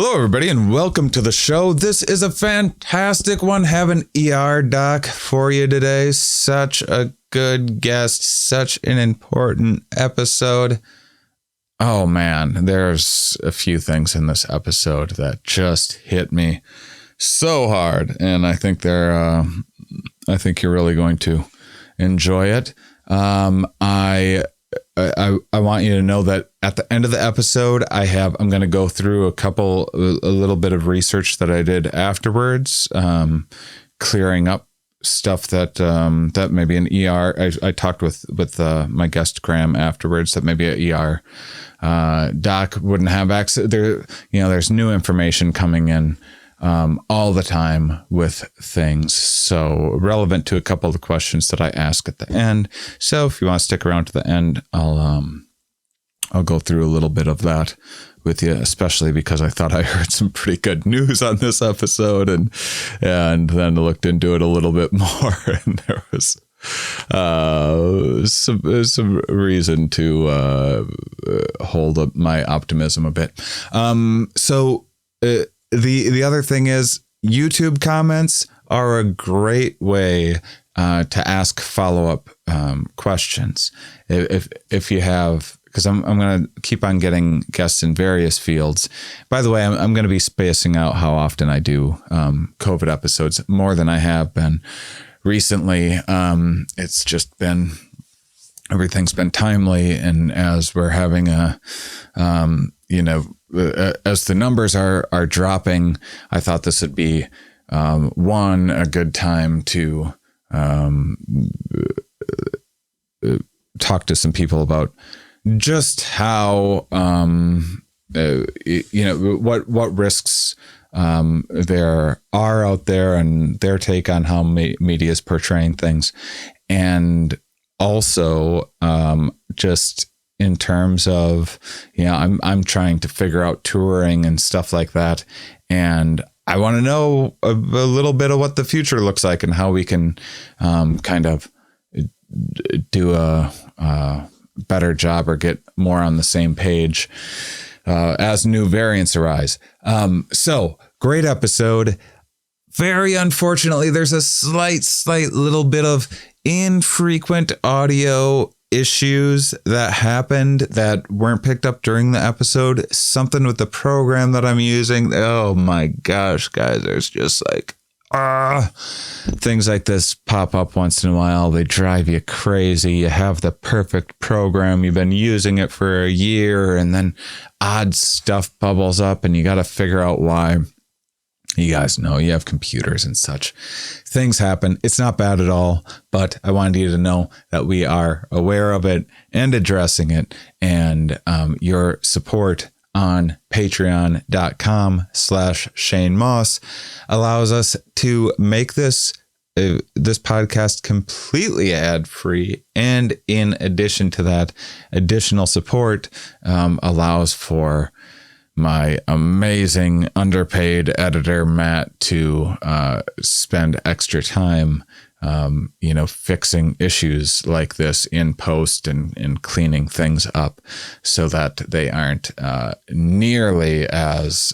Hello, everybody, and welcome to the show. This is a fantastic one. Have an ER doc for you today. Such a good guest, such an important episode. Oh, man, there's a few things in this episode that just hit me so hard, and I think I think you're really going to enjoy it. I want you to know that at the end of the episode, I'm going to go through a little bit of research that I did afterwards, clearing up stuff that maybe an ER. I talked with my guest Graham afterwards that maybe a ER doc wouldn't have access. There's new information coming in all the time with things, so relevant to a couple of the questions that I ask at the end. So if you want to stick around to the end, I'll go through a little bit of that with you, especially because I thought I heard some pretty good news on this episode, and then looked into it a little bit more, and there was some reason to hold up my optimism a bit. The other thing is YouTube comments are a great way to ask follow-up questions. If you have, because I'm going to keep on getting guests in various fields. By the way, I'm going to be spacing out how often I do COVID episodes, more than I have been recently. It's just been, everything's been timely, and as we're having as the numbers are dropping, I thought this would be a good time to talk to some people about just how what risks there are out there, and their take on how media is portraying things, and also just in terms of, I'm trying to figure out touring and stuff like that. And I want to know a little bit of what the future looks like and how we can kind of do a better job or get more on the same page as new variants arise. So great episode. Very unfortunately, there's a slight little bit of infrequent audio issues that happened that weren't picked up during the episode. Something with the program that I'm using. Oh my gosh, guys, there's just things like this pop up once in a while. They drive you crazy. You have the perfect program, you've been using it for a year, and then odd stuff bubbles up and you got to figure out why. You guys know, you have computers and such. Things happen. It's not bad at all, but I wanted you to know that we are aware of it and addressing it. And your support on patreon.com/Shane Mauss allows us to make this podcast completely ad-free. And in addition to that, additional support allows for my amazing underpaid editor, Matt, to spend extra time, fixing issues like this in post and cleaning things up so that they aren't nearly as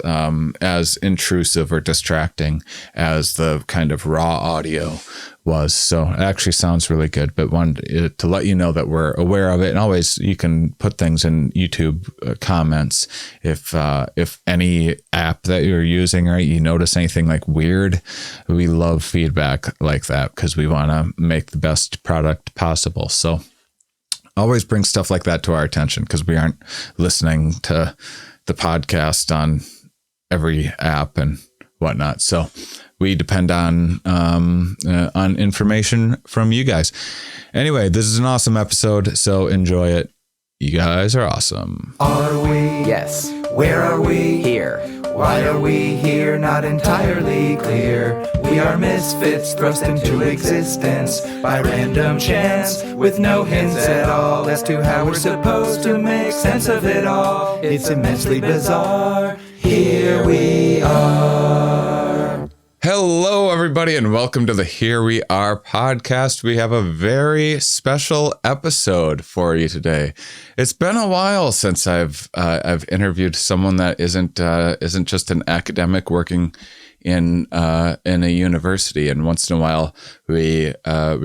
intrusive or distracting as the kind of raw audio was. So it actually sounds really good, but wanted to let you know that we're aware of it. And always, you can put things in YouTube comments if any app that you're using, or you notice anything like weird. We love feedback like that because we want to make the best product possible. So always bring stuff like that to our attention, because we aren't listening to the podcast on every app and whatnot. So we depend on information from you guys. Anyway, this is an awesome episode, so enjoy it. You guys are awesome. Are we? Yes. Where are we? Here. Why are we here? Not entirely clear. We are misfits thrust into existence by random chance, with no hints at all as to how we're supposed to make sense of it all. It's immensely bizarre. Here we are. Hello, everybody. everybody, and welcome to the Here We Are podcast. We have a very special episode for you today. It's been a while since I've interviewed someone that isn't just an academic working in a university. And once in a while, we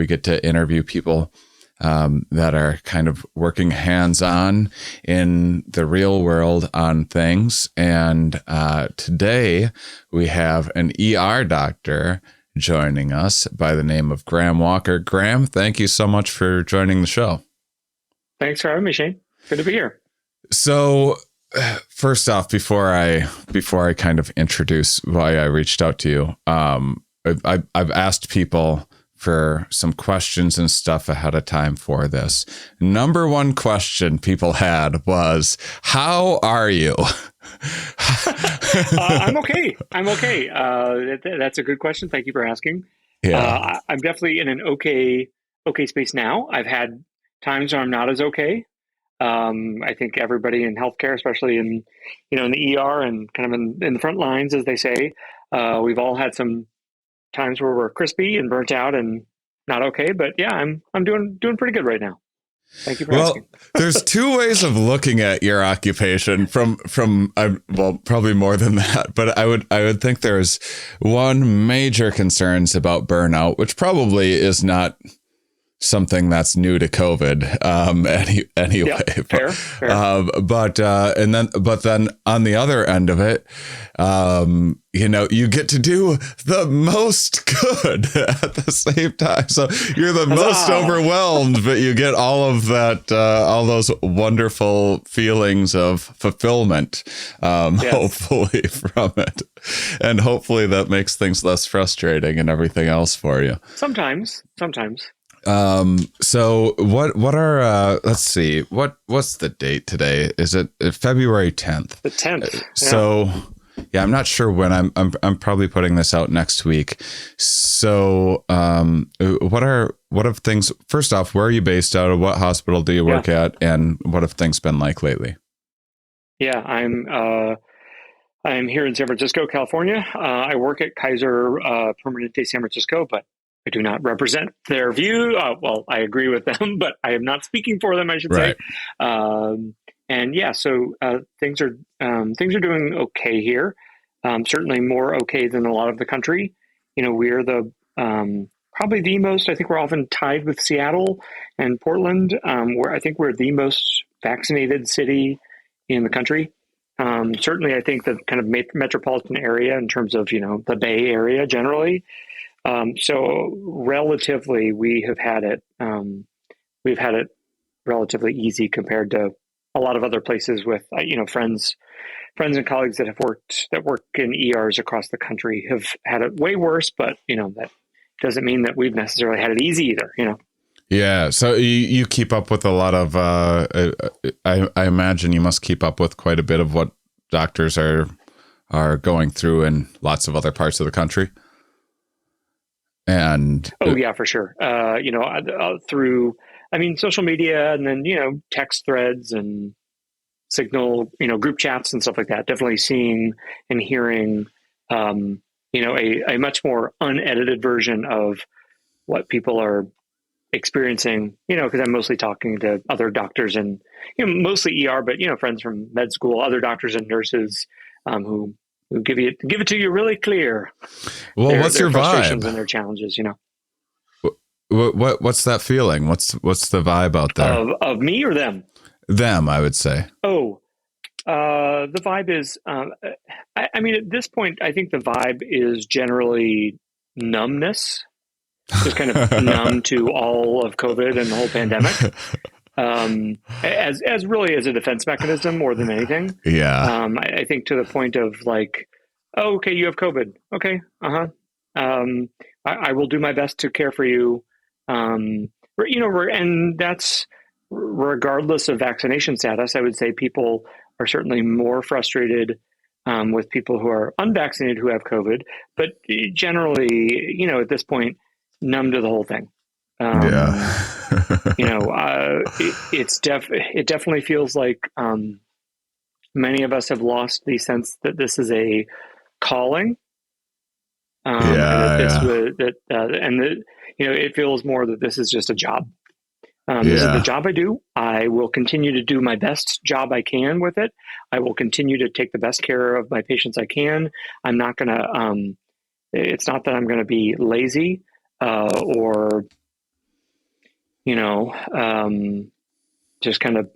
get to interview people that are kind of working hands-on in the real world on things. And today we have an ER doctor joining us by the name of Graham Walker. Graham, thank you so much for joining the show. Thanks for having me, Shane. Good to be here. So first off, before I kind of introduce why I reached out to you, I've asked people for some questions and stuff ahead of time for this. Number one question people had was, how are you? I'm okay. That's a good question. Thank you for asking. Yeah. I'm definitely in an okay space now. I've had times where I'm not as okay. I think everybody in healthcare, especially in the ER and kind of in the front lines, as they say, we've all had some times where we're crispy and burnt out and not okay, but yeah, I'm doing pretty good right now. Thank you for asking. There's two ways of looking at your occupation from probably more than that, but I would think there's one major concerns about burnout, which probably is not something that's new to COVID, anyway. Yeah, fair. But then on the other end of it, you get to do the most good at the same time. So you're the most overwhelmed, but you get all of that, all those wonderful feelings of fulfillment, hopefully from it. And hopefully that makes things less frustrating and everything else for you. Sometimes. So what are, let's see, what's the date today? Is it February 10th? The 10th. Yeah. So yeah, I'm not sure when. I'm probably putting this out next week. So, what have things, first off, where are you based out of? What hospital do you work at? And what have things been like lately? Yeah, I'm here in San Francisco, California. I work at Kaiser Permanente San Francisco, but I do not represent their view. Well, I agree with them, but I am not speaking for them, I should say. And yeah, so things are doing okay here. Certainly more okay than a lot of the country. We're the probably the most. I think we're often tied with Seattle and Portland, where I think we're the most vaccinated city in the country. Certainly, I think the kind of metropolitan area in terms of the Bay Area generally. So relatively, we've had it relatively easy compared to a lot of other places with friends and colleagues that work in ERs across the country have had it way worse. But that doesn't mean that we've necessarily had it easy either. Yeah. So you keep up with a lot of. I imagine you must keep up with quite a bit of what doctors are going through in lots of other parts of the country. And yeah, for sure. Through social media and then text threads and Signal, group chats and stuff like that. Definitely seeing and hearing a much more unedited version of what people are experiencing. Because I'm mostly talking to other doctors and mostly ER, but friends from med school, other doctors and nurses who give it to you really clear. Well, what's your frustrations vibe and their challenges? What's that feeling? What's the vibe out there? Of me or them? Them, I would say. The vibe is. At this point, I think the vibe is generally numbness, just kind of numb to all of COVID and the whole pandemic. As really as a defense mechanism more than anything. Yeah. I think to the point of like, oh, okay, you have COVID. Okay. I will do my best to care for you. And that's regardless of vaccination status. I would say people are certainly more frustrated with people who are unvaccinated who have COVID, but generally, at this point, numb to the whole thing. It definitely feels like many of us have lost the sense that this is a calling And that this was that, and that, it feels more that this is just a job. This is the job I do. I will continue to do my best job I can with it. I will continue to take the best care of my patients I can. I'm not going to, it's not that I'm going to be lazy, or, just kind of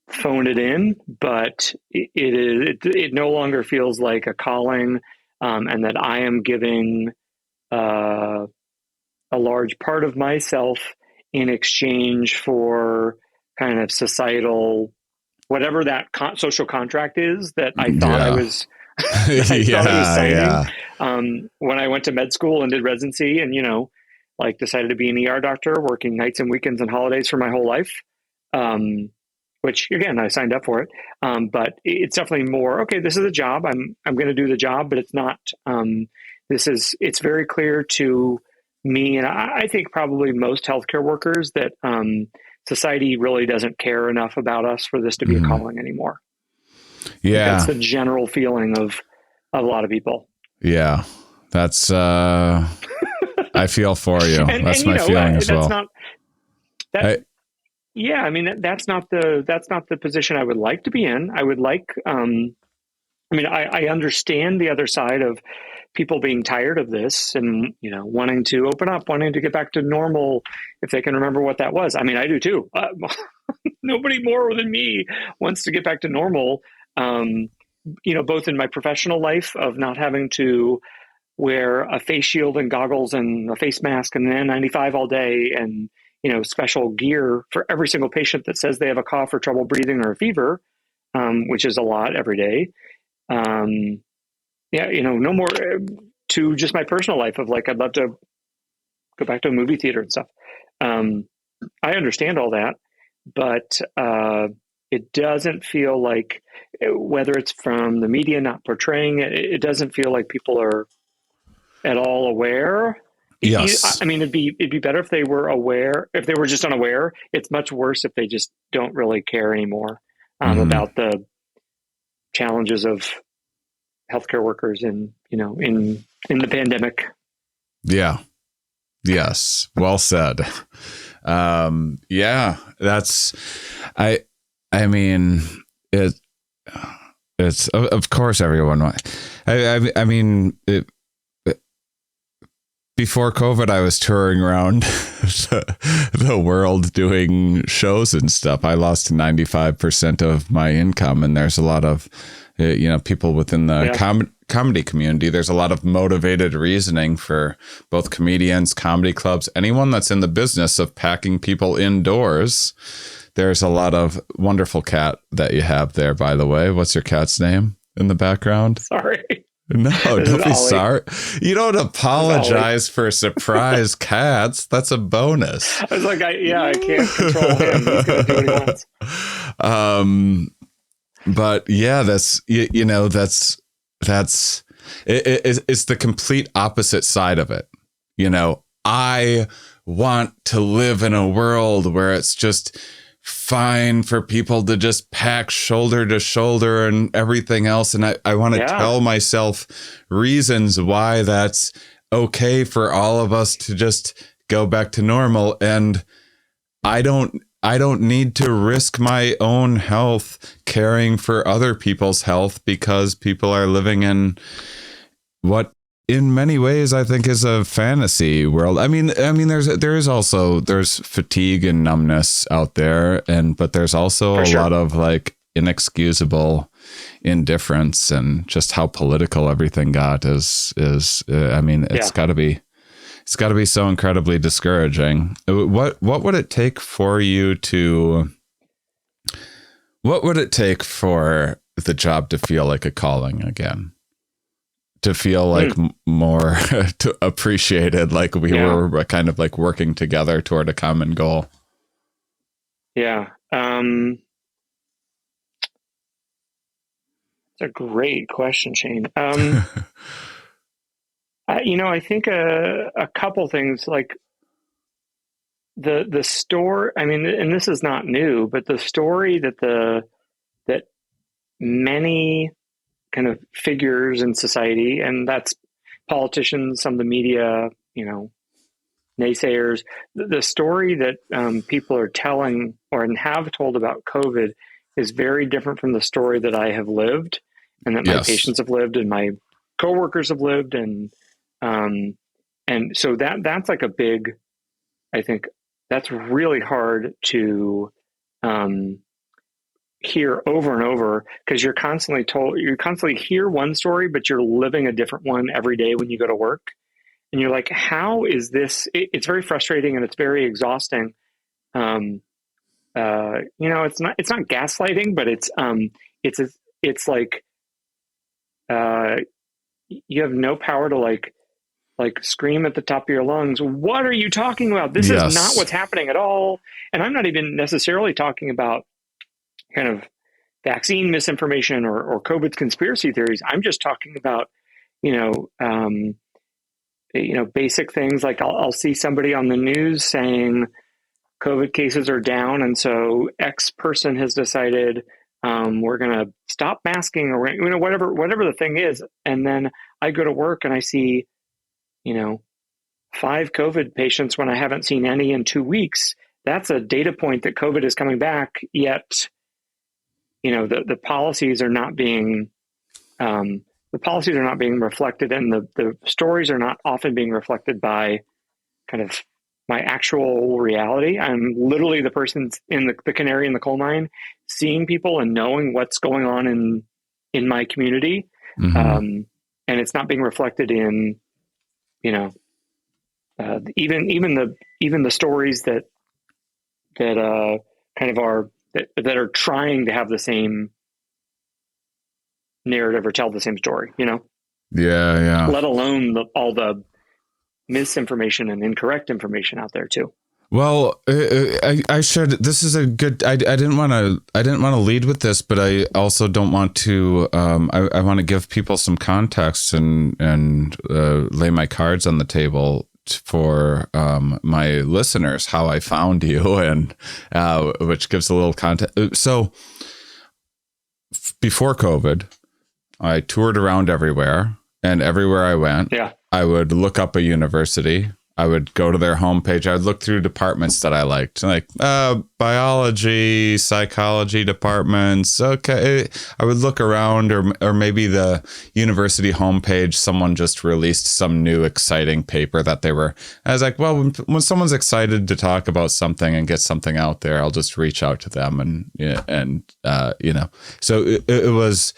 phone it in, but it no longer feels like a calling, and that I am giving, a large part of myself in exchange for kind of societal, whatever that social contract is that I thought I was, that I thought I was signing. When I went to med school and did residency and, decided to be an ER doctor, working nights and weekends and holidays for my whole life. Which again, I signed up for it. But it's definitely more, okay, this is a job. I'm going to do the job, but it's not, it's very clear to me. And I think probably most healthcare workers that, society really doesn't care enough about us for this to be a calling anymore. Yeah. That's the general feeling of a lot of people. Yeah. That's, I feel for you. That's my feeling as well. Yeah, I mean, that's not the position I would like to be in. I would like, I understand the other side of people being tired of this and, wanting to open up, wanting to get back to normal if they can remember what that was. I mean, I do too. Nobody more than me wants to get back to normal, both in my professional life of not having to wear a face shield and goggles and a face mask and an N95 all day and, special gear for every single patient that says they have a cough or trouble breathing or a fever, which is a lot every day. No more to just my personal life of like, I'd love to go back to a movie theater and stuff. I understand all that, but it doesn't feel like, whether it's from the media not portraying it, it doesn't feel like people are at all aware. Yes. I mean, it'd be better if they were aware, if they were just unaware. It's much worse if they just don't really care anymore about the challenges of healthcare workers in the pandemic. Yeah. Yes. Well said. That's, I mean, it's, of course everyone, I mean, before COVID, I was touring around the world doing shows and stuff. I lost 95% of my income, and there's a lot of, people within the comedy community. There's a lot of motivated reasoning for both comedians, comedy clubs, anyone that's in the business of packing people indoors. There's a lot of wonderful cat that you have there, by the way. What's your cat's name in the background? Sorry. No, don't be sorry. You don't apologize for surprise cats. That's a bonus. I was like, I can't control him. He's going to do what he wants. But yeah, that's it's the complete opposite side of it. I want to live in a world where it's just fine for people to just pack shoulder to shoulder and everything else. And I want to tell myself reasons why that's okay for all of us to just go back to normal. And I don't need to risk my own health caring for other people's health because people are living in what in many ways I think is a fantasy world. I mean, there's fatigue and numbness out there, but there's also a lot of like inexcusable indifference, and just how political everything got is it's got to be so incredibly discouraging. What would it take for you to? What would it take for the job to feel like a calling again? To feel like more to appreciated, like we were kind of like working together toward a common goal. Yeah. It's a great question, Shane. I think a couple things, like the story. I mean, and this is not new, but the story that many kind of figures in society, and that's politicians, some of the media, naysayers, the story that people are telling or have told about COVID is very different from the story that I have lived and that my patients have lived and my coworkers have lived. And so that's like a big, I think that's really hard to hear over and over, because you constantly hear one story, but you're living a different one every day when you go to work. And you're like, how is this? It's very frustrating and it's very exhausting. It's not gaslighting, but it's like, you have no power to like scream at the top of your lungs. What are you talking about? This is not what's happening at all. And I'm not even necessarily talking about kind of vaccine misinformation or COVID conspiracy theories. I'm just talking about, basic things like I'll see somebody on the news saying COVID cases are down, and so X person has decided we're going to stop masking, or whatever the thing is, and then I go to work and I see 5 COVID patients when I haven't seen any in 2 weeks. That's a data point that COVID is coming back. Yet, the policies are not being reflected, and the stories are not often being reflected by kind of my actual reality. I'm literally the person in the canary in the coal mine, seeing people and knowing what's going on in my community. Mm-hmm. And it's not being reflected in, even the stories that kind of are, that are trying to have the same narrative or tell the same story, Yeah. Let alone all the misinformation and incorrect information out there too. Well, I should. This is a good. I didn't want to lead with this, but I also don't want to. I want to give people some context and lay my cards on the table for my listeners, how I found you, and which gives a little context. So before COVID, I toured around everywhere, and everywhere I went, I would look up a university. I would go to their homepage. I would look through departments that I liked, like biology, psychology departments. Okay, I would look around, or maybe the university homepage, someone just released some new exciting paper that they were. I was like, well, when someone's excited to talk about something and get something out there, I'll just reach out to them, and So it was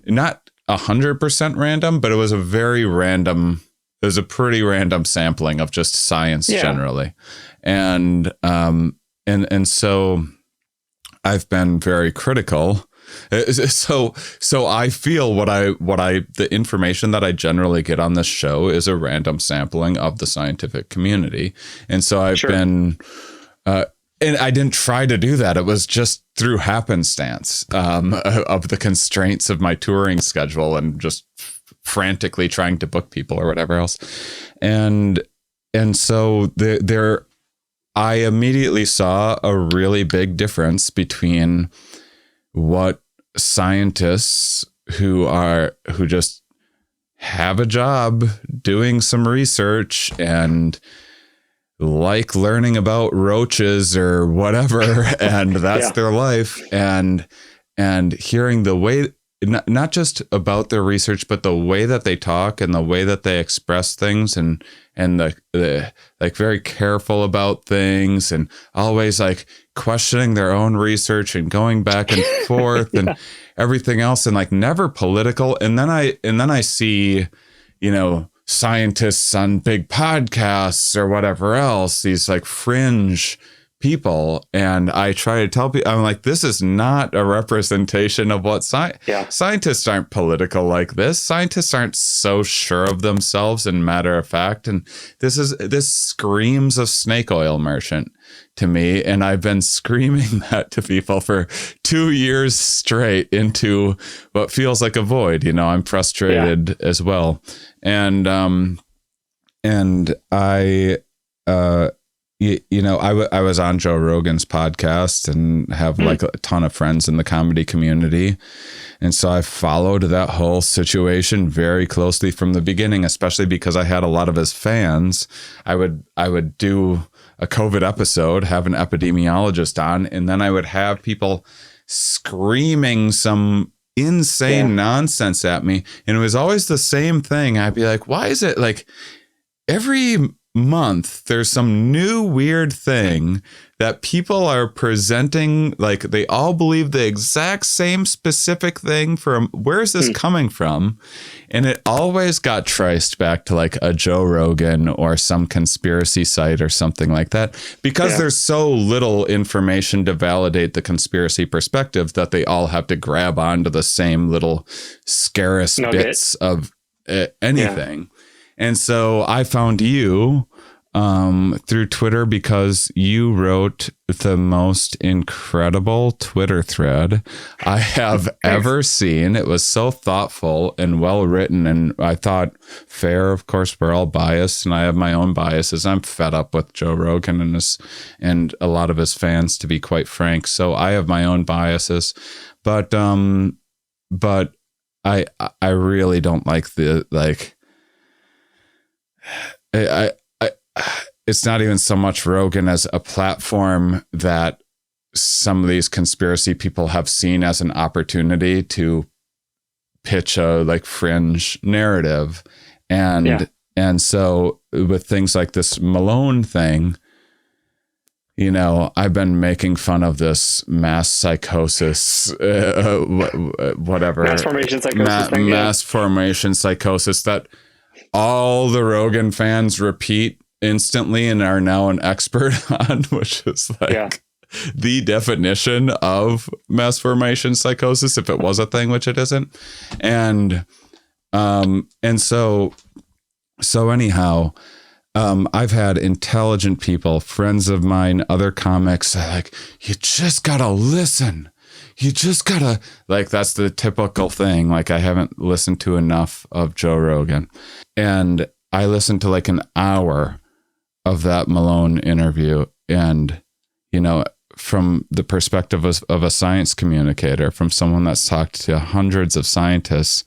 not 100% random, but it was a very random. It was a pretty random sampling of just science generally. And so I've been very critical. So I feel the information that I generally get on this show is a random sampling of the scientific community. And so I've been, and I didn't try to do that. It was just through happenstance of the constraints of my touring schedule and just frantically trying to book people or whatever else. And so I immediately saw a really big difference between what scientists who just have a job doing some research and like learning about roaches or whatever, and that's their life, and hearing the way, not just about their research, but the way that they talk and the way that they express things, and the like very careful about things, and always like questioning their own research and going back and forth and everything else, and like never political. And then I see, scientists on big podcasts or whatever else, these like fringe people, and I try to tell people, I'm like, this is not a representation of what scientists aren't political like this. Scientists aren't so sure of themselves and matter of fact, and this screams of snake oil merchant to me, and I've been screaming that to people for 2 years straight into what feels like a void. I'm frustrated as well, and I I was on Joe Rogan's podcast and have like a ton of friends in the comedy community. And so I followed that whole situation very closely from the beginning, especially because I had a lot of his fans. I would do a COVID episode, have an epidemiologist on, and then I would have people screaming some insane nonsense at me. And it was always the same thing. I'd be like, why is it like every month there's some new weird thing that people are presenting, like they all believe the exact same specific thing. From where's this coming from? And it always got traced back to like a Joe Rogan or some conspiracy site or something like that, because there's so little information to validate the conspiracy perspective that they all have to grab onto the same little scarce bits of anything. And so I found you through Twitter because you wrote the most incredible Twitter thread I have ever seen. It was so thoughtful and well written. And I thought, fair, of course, we're all biased, and I have my own biases. I'm fed up with Joe Rogan and a lot of his fans, to be quite frank. So I have my own biases, but I really don't like it's not even so much Rogan as a platform that some of these conspiracy people have seen as an opportunity to pitch a like fringe narrative. And so with things like this Malone thing, I've been making fun of this mass psychosis, whatever. Mass formation psychosis. Mass formation psychosis that all the Rogan fans repeat instantly and are now an expert on, which is like the definition of mass formation psychosis, if it was a thing, which it isn't. And so anyhow, I've had intelligent people, friends of mine, other comics, like, you just gotta listen. You just gotta, like, that's the typical thing. Like, I haven't listened to enough of Joe Rogan. And I listened to like an hour of that Malone interview. And, from the perspective of a science communicator, from someone that's talked to hundreds of scientists,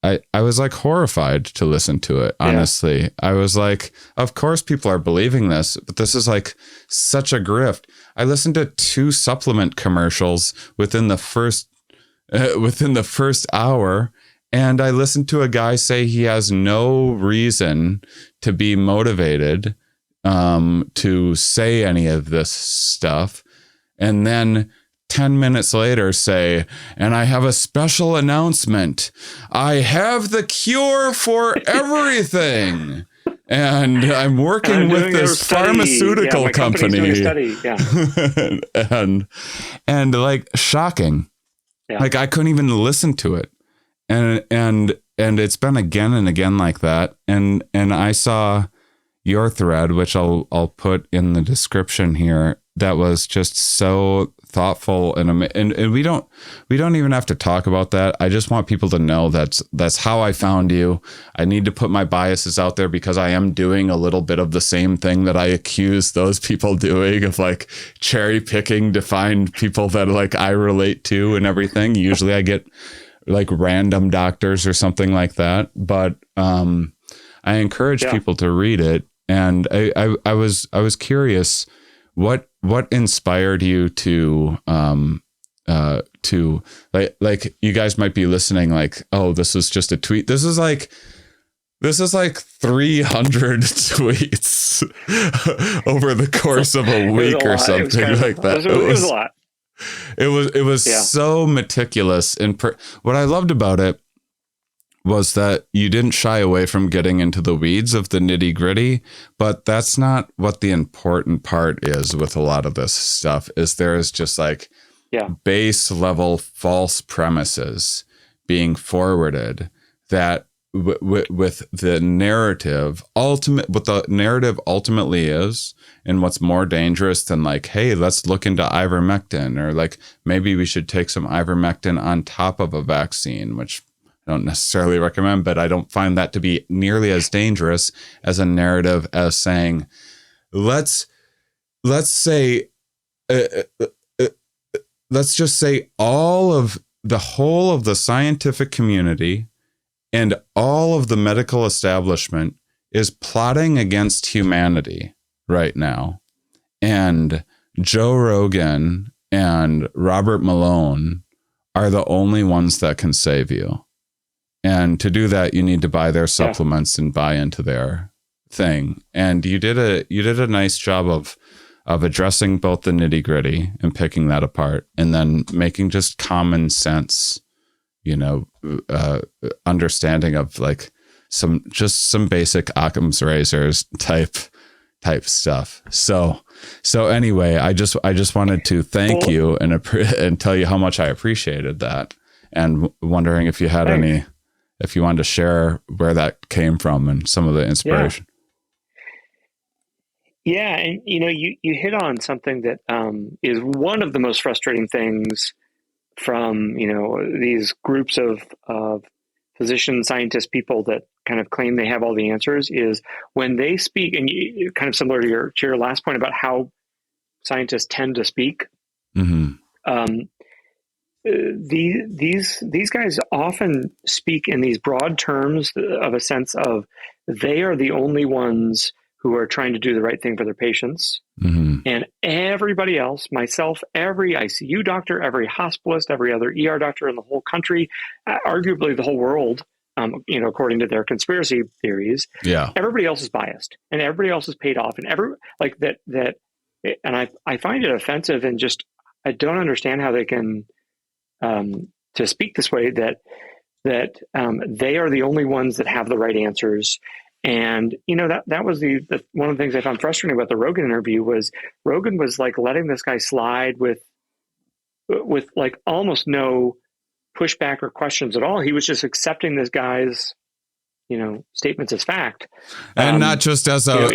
I was like horrified to listen to it. Honestly, I was like, of course people are believing this, but this is like such a grift. I listened to 2 supplement commercials within the first hour. And I listened to a guy say he has no reason to be motivated to say any of this stuff. And then 10 minutes later say, and I have a special announcement. I have the cure for everything. And I'm working with this pharmaceutical company. and like shocking. Like I couldn't even listen to it. And it's been again and again like that. And I saw your thread, which I'll put in the description here, that was just so thoughtful and we don't even have to talk about that. I just want people to know that's how I found you. I need to put my biases out there because I am doing a little bit of the same thing that I accuse those people doing, of like cherry picking to find people that like I relate to and everything. Usually I get like random doctors or something like that, but I encourage people to read it. And I was curious, what inspired you to like you guys might be listening like, oh, this was just a tweet. This is like 300 tweets over the course of a week or something like that. It was a lot. It was so meticulous. And what I loved about it was that you didn't shy away from getting into the weeds of the nitty gritty, but that's not what the important part is with a lot of this stuff. Is there is just like base level false premises being forwarded that with the narrative what the narrative ultimately is, and what's more dangerous than like, hey, let's look into ivermectin, or like maybe we should take some ivermectin on top of a vaccine, which I don't necessarily recommend, but I don't find that to be nearly as dangerous as a narrative as saying let's say, let's just say the whole of the scientific community and all of the medical establishment is plotting against humanity right now. And Joe Rogan and Robert Malone are the only ones that can save you. And to do that, you need to buy their supplements and buy into their thing. And you did a nice job of addressing both the nitty gritty and picking that apart, and then making just common sense, understanding of like some basic Occam's razors type stuff. So anyway, I just wanted to thank you and tell you how much I appreciated that, and wondering if you had if you wanted to share where that came from and some of the inspiration. Yeah. And you hit on something that is one of the most frustrating things from, these groups of physician scientist people that kind of claim they have all the answers, is when they speak, and kind of similar to your last point about how scientists tend to speak. Mm-hmm. These guys often speak in these broad terms of a sense of they are the only ones who are trying to do the right thing for their patients. Mm-hmm. And everybody else, myself, every ICU doctor, every hospitalist, every other ER doctor in the whole country, arguably the whole world, according to their conspiracy theories, everybody else is biased and everybody else is paid off, and and I find it offensive, and just, I don't understand how they can, to speak this way, that they are the only ones that have the right answers. And, that was the one of the things I found frustrating about the Rogan interview was Rogan was like letting this guy slide with like almost no pushback or questions at all. He was just accepting this guy's, statements as fact. And not just as a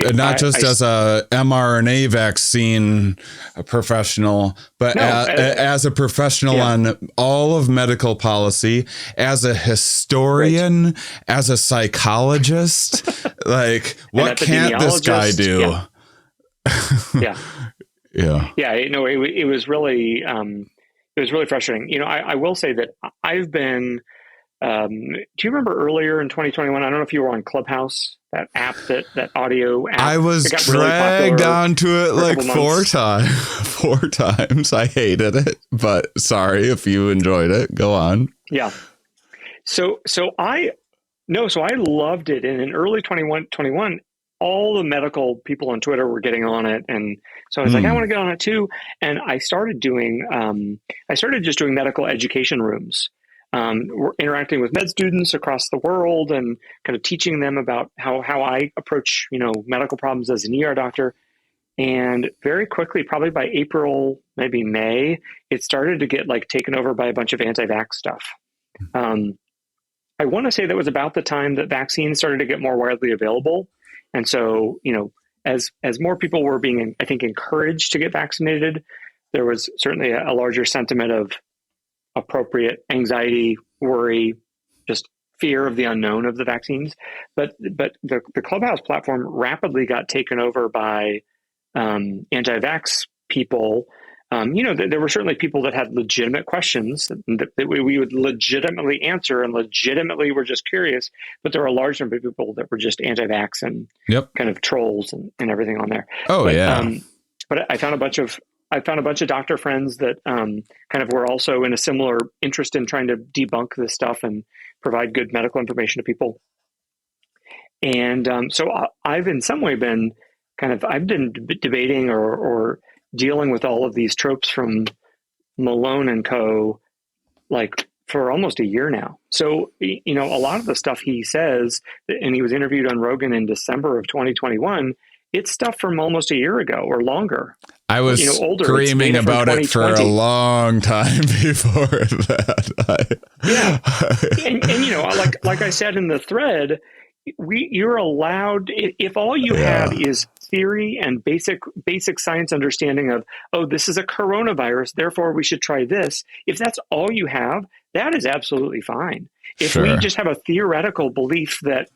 mRNA vaccine professional, but as a professional on all of medical policy, as a historian, as a psychologist. Like, what can't this guy do? It was really frustrating. I will say that I've been. Do you remember earlier in 2021? I don't know if you were on Clubhouse, that app, that audio app. I was dragged onto it like four times. I hated it, but sorry if you enjoyed it. Go on. Yeah. So I loved it. And in early 2021, all the medical people on Twitter were getting on it. And so I was like, I want to get on it too. And I started just doing medical education rooms. We're interacting with med students across the world and kind of teaching them about how I approach, medical problems as an ER doctor. And very quickly, probably by April, maybe May, it started to get like taken over by a bunch of anti-vax stuff. I want to say that was about the time that vaccines started to get more widely available. And so, as more people were being, I think, encouraged to get vaccinated, there was certainly a larger sentiment of appropriate anxiety, worry, just fear of the unknown of the vaccines. But the Clubhouse platform rapidly got taken over by anti-vax people. There were certainly people that had legitimate questions that we would legitimately answer and legitimately were just curious, but there were a large number of people that were just anti-vax and kind of trolls and everything on there. But I found a bunch of doctor friends that kind of were also in a similar interest in trying to debunk this stuff and provide good medical information to people. And so I've in some way been I've been debating or dealing with all of these tropes from Malone and co. like for almost a year now. So, a lot of the stuff he says, and he was interviewed on Rogan in December of 2021, it's stuff from almost a year ago or longer. I was screaming about it for a long time before that. And like I said in the thread, you're allowed, if all you have is theory and basic science understanding of, this is a coronavirus, therefore we should try this. If that's all you have, that is absolutely fine. If we just have a theoretical belief that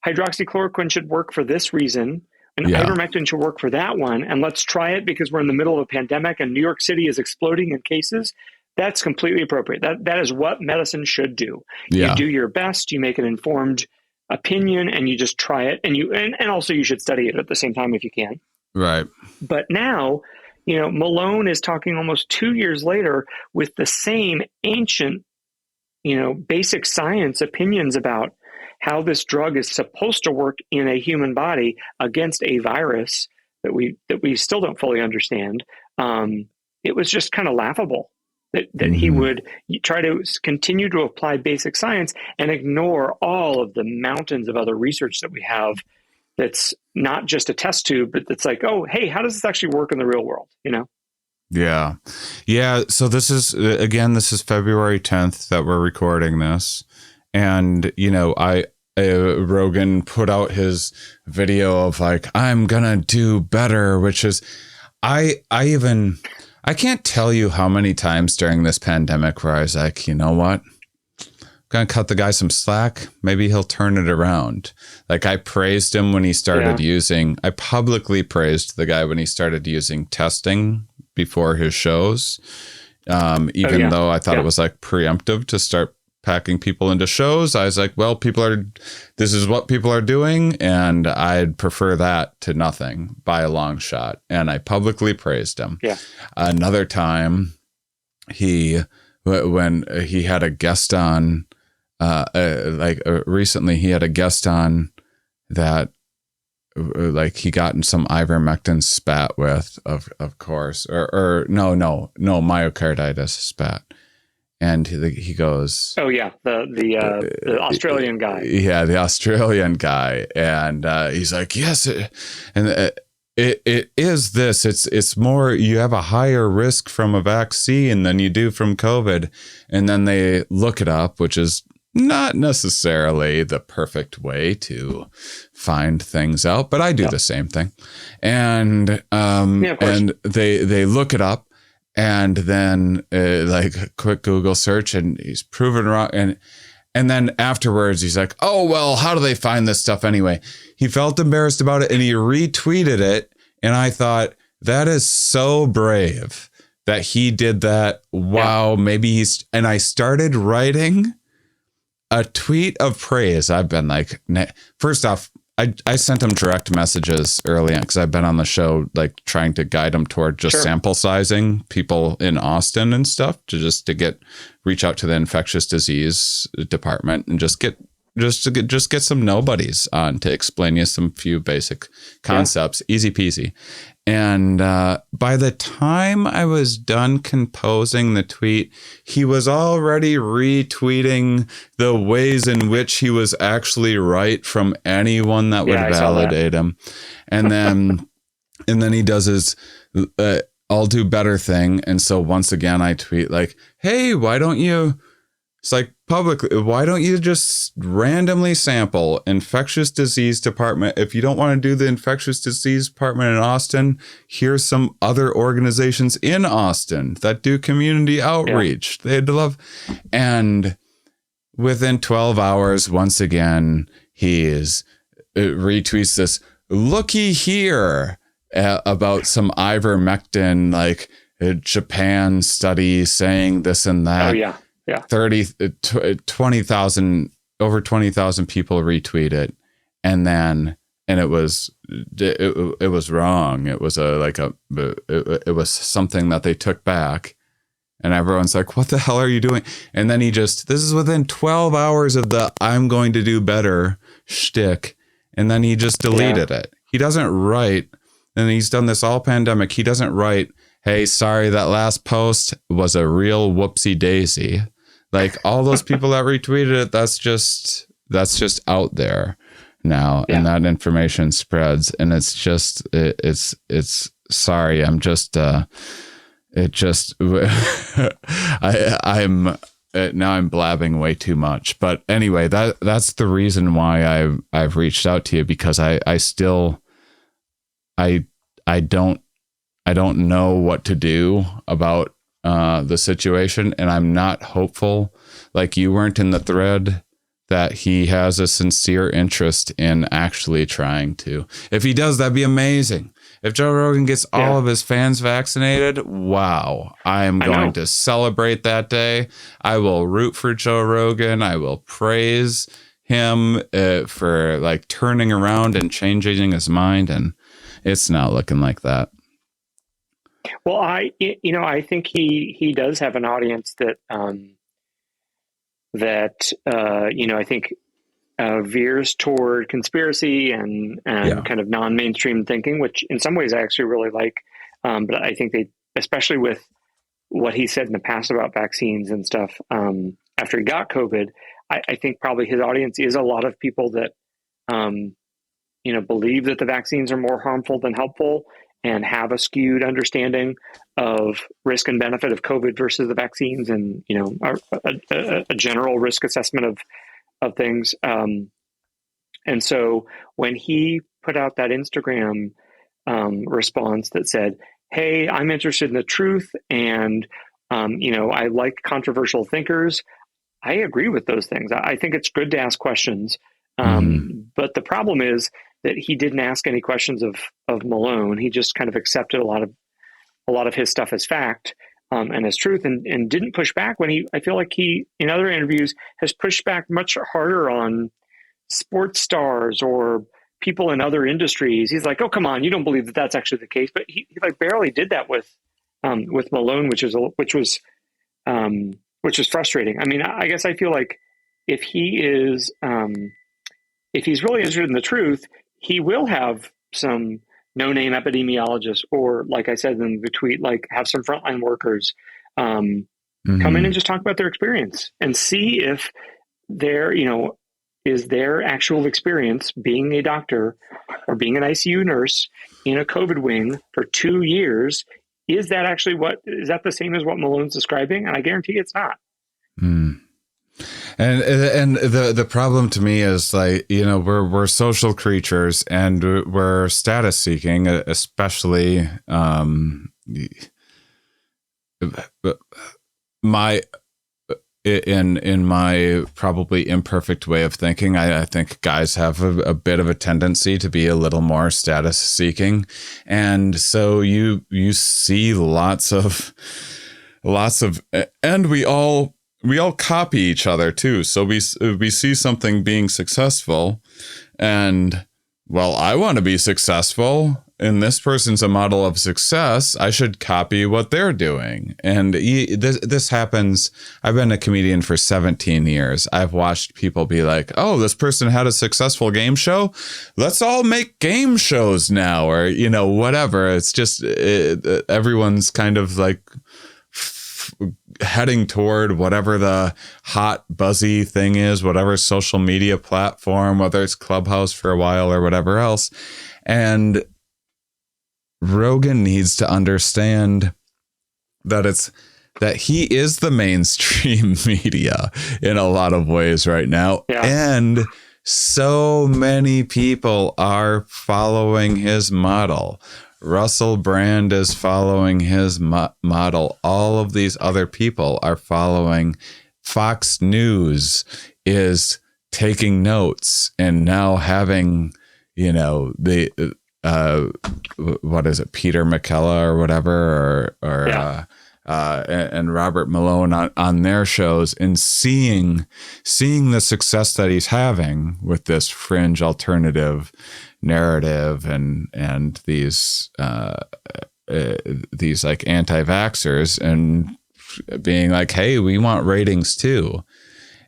hydroxychloroquine should work for this reason, and ivermectin should work for that one. And let's try it because we're in the middle of a pandemic and New York City is exploding in cases. That's completely appropriate. That is what medicine should do. Yeah. You do your best, you make an informed opinion, and you just try it. And also you should study it at the same time if you can. Right. But now, Malone is talking almost 2 years later with the same ancient, basic science opinions about how this drug is supposed to work in a human body against a virus that we still don't fully understand. It was just kind of laughable that he would try to continue to apply basic science and ignore all of the mountains of other research that we have that's not just a test tube, but that's like, oh, hey, how does this actually work in the real world? Yeah. Yeah. So this is February 10th that we're recording this. And, Rogan put out his video of like, I'm going to do better, which is, I can't tell you how many times during this pandemic where I was like, you know what? Going to cut the guy some slack. Maybe he'll turn it around. Like I praised him when he started I publicly praised the guy when he started using testing before his shows. Even though I thought it was like preemptive to start packing people into shows. I was like, well, this is what people are doing. And I'd prefer that to nothing by a long shot. And I publicly praised him. Yeah. Another time when he had a guest on, recently he had a guest on that like he got in some ivermectin spat with, of course, or no, myocarditis spat. And he goes, oh yeah, the Australian guy. Yeah, the Australian guy. And he's like, yes. And it is this. It's more, you have a higher risk from a vaccine than you do from COVID. And then they look it up, which is not necessarily the perfect way to find things out, but I do the same thing. And and they look it up. And then like a quick Google search and he's proven wrong. And then afterwards he's like, oh, well, how do they find this stuff anyway? He felt embarrassed about it and he retweeted it. And I thought that is so brave that he did that. Wow. Maybe and I started writing a tweet of praise. I've been like, first off, I sent him direct messages early on because I've been on the show, like trying to guide him toward just sample sizing people in Austin and stuff to reach out to the infectious disease department and just get some nobodies on to explain you some few basic concepts, easy peasy. And by the time I was done composing the tweet, he was already retweeting the ways in which he was actually right from anyone that would validate him. And then he does his I'll do better thing. And so once again, I tweet like, hey, why don't you just randomly sample infectious disease department? If you don't want to do the infectious disease department in Austin, here's some other organizations in Austin that do community outreach. They'd love. And within 12 hours, once again, retweets this, looky here, about some ivermectin, like a Japan study saying this and that. Oh, yeah. Yeah. 20,000, over 20,000 people retweet it. And it was wrong. It was it was something that they took back and everyone's like, what the hell are you doing? And then this is within 12 hours of the, I'm going to do better shtick. And then he just deleted it. He doesn't write, and he's done this all pandemic. He doesn't write, hey, sorry, that last post was a real whoopsie daisy. Like all those people that retweeted it, that's just out there now. Yeah. And that information spreads. And it's sorry. I'm just, now I'm blabbing way too much, but anyway, that's the reason why I've reached out to you, because I don't know what to do about the situation, and I'm not hopeful. Like you weren't in the thread that he has a sincere interest in actually trying to. If he does, that'd be amazing. If Joe Rogan gets all of his fans vaccinated, wow, I am going to celebrate that day. I will root for Joe Rogan. I will praise him for like turning around and changing his mind. And it's not looking like that. Well, I think he does have an audience that, I think veers toward conspiracy and kind of non-mainstream thinking, which in some ways I actually really like. But I think they, especially with what he said in the past about vaccines and stuff, after he got COVID, I think probably his audience is a lot of people that, believe that the vaccines are more harmful than helpful and have a skewed understanding of risk and benefit of COVID versus the vaccines, and a general risk assessment of things. And so when he put out that Instagram response that said, "Hey, I'm interested in the truth, and I like controversial thinkers," I agree with those things. I think it's good to ask questions, but the problem is that he didn't ask any questions of Malone. He just kind of accepted a lot of his stuff as fact and as truth, and didn't push back when I feel like he, in other interviews, has pushed back much harder on sports stars or people in other industries. He's like, "Oh, come on, you don't believe that that's actually the case." But he like barely did that with Malone, which was frustrating. I mean, I guess I feel like if he's really interested in the truth, he will have some no-name epidemiologists, or like I said in the tweet, like have some frontline workers come in and just talk about their experience and see if is their actual experience being a doctor or being an ICU nurse in a COVID wing for 2 years. Is that the same as what Malone's describing? And I guarantee it's not. And the problem to me is, like, we're social creatures and we're status seeking, especially in my probably imperfect way of thinking, I think guys have a bit of a tendency to be a little more status seeking, and so you see lots of, and we all copy each other too. So we see something being successful, and, well, I want to be successful, and this person's a model of success. I should copy what they're doing. And this happens. I've been a comedian for 17 years. I've watched people be like, "Oh, this person had a successful game show. Let's all make game shows now," or, whatever. It's just everyone's kind of like heading toward whatever the hot buzzy thing is, whatever social media platform, whether it's Clubhouse for a while or whatever else. And Rogan needs to understand that he is the mainstream media in a lot of ways right now. Yeah. And so many people are following his model. Russell Brand is following his model. All of these other people are following. Fox News is taking notes and now having, what is it, Peter McKellar or whatever, and Robert Malone on their shows, and seeing the success that he's having with this fringe alternative narrative and these like anti-vaxxers, and being like, "Hey, we want ratings too."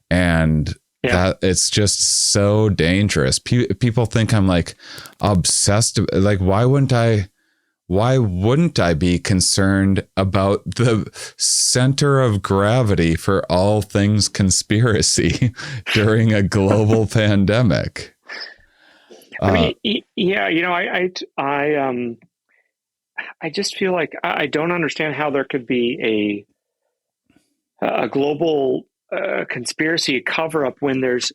And that it's just so dangerous. People think I'm like obsessed. Like, why wouldn't I be concerned about the center of gravity for all things conspiracy during a global pandemic? I mean, I just feel like I don't understand how there could be a global conspiracy cover-up when there's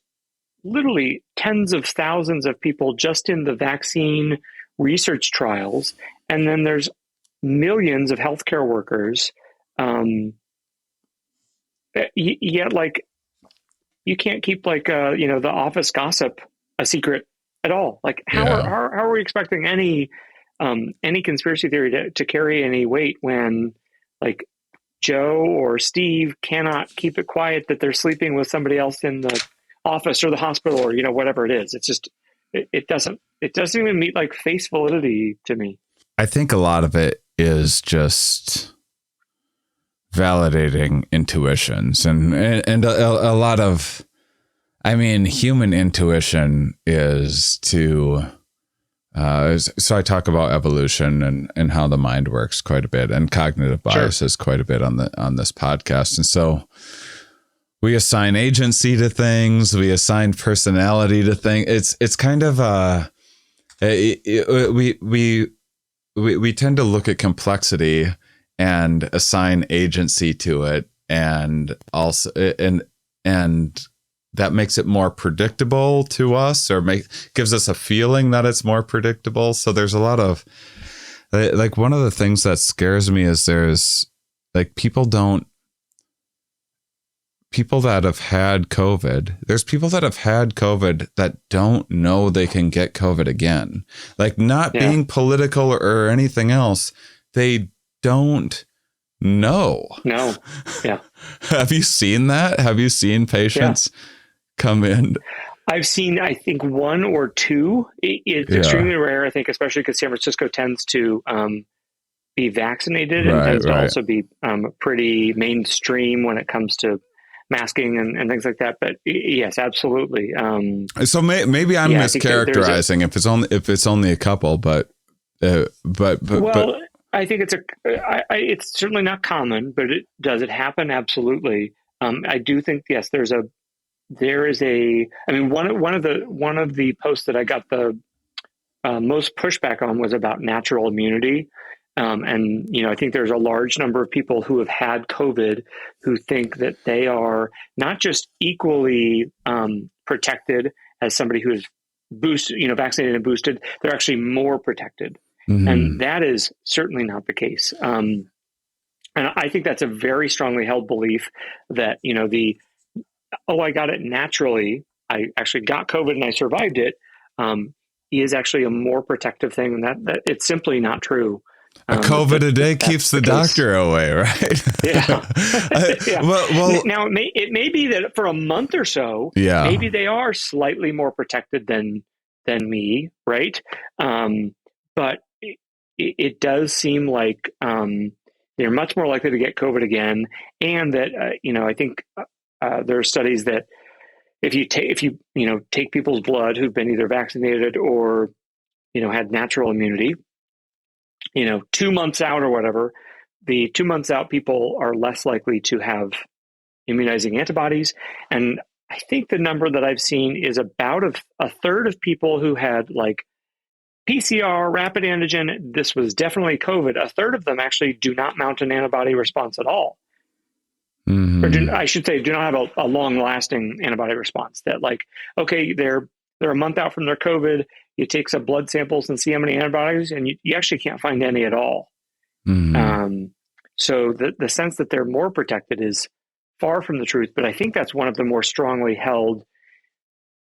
literally tens of thousands of people just in the vaccine research trials, and then there's millions of healthcare workers. Yet, like, you can't keep like the office gossip a secret at all. Like how are we expecting any conspiracy theory to carry any weight when like Joe or Steve cannot keep it quiet that they're sleeping with somebody else in the office or the hospital or whatever it is. It's just it doesn't even meet like face validity to me. I think a lot of it is just validating intuitions and a lot of, I mean, human intuition is to so I talk about evolution and how the mind works quite a bit, and cognitive bias is quite a bit on this podcast. And so we assign agency to things, we assign personality to things. It's kind of we tend to look at complexity and assign agency to it, and also and that makes it more predictable to us, or gives us a feeling that it's more predictable. So there's a lot of like, one of the things that scares me is there's like people that have had COVID. There's people that have had COVID that don't know they can get COVID again. Like, not being political or anything else, they don't know. No. Yeah. Have you seen that? Have you seen patients come in? I've seen, I think, one or two. It's extremely rare, I think, especially because San Francisco tends to be vaccinated and tends to also be pretty mainstream when it comes to masking and things like that. But yes, absolutely. So maybe I'm mischaracterizing if it's only a couple, but I think it's certainly not common, but does it happen? Absolutely. I do think, yes, there is a, I mean, one of the posts that I got the most pushback on was about natural immunity. And, I think there's a large number of people who have had COVID who think that they are not just equally protected as somebody who is vaccinated and boosted, they're actually more protected. Mm-hmm. And that is certainly not the case. And I think that's a very strongly held belief that, I got it naturally, I actually got COVID and I survived it, is actually a more protective thing. And that it's simply not true. A COVID a day keeps the doctor away, right? Yeah. Well, now it may be that for a month or so, maybe they are slightly more protected than me, right? But it does seem like they're much more likely to get COVID again, and that I think there are studies that if you take people's blood who've been either vaccinated or had natural immunity, 2 months out or whatever, the 2 months out people are less likely to have immunizing antibodies. And I think the number that I've seen is about a third of people who had like PCR, rapid antigen, this was definitely COVID. A third of them actually do not mount an antibody response at all. Mm-hmm. Or I should say, do not have a long-lasting antibody response. That like, okay, they're a month out from their COVID, you take some blood samples and see how many antibodies, and you actually can't find any at all. Mm-hmm. So the sense that they're more protected is far from the truth, but I think that's one of the more strongly held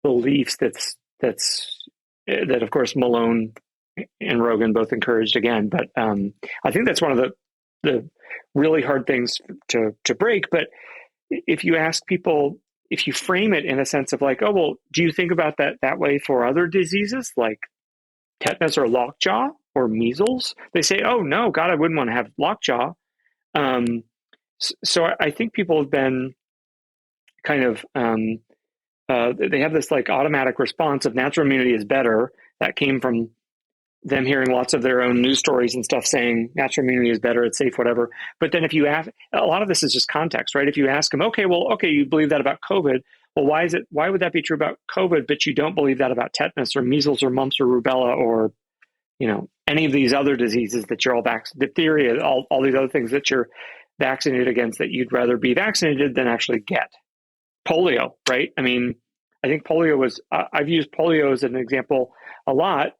beliefs that of course Malone and Rogan both encouraged again. But I think that's one of the really hard things to break. But if you ask people, if you frame it in a sense of like, oh, well, do you think about that way for other diseases like tetanus or lockjaw or measles? They say, oh no, God, I wouldn't want to have lockjaw. So I think people have been kind of, they have this like automatic response of natural immunity is better. That came from them hearing lots of their own news stories and stuff saying natural immunity is better, it's safe, whatever. But then if you ask, a lot of this is just context, right? If you ask them, okay, you believe that about COVID. Well, why would that be true about COVID, but you don't believe that about tetanus or measles or mumps or rubella or, any of these other diseases that you're all vaccinated, diphtheria, all these other things that you're vaccinated against that you'd rather be vaccinated than actually get. Polio, right? I mean, I think polio was, I've used polio as an example a lot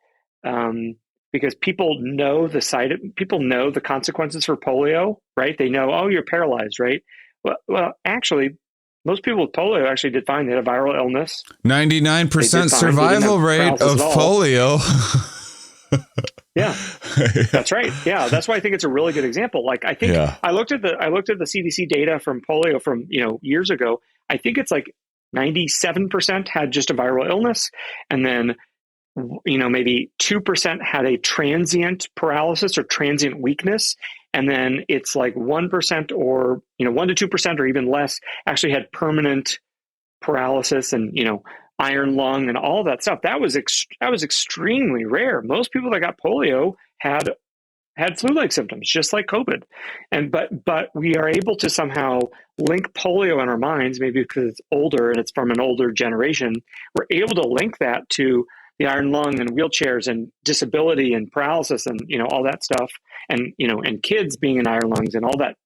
because people know the consequences for polio, right? They know, oh, you're paralyzed, right? Well, actually, Most people with polio actually did fine. They had a viral illness. 99% survival rate of polio. Yeah, that's right. Yeah, that's why I think it's a really good example. Like, I think I looked at the CDC data from polio from years ago. I think it's like 97% had just a viral illness, and then maybe 2% had a transient paralysis or transient weakness, and then it's like 1% or 1 to 2% or even less actually had permanent paralysis and iron lung and all that stuff. That was extremely rare. Most people that got polio had flu-like symptoms, just like COVID. And but we are able to somehow link polio in our minds, maybe because it's older and it's from an older generation. We're able to link that to the iron lung and wheelchairs and disability and paralysis and all that stuff, and and kids being in iron lungs and all that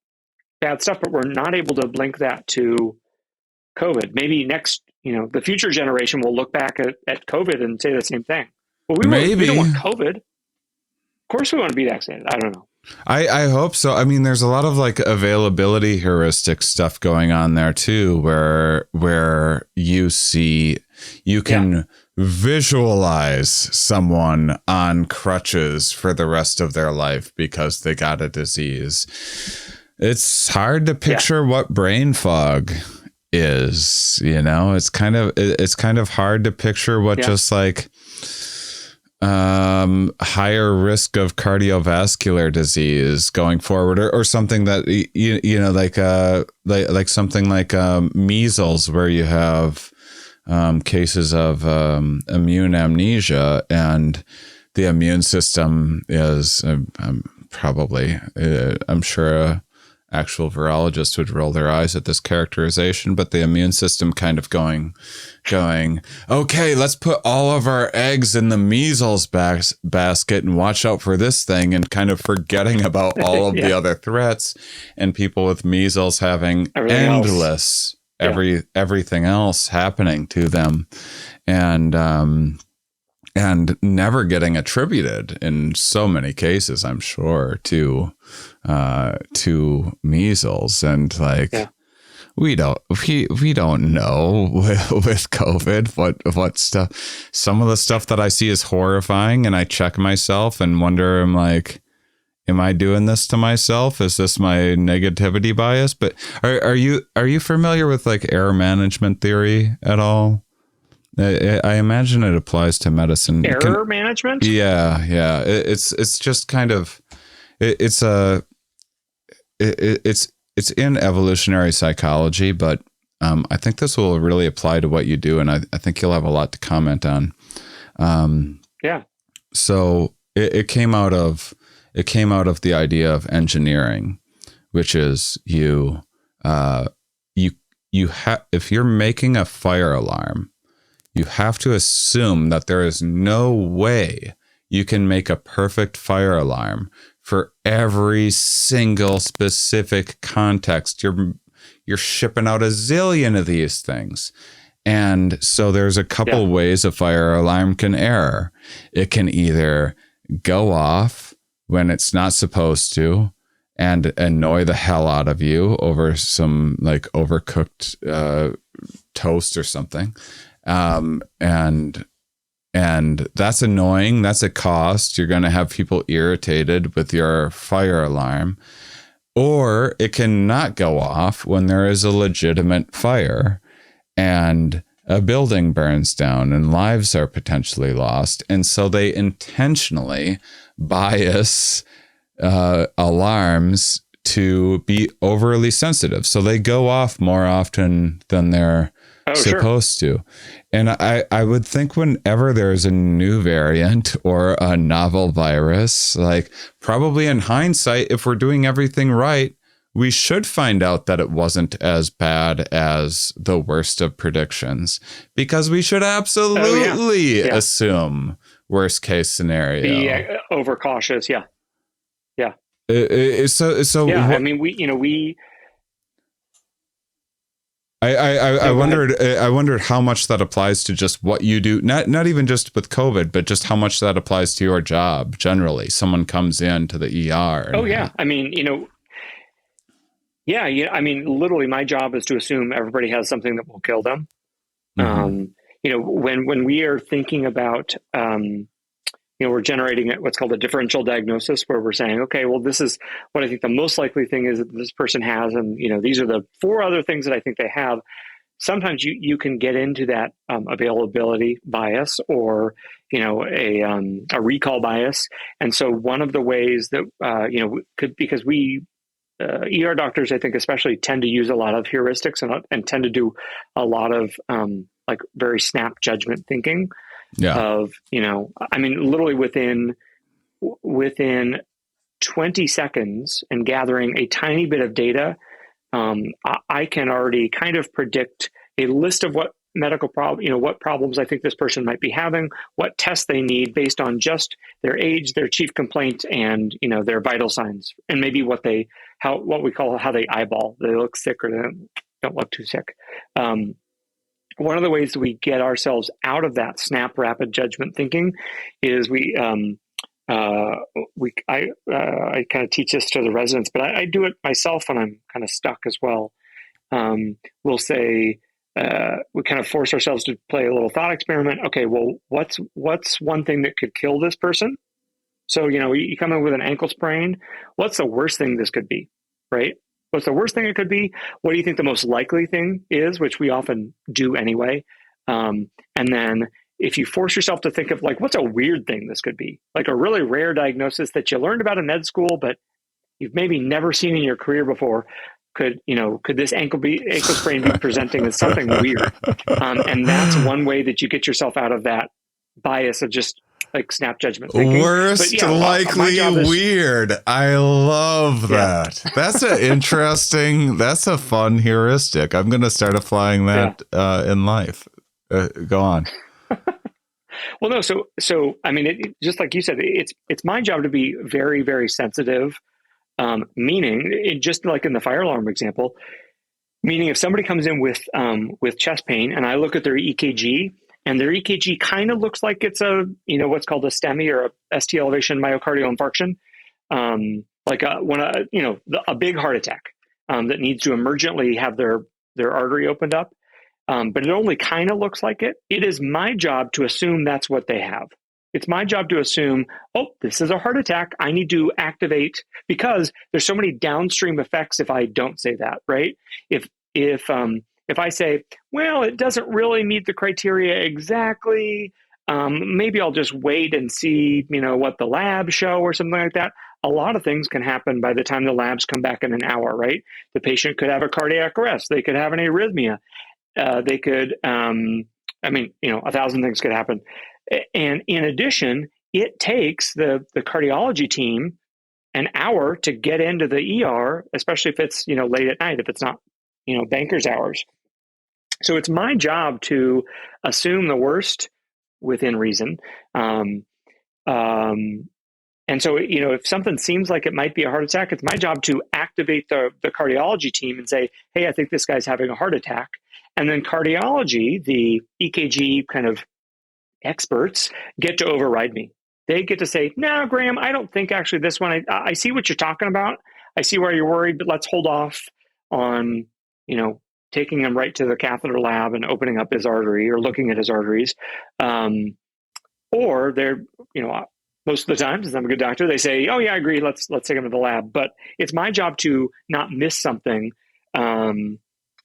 bad stuff. But we're not able to link that to COVID. Maybe next, the future generation will look back at COVID and say the same thing. Well, we don't want COVID. Of course we want to be vaccinated. I don't know. I hope so. I mean, there's a lot of like availability heuristic stuff going on there too, where you can visualize someone on crutches for the rest of their life because they got a disease. It's hard to picture what brain fog is, it's kind of hard to picture what just like higher risk of cardiovascular disease going forward, or something that like something like measles, where you have cases of immune amnesia, and the immune system is I'm sure actual virologist would roll their eyes at this characterization, but the immune system kind of going, okay, let's put all of our eggs in the measles basket and watch out for this thing, and kind of forgetting about all of the other threats, and people with measles having everything else happening to them, and never getting attributed in so many cases, I'm sure, to measles. And like, we don't know with COVID what stuff. Some of the stuff that I see is horrifying, and I check myself and wonder, I'm like, am I doing this to myself? Is this my negativity bias? But are you familiar with like error management theory at all? I imagine it applies to medicine. Error management? Yeah. It's just kind of it's in evolutionary psychology, but I think this will really apply to what you do, and I think you'll have a lot to comment on. So it came out of the idea of engineering, which is if you're making a fire alarm, you have to assume that there is no way you can make a perfect fire alarm for every single specific context. You're shipping out a zillion of these things. And so there's a couple ways a fire alarm can error. It can either go off when it's not supposed to and annoy the hell out of you over some like overcooked toast or something. And that's annoying. That's a cost. You're going to have people irritated with your fire alarm. Or it can not go off when there is a legitimate fire and a building burns down and lives are potentially lost. And so they intentionally bias alarms to be overly sensitive. So they go off more often than they're supposed to. And I would think whenever there's a new variant or a novel virus, like probably in hindsight, if we're doing everything right, we should find out that it wasn't as bad as the worst of predictions, because we should absolutely assume worst case scenario. Be overcautious. Yeah. So yeah, I mean, we I wondered how much that applies to just what you do, not even just with COVID, but just how much that applies to your job generally. Someone comes in to the ER. I mean, Yeah, yeah. I mean, literally, my job is to assume everybody has something that will kill them. Mm-hmm. When we are thinking about, we're generating what's called a differential diagnosis, where we're saying, okay, well, this is what I think the most likely thing is that this person has, and these are the 4 other things that I think they have. Sometimes you can get into that availability bias, or a recall bias. And so one of the ways that because we ER doctors, I think especially, tend to use a lot of heuristics and tend to do a lot of like very snap judgment thinking Yeah. of, I mean, literally within 20 seconds and gathering a tiny bit of data, I can already kind of predict a list of what medical problem, what problems I think this person might be having, what tests they need based on just their age, their chief complaint, and their vital signs, and maybe what they eyeball. They look sick or they don't look too sick. One of the ways that we get ourselves out of that snap, rapid judgment thinking is I kind of teach this to the residents, but I do it myself when I'm kind of stuck as well. We'll say, we kind of force ourselves to play a little thought experiment. Okay, well, what's one thing that could kill this person? So, you come in with an ankle sprain. What's the worst thing this could be, right? What's the worst thing it could be? What do you think the most likely thing is, which we often do anyway? And then if you force yourself to think of like, what's a weird thing this could be? Like a really rare diagnosis that you learned about in med school, but you've maybe never seen in your career before. Could this ankle sprain be presenting as something weird? And that's one way that you get yourself out of that bias of just like snap judgment thinking. Worst likely weird. I love that. That's that's a fun heuristic. I'm going to start applying that in life. Go on. Well, no. So I mean, just like you said, it's my job to be very, very sensitive. Meaning, just like in the fire alarm example, meaning if somebody comes in with chest pain and I look at their EKG, and their EKG kind of looks like it's a what's called a STEMI, or a ST elevation myocardial infarction, like a big heart attack that needs to emergently have their artery opened up, but it only kind of looks like it. It is my job to assume that's what they have. It's my job to assume, oh, this is a heart attack. I need to activate, because there's so many downstream effects if I don't say that, right? If I say, well, it doesn't really meet the criteria exactly, maybe I'll just wait and see, what the labs show or something like that. A lot of things can happen by the time the labs come back in an hour, right? The patient could have a cardiac arrest. They could have an arrhythmia. They could, 1,000 things could happen. And in addition, it takes the cardiology team an hour to get into the ER, especially if it's, late at night, if it's not, banker's hours. So it's my job to assume the worst within reason. And so, if something seems like it might be a heart attack, it's my job to activate the cardiology team and say, hey, I think this guy's having a heart attack. And then cardiology, the EKG kind of experts, get to override me. They get to say, no, Graham, I don't think actually this one, I see what you're talking about. I see why you're worried, but let's hold off on, taking him right to the catheter lab and opening up his artery or looking at his arteries. Or they're, most of the time, since I'm a good doctor, they say, oh yeah, I agree. Let's take him to the lab. But it's my job to not miss something. And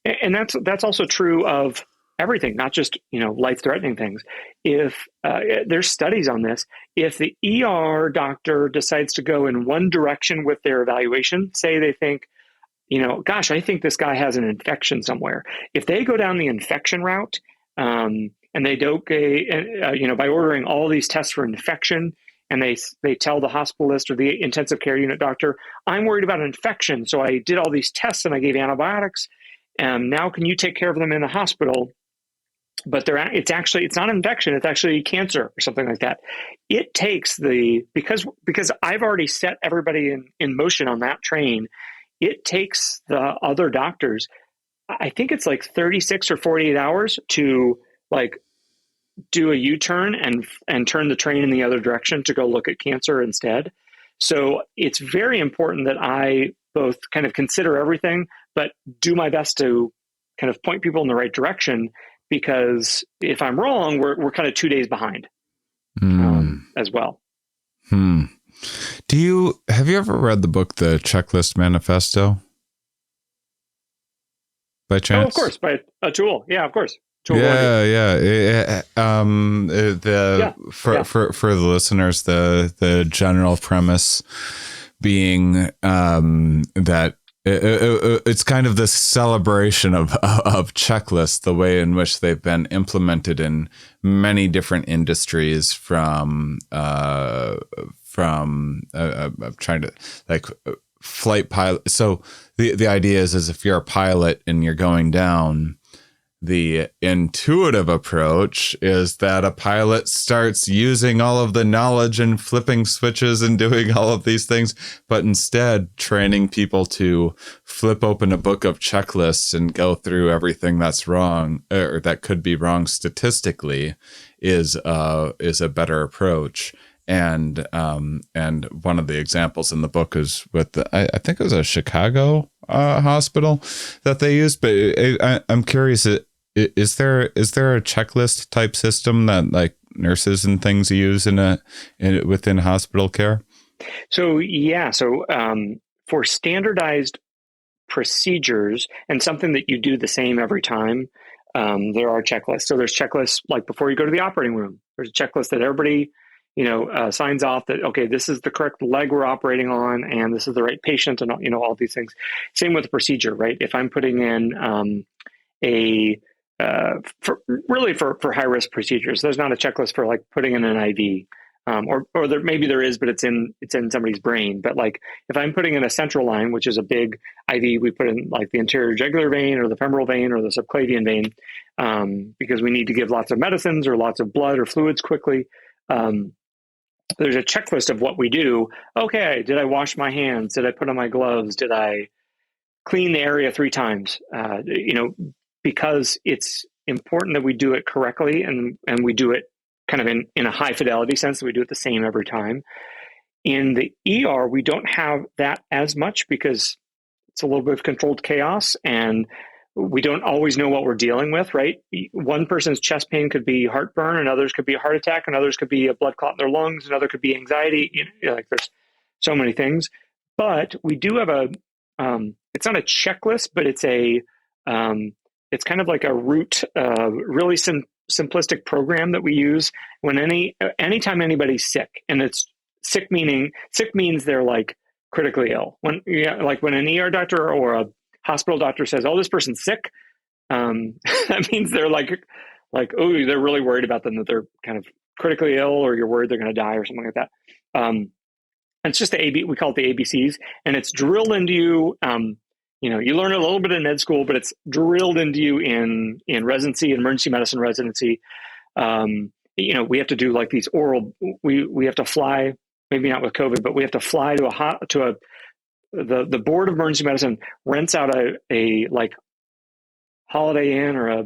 that's also true of everything, not just, life-threatening things. If there's studies on this, if the ER doctor decides to go in one direction with their evaluation, say they think, gosh, I think this guy has an infection somewhere. If they go down the infection route, and they don't, by ordering all these tests for infection, and they tell the hospitalist or the intensive care unit doctor, I'm worried about infection, so I did all these tests and I gave antibiotics. Now can you take care of them in the hospital? But it's not infection, it's actually cancer or something like that. It takes because I've already set everybody in motion on that train. It takes the other doctors, I think it's like 36 or 48 hours to like do a U-turn and turn the train in the other direction to go look at cancer instead. So it's very important that I both kind of consider everything, but do my best to kind of point people in the right direction, because if I'm wrong, we're kind of 2 days behind as well. Have you ever read the book, The Checklist Manifesto? By chance? Oh, of course, by Atul. Yeah, of course. For the listeners, the general premise being that it's kind of this celebration of checklists, the way in which they've been implemented in many different industries, from I'm trying to flight pilot. So the idea is if you're a pilot and you're going down, the intuitive approach is that a pilot starts using all of the knowledge and flipping switches and doing all of these things, but instead training people to flip open a book of checklists and go through everything that's wrong, or that could be wrong statistically, is a better approach. And one of the examples in the book is with I think it was a Chicago hospital that they used. But I'm curious, is there a checklist type system that like nurses and things use within hospital care? So for standardized procedures and something that you do the same every time, there are checklists. So there's checklists like before you go to the operating room. There's a checklist that everybody signs off that, okay, this is the correct leg we're operating on, and this is the right patient, and all these things. Same with the procedure, right? If I'm putting in for high risk procedures, there's not a checklist for like putting in an IV, or maybe there is, but it's in somebody's brain. But like if I'm putting in a central line, which is a big IV, we put in like the anterior jugular vein or the femoral vein or the subclavian vein, because we need to give lots of medicines or lots of blood or fluids quickly. There's a checklist of what we do. Okay, did I wash my hands? Did I put on my gloves? Did I clean the area 3 times? Because it's important that we do it correctly, and we do it kind of in a high fidelity sense, that we do it the same every time. In the ER, we don't have that as much because it's a little bit of controlled chaos, and we don't always know what we're dealing with, right? One person's chest pain could be heartburn, and others could be a heart attack, and others could be a blood clot in their lungs, and other could be anxiety. There's so many things. But we do have it's not a checklist, but it's it's kind of like a root, really simplistic program that we use when anytime anybody's sick, and it's sick means they're like critically ill. When an ER doctor or a hospital doctor says, "Oh, this person's sick," that means they're like, oh, they're really worried about them, that they're kind of critically ill, or you're worried they're going to die or something like that. And it's just we call it the ABCs, and it's drilled into you. You learn a little bit in med school, but it's drilled into you in residency, emergency medicine residency. We have to do like these oral. We have to fly, maybe not with COVID, but we have to fly to the Board of Emergency Medicine rents out a like Holiday Inn or a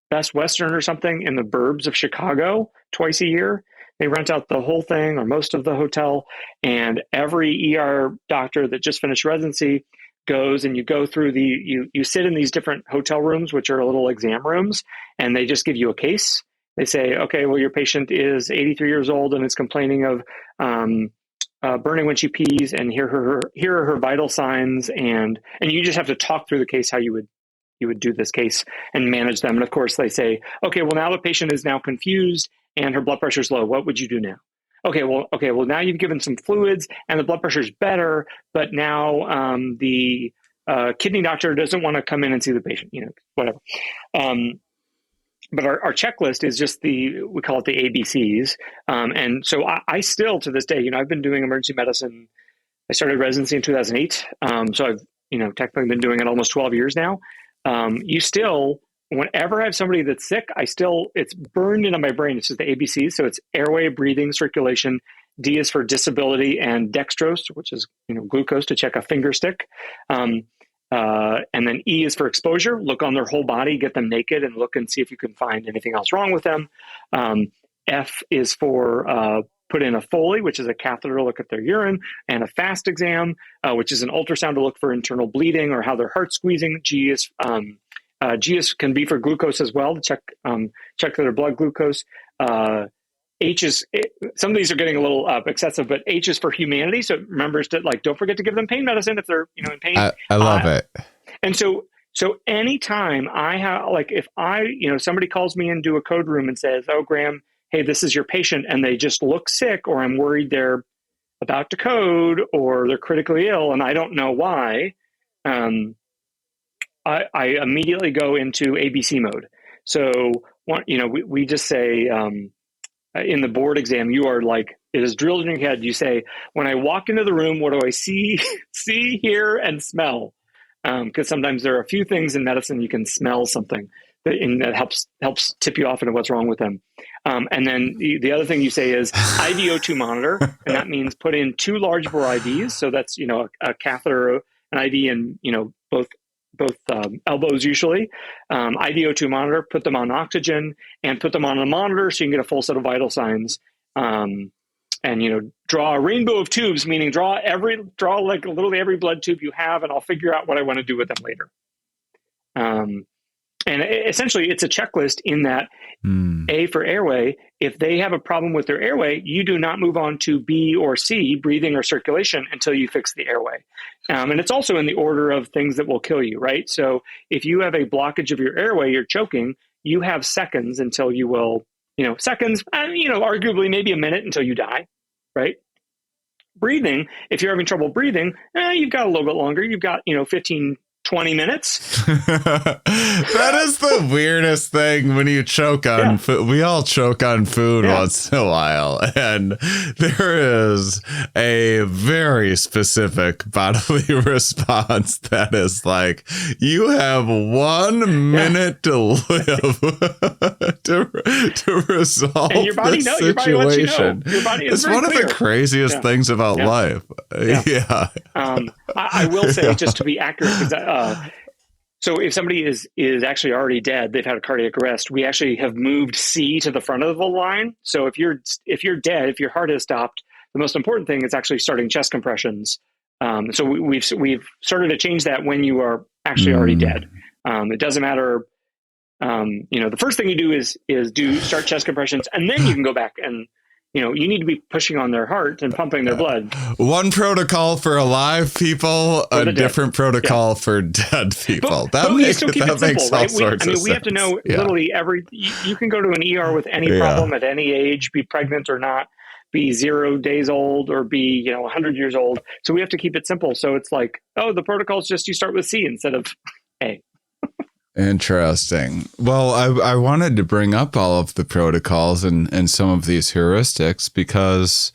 Best Western or something in the burbs of Chicago twice a year. They rent out the whole thing or most of the hotel, and every ER doctor that just finished residency goes, and you go through you sit in these different hotel rooms, which are little exam rooms, and they just give you a case. They say, okay, well, your patient is 83 years old and is complaining of burning when she pees, and here are her vital signs, and you just have to talk through the case, how you would do this case and manage them. And of course they say, okay, well, now the patient is now confused and her blood pressure is low. What would you do now? Okay, well, now you've given some fluids and the blood pressure is better, but now the kidney doctor doesn't want to come in and see the patient, whatever. But our checklist is just we call it the ABCs. And so I still, to this day, I've been doing emergency medicine. I started residency in 2008. So I've, technically been doing it almost 12 years now. Whenever I have somebody that's sick, it's burned into my brain. It's just the ABCs. So it's airway, breathing, circulation. D is for disability, and dextrose, which is, glucose to check a finger stick. And then E is for exposure. Look on their whole body, get them naked, and look and see if you can find anything else wrong with them. F is for put in a Foley, which is a catheter to look at their urine, and a FAST exam, which is an ultrasound to look for internal bleeding or how their heart's squeezing. G can be for glucose as well, to check their blood glucose. H is, some of these are getting a little excessive, but H is for humanity. So it remembers to, like, don't forget to give them pain medicine if they're, in pain. I love it. And so anytime I have, like, if somebody calls me into a code room and says, oh, Graham, hey, this is your patient, and they just look sick, or I'm worried they're about to code, or they're critically ill, and I don't know why, I immediately go into ABC mode. So, we just say, in the board exam, you are like, it is drilled in your head. You say, when I walk into the room, what do I see, hear, and smell? Because sometimes there are a few things in medicine you can smell something that helps tip you off into what's wrong with them. And then the other thing you say is IVO2 monitor, and that means put in 2 large bore IVs. So that's a catheter, an IV, and both elbows usually. IVO2 monitor, put them on oxygen, and put them on a monitor so you can get a full set of vital signs. And draw a rainbow of tubes, meaning draw like literally every blood tube you have, and I'll figure out what I want to do with them later. And essentially, it's a checklist in that A for airway. If they have a problem with their airway, you do not move on to B or C, breathing or circulation, until you fix the airway. And it's also in the order of things that will kill you, right? So if you have a blockage of your airway, you're choking, you have seconds until you will, seconds, arguably maybe a minute until you die, right? Breathing, if you're having trouble breathing, you've got a little bit longer. You've got, 15, 20 minutes. That is the weirdest thing when you choke on food. We all choke on food once in a while. And there is a very specific bodily response that is like, you have 1 minute to live to resolve and your body this situation. Your body lets you know. Your body is one clear. of the craziest things about life. Yeah. I will say, just to be accurate, because so if somebody is actually already dead, they've had a cardiac arrest, we actually have moved C to the front of the line. So if you're dead, if your heart has stopped, the most important thing is actually starting chest compressions. So we've started to change that when you are actually already dead. It doesn't matter. The first thing you do is start chest compressions, and then you can go back and you need to be pushing on their heart and pumping their blood. One protocol for alive people, a different protocol for dead people. But makes all sorts of sense. We have to know literally you can go to an ER with any problem at any age, be pregnant or not, be 0 days old or be 100 years old. So we have to keep it simple. So it's like, the protocol is just you start with C instead of A. Interesting. Well, I wanted to bring up all of the protocols and some of these heuristics because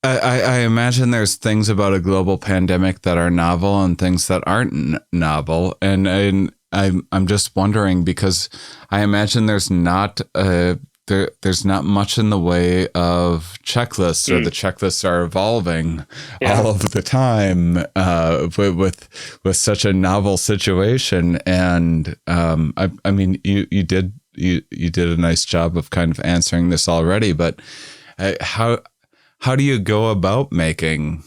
I imagine there's things about a global pandemic that are novel and things that aren't novel. And I'm just wondering, because I imagine there's not there's not much in the way of checklists, or the checklists are evolving all of the time with such a novel situation. And I mean, you did a nice job of kind of answering this already, but how do you go about making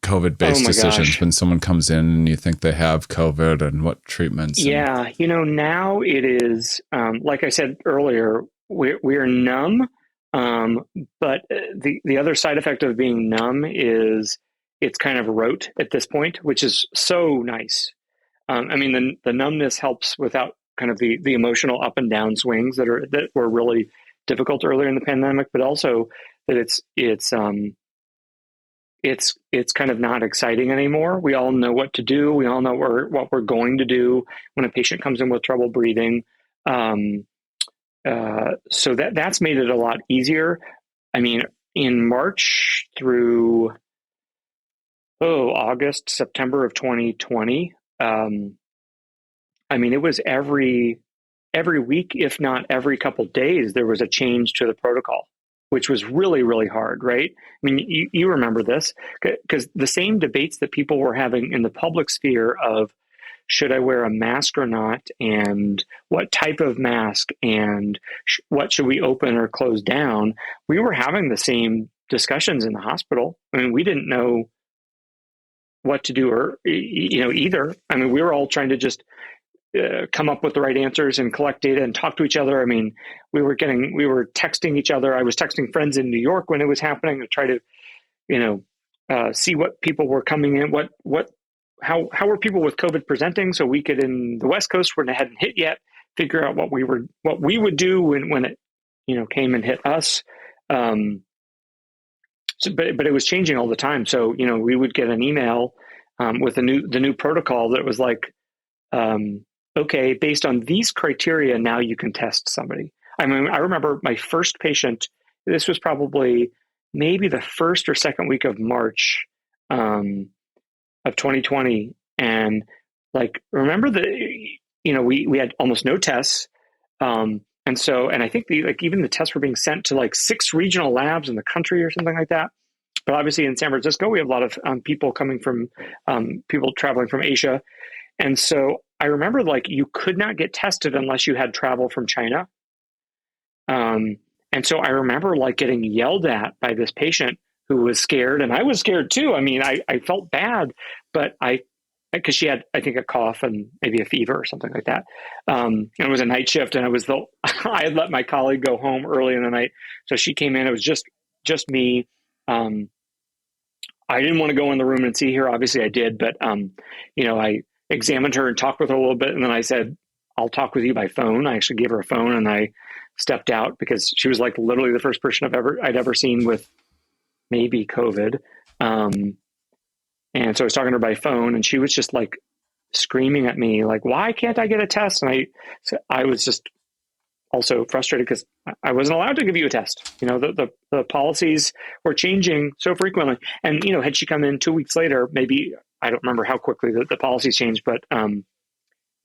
COVID-based decisions when someone comes in and you think they have COVID, and what treatments? Yeah, now it is, like I said earlier, we're numb, but the other side effect of being numb is it's kind of rote at this point, which is so nice. I mean, the numbness helps without kind of the emotional up and down swings that were really difficult earlier in the pandemic, but also that it's kind of not exciting anymore. We all know what to do. We all know what we're going to do when a patient comes in with trouble breathing. So that's made it a lot easier. I mean, in March through August, September of 2020, I mean, it was every week, if not every couple of days, there was a change to the protocol, which was really, really hard, right? I mean, you remember this, because the same debates that people were having in the public sphere of, should I wear a mask or not, and what type of mask, and what should we open or close down, we were having the same discussions in the hospital. I mean, we didn't know what to do, or either. I mean, we were all trying to just come up with the right answers and collect data and talk to each other. I mean, we were texting each other. I was texting friends in New York when it was happening to try to, see what people were coming in, how were people with COVID presenting, so we could, in the West Coast where it hadn't hit yet, figure out what we would do when it, came and hit us. But it was changing all the time. So, we would get an email with the new protocol that was like, okay, based on these criteria, now you can test somebody. I mean, I remember my first patient, this was probably maybe the first or second week of March of 2020. And like, remember we had almost no tests. And I think even the tests were being sent to like 6 regional labs in the country or something like that. But obviously in San Francisco, we have a lot of people coming from people traveling from Asia. And so I remember like you could not get tested unless you had travel from China. And so I remember like getting yelled at by this patient who was scared, and I was scared too. I mean, I felt bad, but because she had, I think, a cough and maybe a fever or something like that. And it was a night shift, and I had let my colleague go home early in the night. So she came in, it was just me. I didn't want to go in the room and see her. Obviously I did, but, I examined her and talked with her a little bit. And then I said, I'll talk with you by phone. I actually gave her a phone, and I stepped out because she was like literally the first person I'd ever seen with maybe COVID. And so I was talking to her by phone, and she was just like screaming at me, like, why can't I get a test? And I was just also frustrated because I wasn't allowed to give you a test. The policies were changing so frequently. And, had she come in 2 weeks later, maybe, I don't remember how quickly the policies changed, but,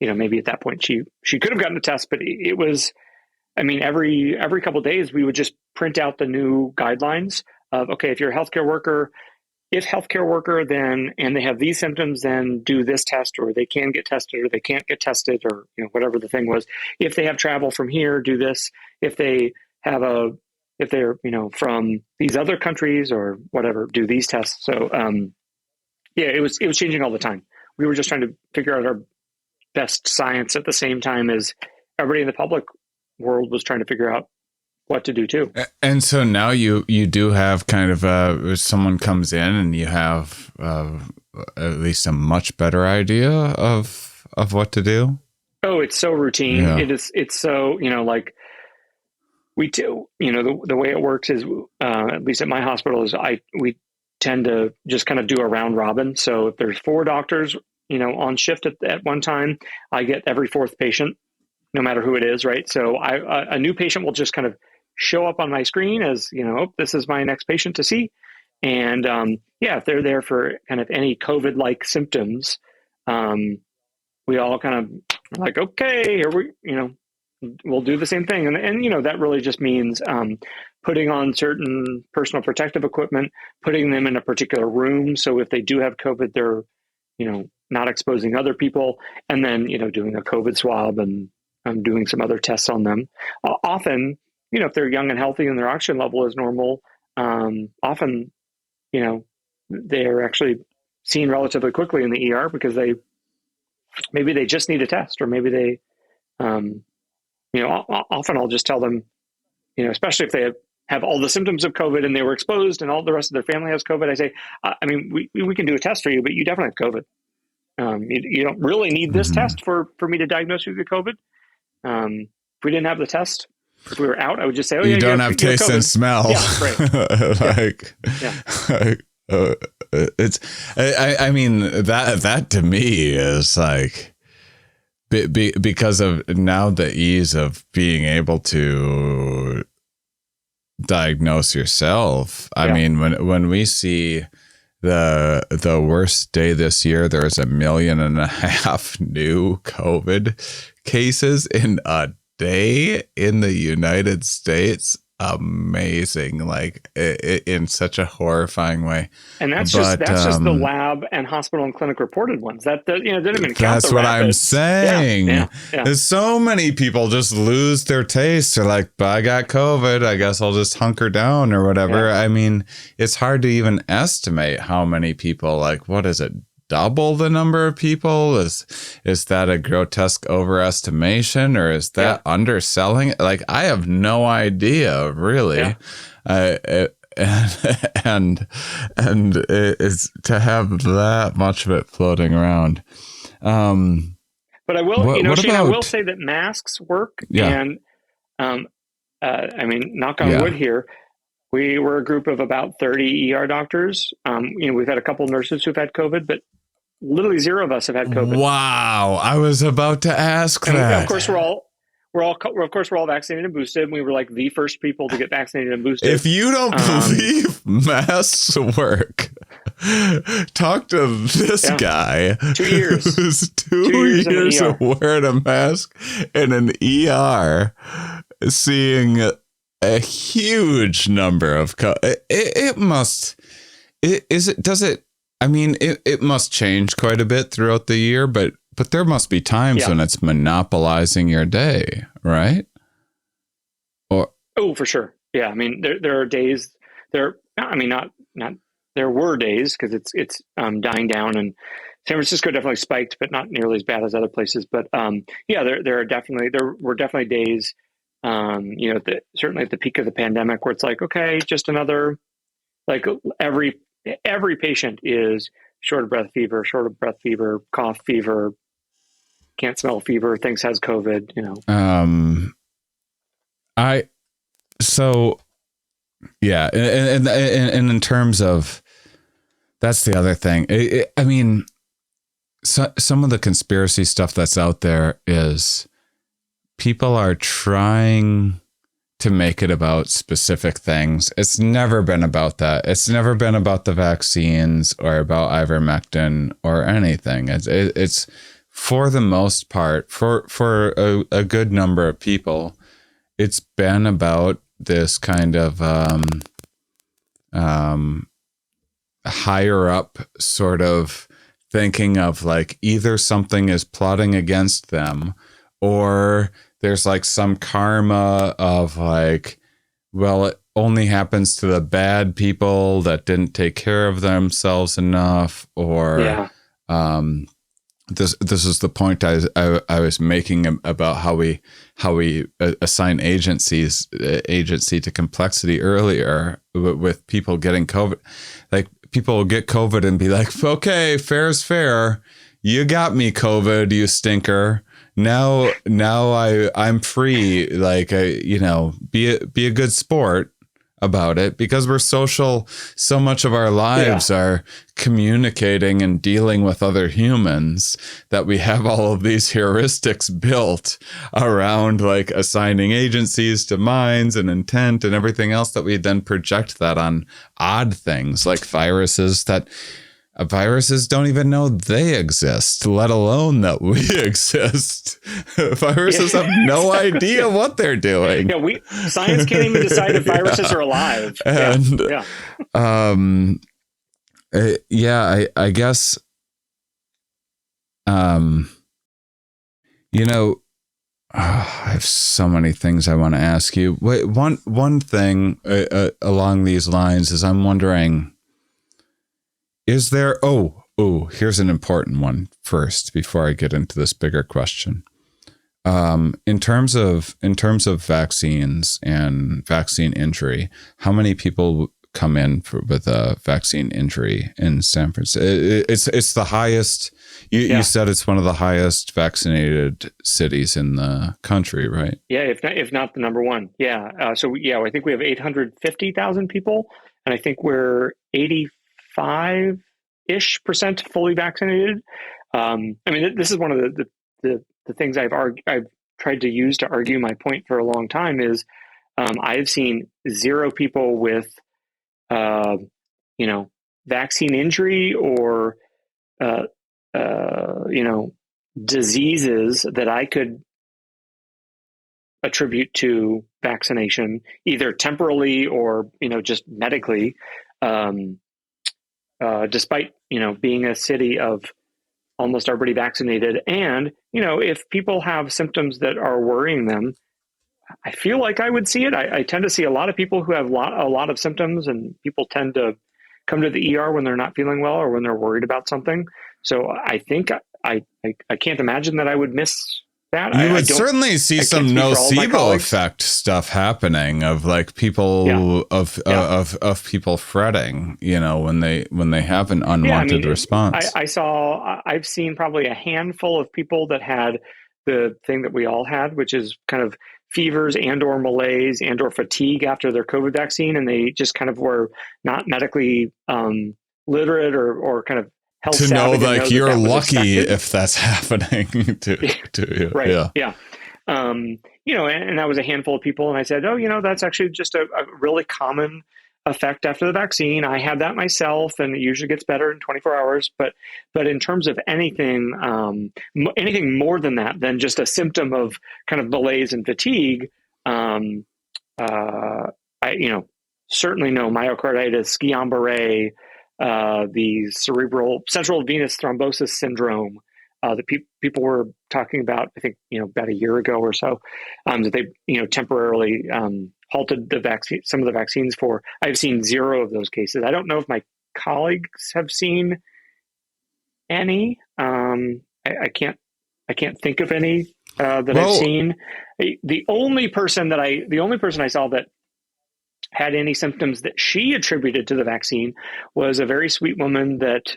maybe at that point she could have gotten a test, but it was, I mean, every couple of days we would just print out the new guidelines of, okay, if you're a healthcare worker, then, and they have these symptoms, then do this test, or they can get tested, or they can't get tested, or, whatever the thing was. If they have travel from here, do this. If they're, from these other countries or whatever, do these tests. So, it was changing all the time. We were just trying to figure out our best science at the same time as everybody in the public world was trying to figure out what to do too. And so now you do have kind of someone comes in and you have at least a much better idea of what to do. Oh, it's so routine. Yeah. It's so, like we do, the way it works is, at least at my hospital, is we tend to just kind of do a round robin. So if there's 4 doctors, on shift at one time, I get every 4th patient, no matter who it is. Right. So a new patient will just kind of show up on my screen as, this is my next patient to see. And, if they're there for kind of any COVID-like symptoms, we all kind of like, okay, here we'll do the same thing. And that really just means, putting on certain personal protective equipment, putting them in a particular room. So if they do have COVID, they're, not exposing other people, and then, doing a COVID swab and doing some other tests on them. Often, if they're young and healthy and their oxygen level is normal, often, they're actually seen relatively quickly in the ER because maybe they just need a test, or maybe they, often I'll just tell them, especially if they have all the symptoms of COVID and they were exposed and all the rest of their family has COVID, I say, we can do a test for you, but you definitely have COVID. You don't really need this test for me to diagnose you with COVID. If we didn't have the test, if we were out, I would just say, you don't have taste and smell. Yeah, right. It's, I mean, that to me is like, because of now the ease of being able to diagnose yourself. I mean, when we see the worst day this year, there was 1.5 million new COVID cases in a day in the United States. amazing, like in such a horrifying way. And that's just the lab and hospital and clinic reported ones. That didn't even count. That's what I'm rapids. saying. Yeah. There's so many people just lose their taste. They're like, I got COVID. I guess I'll just hunker down or whatever. Yeah. I mean, it's hard to even estimate how many people. Like, what is it? Double the number of people? Is that a grotesque overestimation, or is that underselling? Like, I have no idea, really. Yeah. And it's to have that much of it floating around. But I will, Shane, I will say that masks work. Yeah. And I mean, knock on wood here. We were a group of about 30 ER doctors. We've had a couple of nurses who've had COVID, but literally zero of us have had COVID. Wow, I was about to ask that. Of course, we're all vaccinated and boosted. And we were like the first people to get vaccinated and boosted. If you don't believe masks work, talk to this guy 2 years. Who's 2 years of wearing a mask in an ER, seeing a huge number of it must change quite a bit throughout the year, but there must be times when it's monopolizing your day, right? For sure. Yeah. I mean, there are days there. I mean, not there were days, because it's dying down, and San Francisco definitely spiked, but not nearly as bad as other places. But there were definitely days, certainly at the peak of the pandemic, where it's like, okay, just another, like every patient is short of breath fever, cough fever, can't smell fever, thinks has COVID, And in terms of, that's the other thing. I mean, some of the conspiracy stuff that's out there is people are trying to make it about specific things. It's never been about that. It's never been about the vaccines or about ivermectin or anything. It's for the most part, for a good number of people, it's been about this kind of higher up sort of thinking of like either something is plotting against them, or there's like some karma of like, well, it only happens to the bad people that didn't take care of themselves enough, or this is the point I was making about how we assign agency to complexity earlier with people getting COVID. Like, people will get COVID and be like, okay, fair's fair. You got me, COVID, you stinker. Now I'm free. Like, be a good sport about it, because we're social. So much of our lives are communicating and dealing with other humans, that we have all of these heuristics built around like assigning agencies to minds and intent and everything else, that we then project that on odd things like viruses that viruses don't even know they exist, let alone that we exist. Viruses have no idea what they're doing. Yeah, science can't even decide if viruses are alive. And I guess I have so many things I want to ask you. Wait, one thing along these lines is, I'm wondering, is there, here's an important one first before I get into this bigger question. In terms of vaccines and vaccine injury, how many people come in with a vaccine injury in San Francisco? It's the highest. You said it's one of the highest vaccinated cities in the country, right? Yeah, if not the number one. Yeah. I think we have 850,000 people, and I think we're 85-ish% fully vaccinated. I mean, this is one of the things I've tried to use to argue my point for a long time is, I've seen zero people with, vaccine injury or, diseases that I could attribute to vaccination, either temporally or, just medically, despite, being a city of almost everybody vaccinated. And, if people have symptoms that are worrying them, I feel like I would see it. I tend to see a lot of people who have a lot of symptoms, and people tend to come to the ER when they're not feeling well or when they're worried about something. So I think I can't imagine that I would miss that. You would certainly see some nocebo effect stuff happening of like people of people fretting, when they have an unwanted response. I've seen probably a handful of people that had the thing that we all had, which is kind of fevers and or malaise and or fatigue after their COVID vaccine. And they just kind of were not medically literate or kind of health to know like you're lucky expected. If that's happening to you. Right. Yeah. And that was a handful of people. And I said, that's actually just a really common effect after the vaccine. I had that myself, and it usually gets better in 24 hours. But in terms of anything more than that, than just a symptom of kind of malaise and fatigue, I certainly know myocarditis, Guillain-Barré, the central venous thrombosis syndrome that people were talking about, I think, about a year ago or so, that they, temporarily halted the vaccine, some of the vaccines for. I've seen 0 of those cases. I don't know if my colleagues have seen any. I can't think of any that I've seen. The only person I saw that had any symptoms that she attributed to the vaccine was a very sweet woman that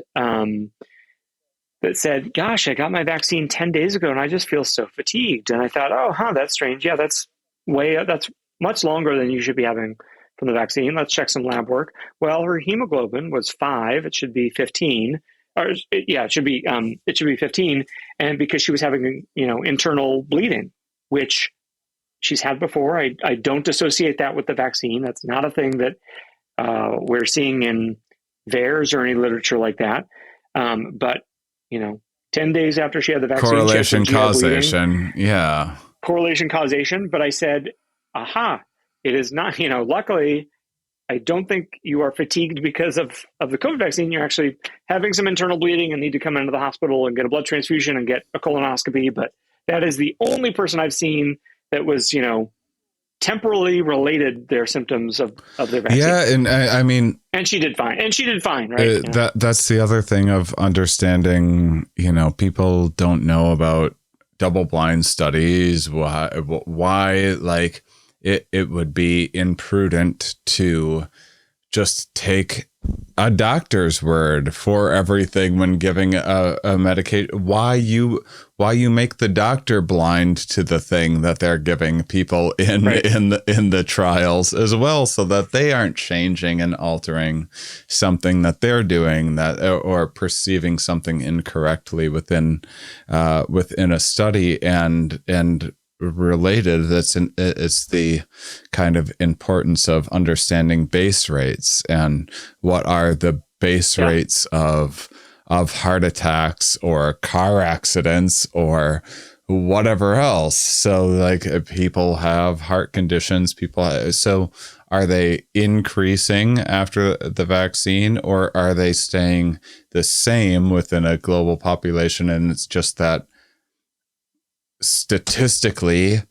said, "Gosh, I got my vaccine 10 days ago and I just feel so fatigued." And I thought, that's strange. Yeah, that's much longer than you should be having from the vaccine. Let's check some lab work. Well, her hemoglobin was 5. It should be 15. It should be 15. And because she was having, internal bleeding, which she's had before. I don't associate that with the vaccine. That's not a thing that we're seeing in VAERS or any literature like that. But 10 days after she had the vaccine, correlation causation. Yeah. Correlation causation. But I said, it is not, luckily, I don't think you are fatigued because of the COVID vaccine. You're actually having some internal bleeding and need to come into the hospital and get a blood transfusion and get a colonoscopy. But that is the only person I've seen that was, temporally related their symptoms of their vaccine. Yeah, and I mean, and she did fine. Right? That's the other thing of understanding. People don't know about double-blind studies. Why like it would be imprudent to just take a doctor's word for everything when giving a medication. Why you make the doctor blind to the thing that they're giving people in the trials as well, so that they aren't changing and altering something that they're doing that or perceiving something incorrectly within a study and related. It's the kind of importance of understanding base rates and what are the base rates of heart attacks or car accidents or whatever else. So like people have heart conditions, so are they increasing after the vaccine, or are they staying the same within a global population? And it's just that statistically,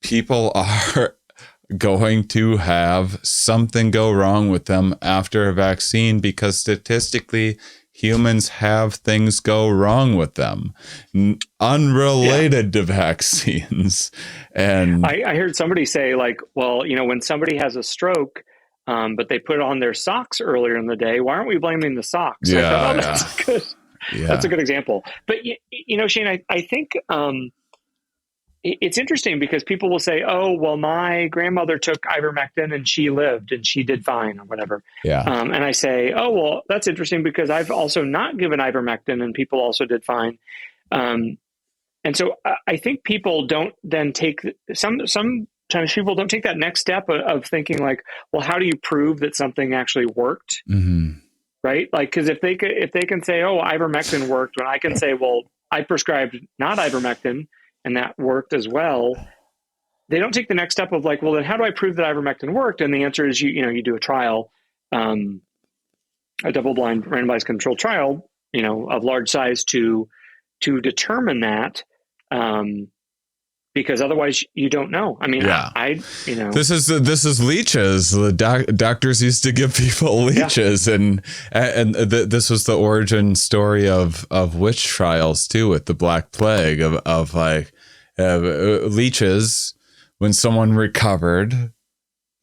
people are going to have something go wrong with them after a vaccine, because statistically, humans have things go wrong with them unrelated to vaccines. And I heard somebody say, like, well, when somebody has a stroke, but they put on their socks earlier in the day, why aren't we blaming the socks? Yeah, I thought, that's good. Yeah. That's a good example. But, Shane, I think it's interesting because people will say, oh, well, my grandmother took ivermectin and she lived and she did fine or whatever. Yeah. And I say, oh, well, that's interesting because I've also not given ivermectin and people also did fine. And so I think people don't then take sometimes people don't take that next step of thinking like, well, how do you prove that something actually worked? Mm-hmm. Right? Like, because if they can say, oh, ivermectin worked, when I can say, well, I prescribed not ivermectin and that worked as well, they don't take the next step of like, well, then how do I prove that ivermectin worked? And the answer is you do a trial, a double-blind randomized controlled trial, of large size to determine that, because otherwise you don't know. I mean, this is leeches. The doctors used to give people leeches, and this was the origin story of witch trials too, with the Black Plague of leeches. When someone recovered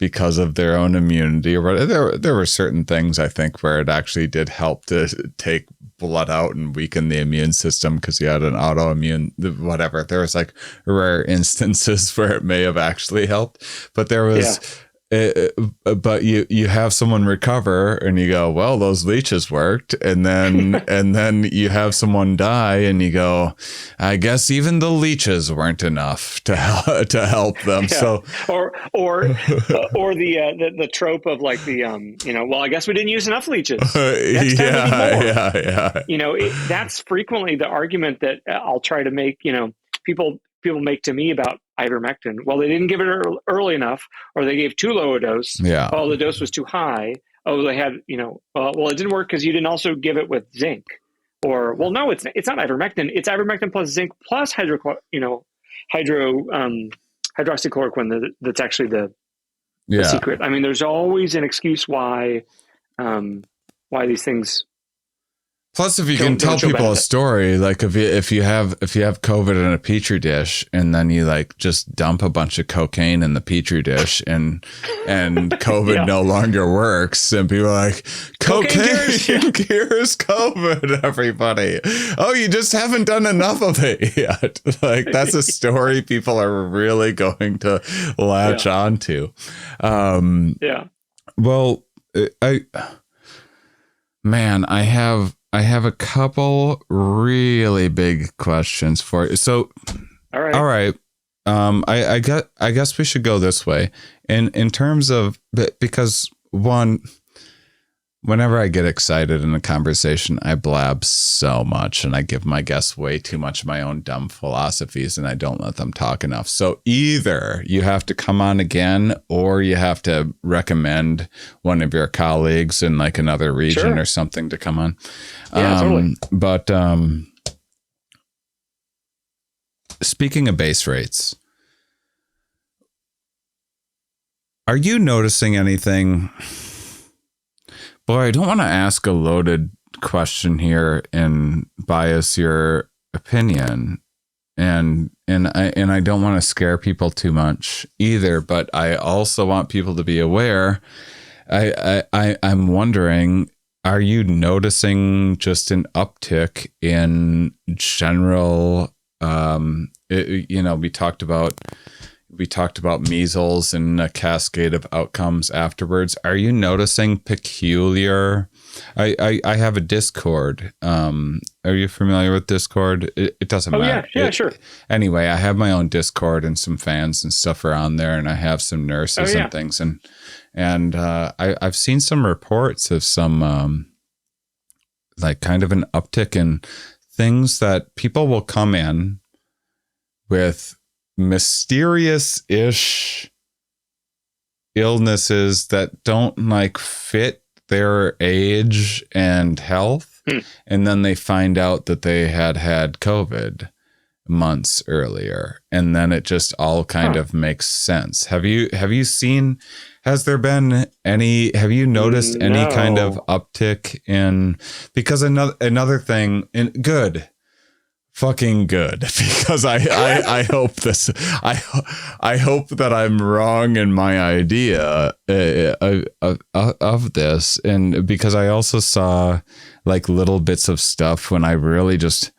because of their own immunity, or whatever, there were certain things I think where it actually did help to take blood out and weaken the immune system because you had an autoimmune, whatever. There was like rare instances where it may have actually helped, but there was. But you have someone recover and you go, well, those leeches worked, and then you have someone die and you go, I guess even the leeches weren't enough to help them. Yeah. So or the trope of like well, I guess we didn't use enough leeches. That's frequently the argument that I'll try to make. People make to me about ivermectin. Well, they didn't give it early enough, or they gave too low a dose. Yeah. Oh, the dose was too high. Oh, they had, well, it didn't work because you didn't also give it with zinc. Or, well, no, it's not ivermectin. It's ivermectin plus zinc plus hydroxychloroquine. That's actually the secret. I mean, there's always an excuse why these things. Plus, if you can tell people a story, like if you have COVID in a petri dish, and then you like just dump a bunch of cocaine in the petri dish, and COVID no longer works, and people are like, cocaine cures COVID, everybody. Oh, you just haven't done enough of it yet. Like, that's a story people are really going to latch onto. Well, I have a couple really big questions for you. So, all right. I guess we should go this way. In terms of, because one, whenever I get excited in a conversation, I blab so much and I give my guests way too much of my own dumb philosophies and I don't let them talk enough. So either you have to come on again or you have to recommend one of your colleagues in like another region or something to come on. Yeah, totally. But speaking of base rates, are you noticing anything? Boy, I don't want to ask a loaded question here and bias your opinion, and I don't want to scare people too much either. But I also want people to be aware. I'm wondering, are you noticing just an uptick in general? We talked about measles and a cascade of outcomes afterwards. Are you noticing peculiar? I have a Discord. Are you familiar with Discord? It doesn't matter. Yeah, sure. Anyway, I have my own Discord and some fans and stuff are on there, and I have some nurses and things, and I've seen some reports of some like kind of an uptick in things that people will come in with mysterious-ish illnesses that don't like fit their age and health, and then they find out that they had COVID months earlier, and then it just all kind of makes sense. Have you seen? Has there been any? Have you noticed any kind of uptick in? Because another thing, and good. Fucking good, because I hope this. I hope that I'm wrong in my idea of this, and because I also saw like little bits of stuff when I really just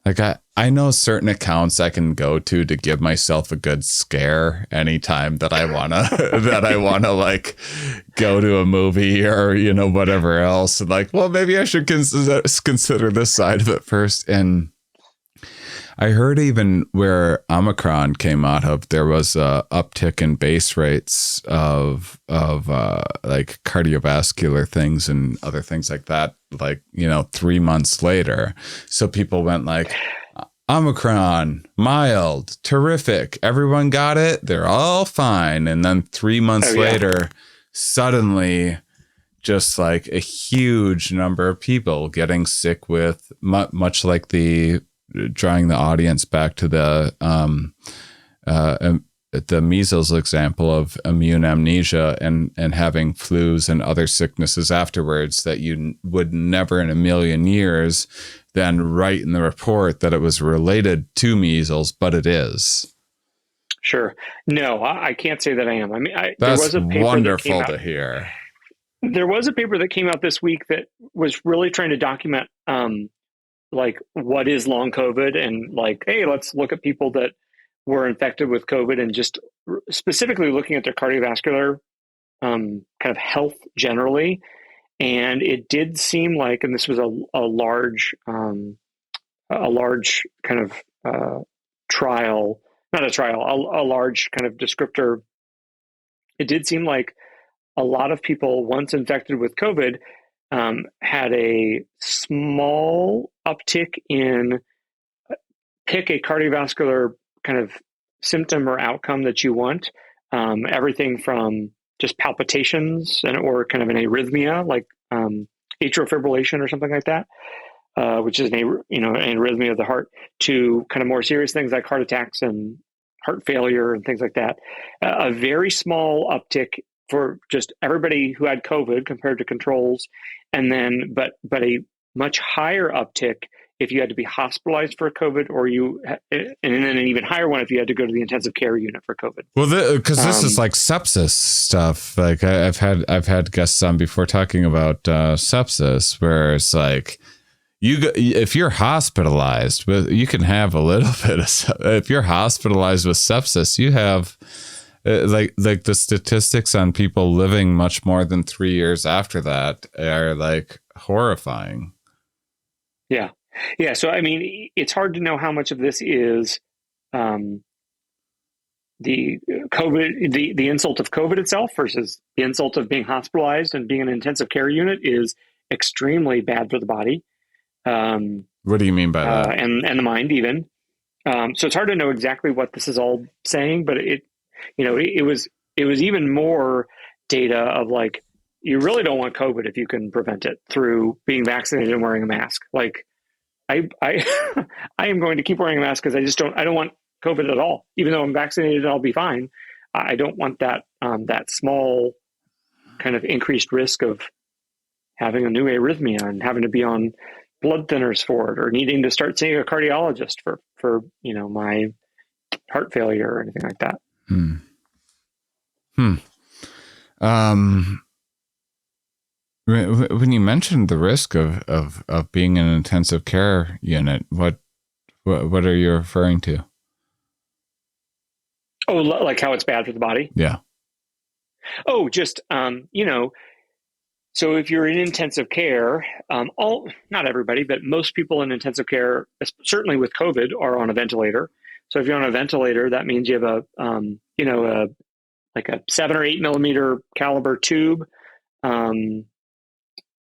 like I know certain accounts I can go to give myself a good scare anytime that I wanna like go to a movie or whatever else, and like, well, maybe I should consider this side of it first. And I heard even where Omicron came out of, there was a uptick in base rates of like cardiovascular things and other things like that, like 3 months later. So people went like, Omicron, mild, terrific. Everyone got it. They're all fine. And then 3 months later, suddenly just like a huge number of people getting sick with much like drawing the audience back to the measles example of immune amnesia and having flus and other sicknesses afterwards that you would never in a million years then write in the report that it was related to measles, but it is. Sure. No, I can't say that I am. I mean, that's there was a paper wonderful to hear. There was a paper that came out this week that was really trying to document like what is long COVID and like, hey, let's look at people that were infected with COVID and just specifically looking at their cardiovascular kind of health generally. And it did seem like, and this was a large kind of trial, not a trial, a large kind of descriptor. It did seem like a lot of people once infected with COVID had a small uptick in pick a cardiovascular kind of symptom or outcome that you want. Everything from just palpitations or kind of an arrhythmia like atrial fibrillation or something like that, which is an arrhythmia of the heart, to kind of more serious things like heart attacks and heart failure and things like that. A very small uptick for just everybody who had COVID compared to controls, and then but a much higher uptick if you had to be hospitalized for COVID, and then an even higher one if you had to go to the intensive care unit for COVID. Well, because this is like sepsis stuff. Like I've had guests on before talking about sepsis, where it's like if you're hospitalized, you can have a little bit of. If you're hospitalized with sepsis, you have. Like the statistics on people living much more than 3 years after that are like horrifying. Yeah. So, I mean, it's hard to know how much of this is the COVID, the insult of COVID itself versus the insult of being hospitalized and being in an intensive care unit is extremely bad for the body. What do you mean by that? And the mind even. So it's hard to know exactly what this is all saying, but it was even more data of like, you really don't want COVID if you can prevent it through being vaccinated and wearing a mask. Like I am going to keep wearing a mask because I don't want COVID at all. Even though I'm vaccinated, I'll be fine. I don't want that small kind of increased risk of having a new arrhythmia and having to be on blood thinners for it, or needing to start seeing a cardiologist for my heart failure or anything like that. When you mentioned the risk of being in an intensive care unit, what are you referring to? Oh, like how it's bad for the body? Yeah. Oh, just so if you're in intensive care, not everybody, but most people in intensive care, certainly with COVID, are on a ventilator. So if you're on a ventilator, that means you have like a 7 or 8 millimeter caliber tube down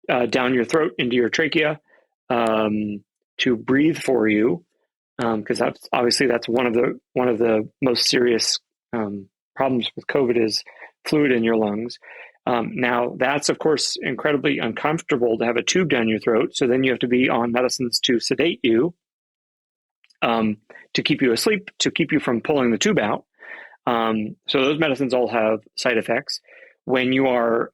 your throat into your trachea to breathe for you, because that's one of the most serious problems with COVID is fluid in your lungs. Now that's of course incredibly uncomfortable to have a tube down your throat. So then you have to be on medicines to sedate you, to keep you asleep, to keep you from pulling the tube out. So those medicines all have side effects. When you are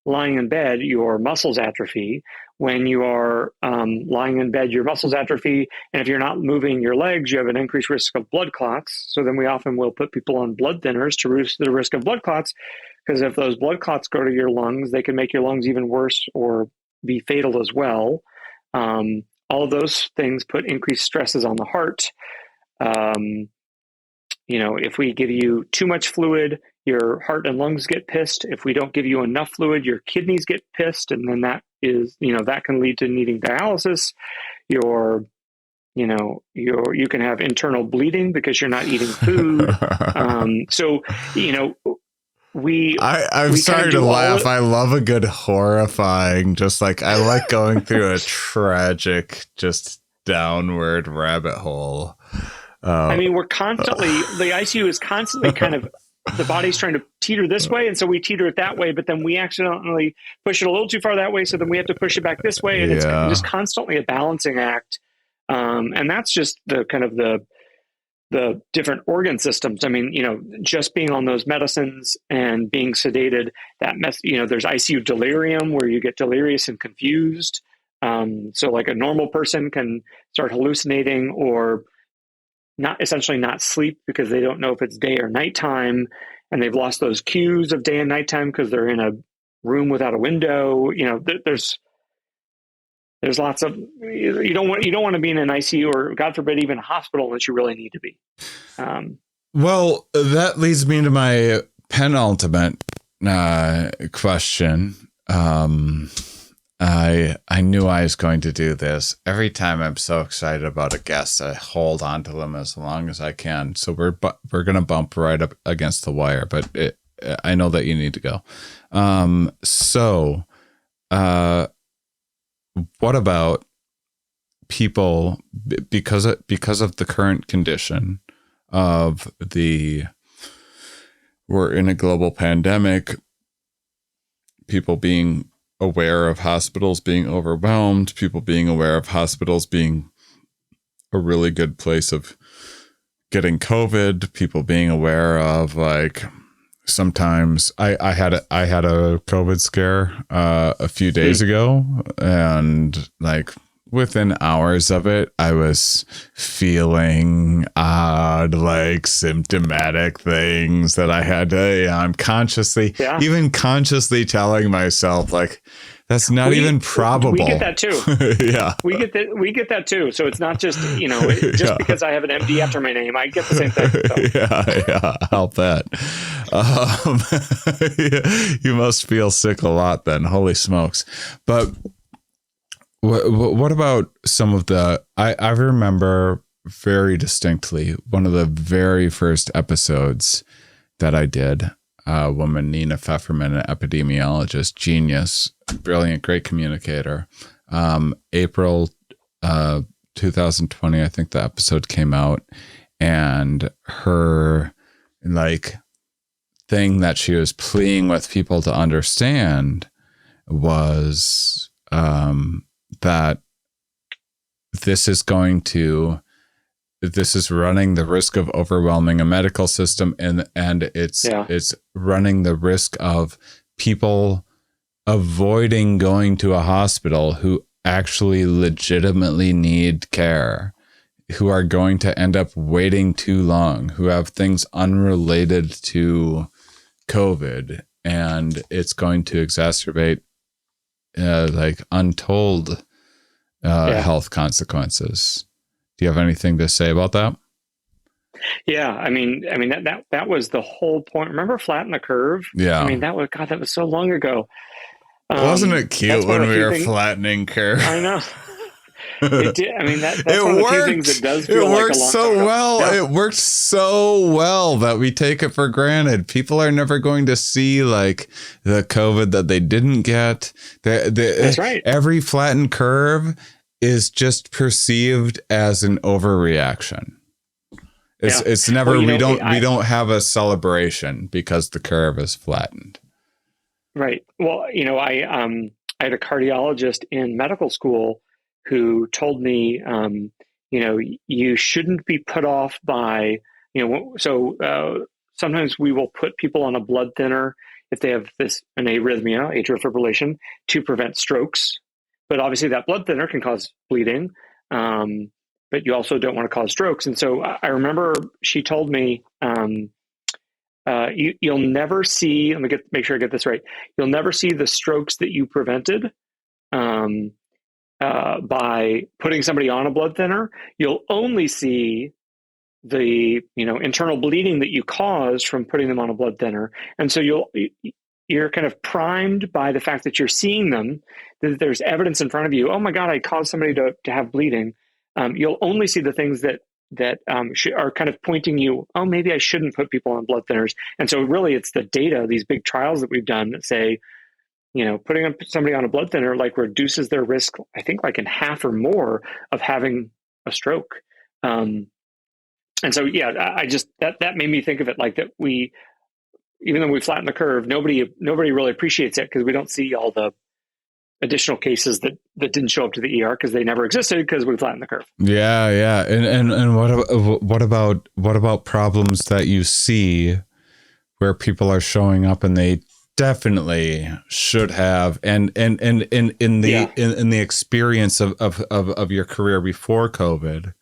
lying in bed, your muscles atrophy. When you are lying in bed, your muscles atrophy. And if you're not moving your legs, you have an increased risk of blood clots. So then we often will put people on blood thinners to reduce the risk of blood clots, because if those blood clots go to your lungs, they can make your lungs even worse or be fatal as well. All of those things put increased stresses on the heart. If we give you too much fluid, your heart and lungs get pissed. If we don't give you enough fluid, your kidneys get pissed. And then that can lead to needing dialysis. You can have internal bleeding because you're not eating food. I'm sorry to laugh. I love a good horrifying, just like I like going through a tragic, just downward rabbit hole. I mean, we're constantly, the ICU is constantly kind of, the body's trying to teeter this way, and so we teeter it that way, but then we accidentally push it a little too far that way, so then we have to push it back this way, and it's just constantly a balancing act. And that's just the kind of the different organ systems. I mean, just being on those medicines and being sedated, there's ICU delirium where you get delirious and confused. So like a normal person can start hallucinating or essentially not sleep because they don't know if it's day or nighttime, and they've lost those cues of day and nighttime because they're in a room without a window. There's lots of, you don't want to be in an ICU or, God forbid, even a hospital unless you really need to be. Well, that leads me to my penultimate question. I knew I was going to do this. Every time I'm so excited about a guest, I hold on to them as long as I can. So we're going to bump right up against the wire, but I know that you need to go. What about people, because of the current condition of we're in a global pandemic, people being aware of hospitals being overwhelmed, people being aware of hospitals being a really good place of getting COVID, people being aware of, like, sometimes I had a COVID scare a few days ago, and like within hours of it, I was feeling odd, like symptomatic things that I had to, I'm even consciously telling myself, like, that's not even probable. We get that too. Yeah. We get that too. So it's not just, because I have an MD after my name, I get the same thing. So. Yeah. I'll bet. You must feel sick a lot then. Holy smokes. But what about some of I remember very distinctly one of the very first episodes that I did, a woman, Nina Pfefferman, an epidemiologist, genius, brilliant, great communicator. April 2020, I think the episode came out, and her thing that she was pleading with people to understand was that this is running the risk of overwhelming a medical system, and it's running the risk of people avoiding going to a hospital who actually legitimately need care, who are going to end up waiting too long, who have things unrelated to COVID, and it's going to exacerbate untold health consequences. Do you have anything to say about that? Yeah, I mean that was the whole point. Remember Flatten the Curve? Yeah. I mean, that was so long ago. Wasn't it cute when we were flattening curve? I know. It did. I mean, that's one of the few things that does feel like a long time ago. Yeah. It worked so well that we take it for granted. People are never going to see like the COVID that they didn't get. That's right. Every flattened curve is just perceived as an overreaction. It's never, we don't have a celebration because the curve is flattened. Right. Well, I had a cardiologist in medical school who told me, you shouldn't be put off by, sometimes we will put people on a blood thinner if they have an arrhythmia, atrial fibrillation, to prevent strokes. But obviously that blood thinner can cause bleeding, but you also don't want to cause strokes. And so I remember she told me, you'll never see, make sure I get this right. You'll never see the strokes that you prevented by putting somebody on a blood thinner. You'll only see the internal bleeding that you caused from putting them on a blood thinner. And so you're kind of primed by the fact that you're seeing them, that there's evidence in front of you. Oh my God, I caused somebody to have bleeding. You'll only see the things that are kind of pointing you, oh, maybe I shouldn't put people on blood thinners. And so really it's the data, these big trials that we've done that say, putting somebody on a blood thinner like reduces their risk, I think, like in half or more of having a stroke. And so, yeah, I just that made me think of it like that. Even though we flatten the curve, nobody really appreciates it because we don't see all the additional cases that didn't show up to the ER because they never existed because we flattened the curve. Yeah. And what about problems that you see where people are showing up and they definitely should have, and in the experience of your career before COVID,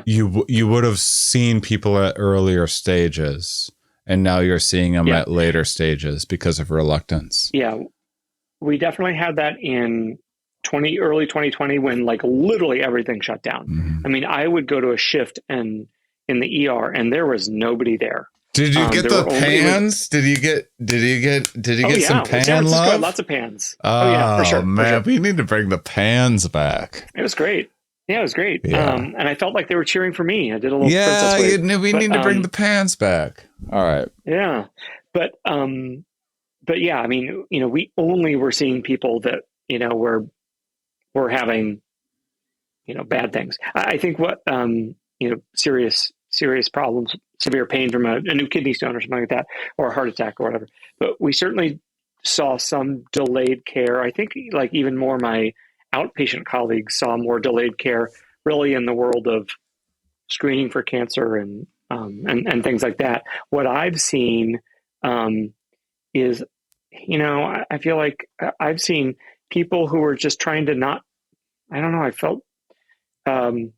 you would have seen people at earlier stages, and now you're seeing them at later stages because of reluctance. Yeah, we definitely had that in early 2020 when like literally everything shut down. Mm-hmm. I mean, I would go to a shift and in the ER and there was nobody there. Did you get the pans? Did you get some pan love? Lots of pans. Oh yeah, for sure. Man, for sure. We need to bring the pans back. It was great. Yeah, it was great. Yeah. And I felt like they were cheering for me. I did a little princess wave. We need to bring the pans back. All right. Yeah. But yeah, I mean, we only were seeing people that, were having, bad things. I think what, serious problems, severe pain from a new kidney stone or something like that, or a heart attack or whatever. But we certainly saw some delayed care. I think like even more my outpatient colleagues saw more delayed care really in the world of screening for cancer and things like that. What I've seen is, I feel like I've seen people who were just trying to not, I don't know, I felt, I don't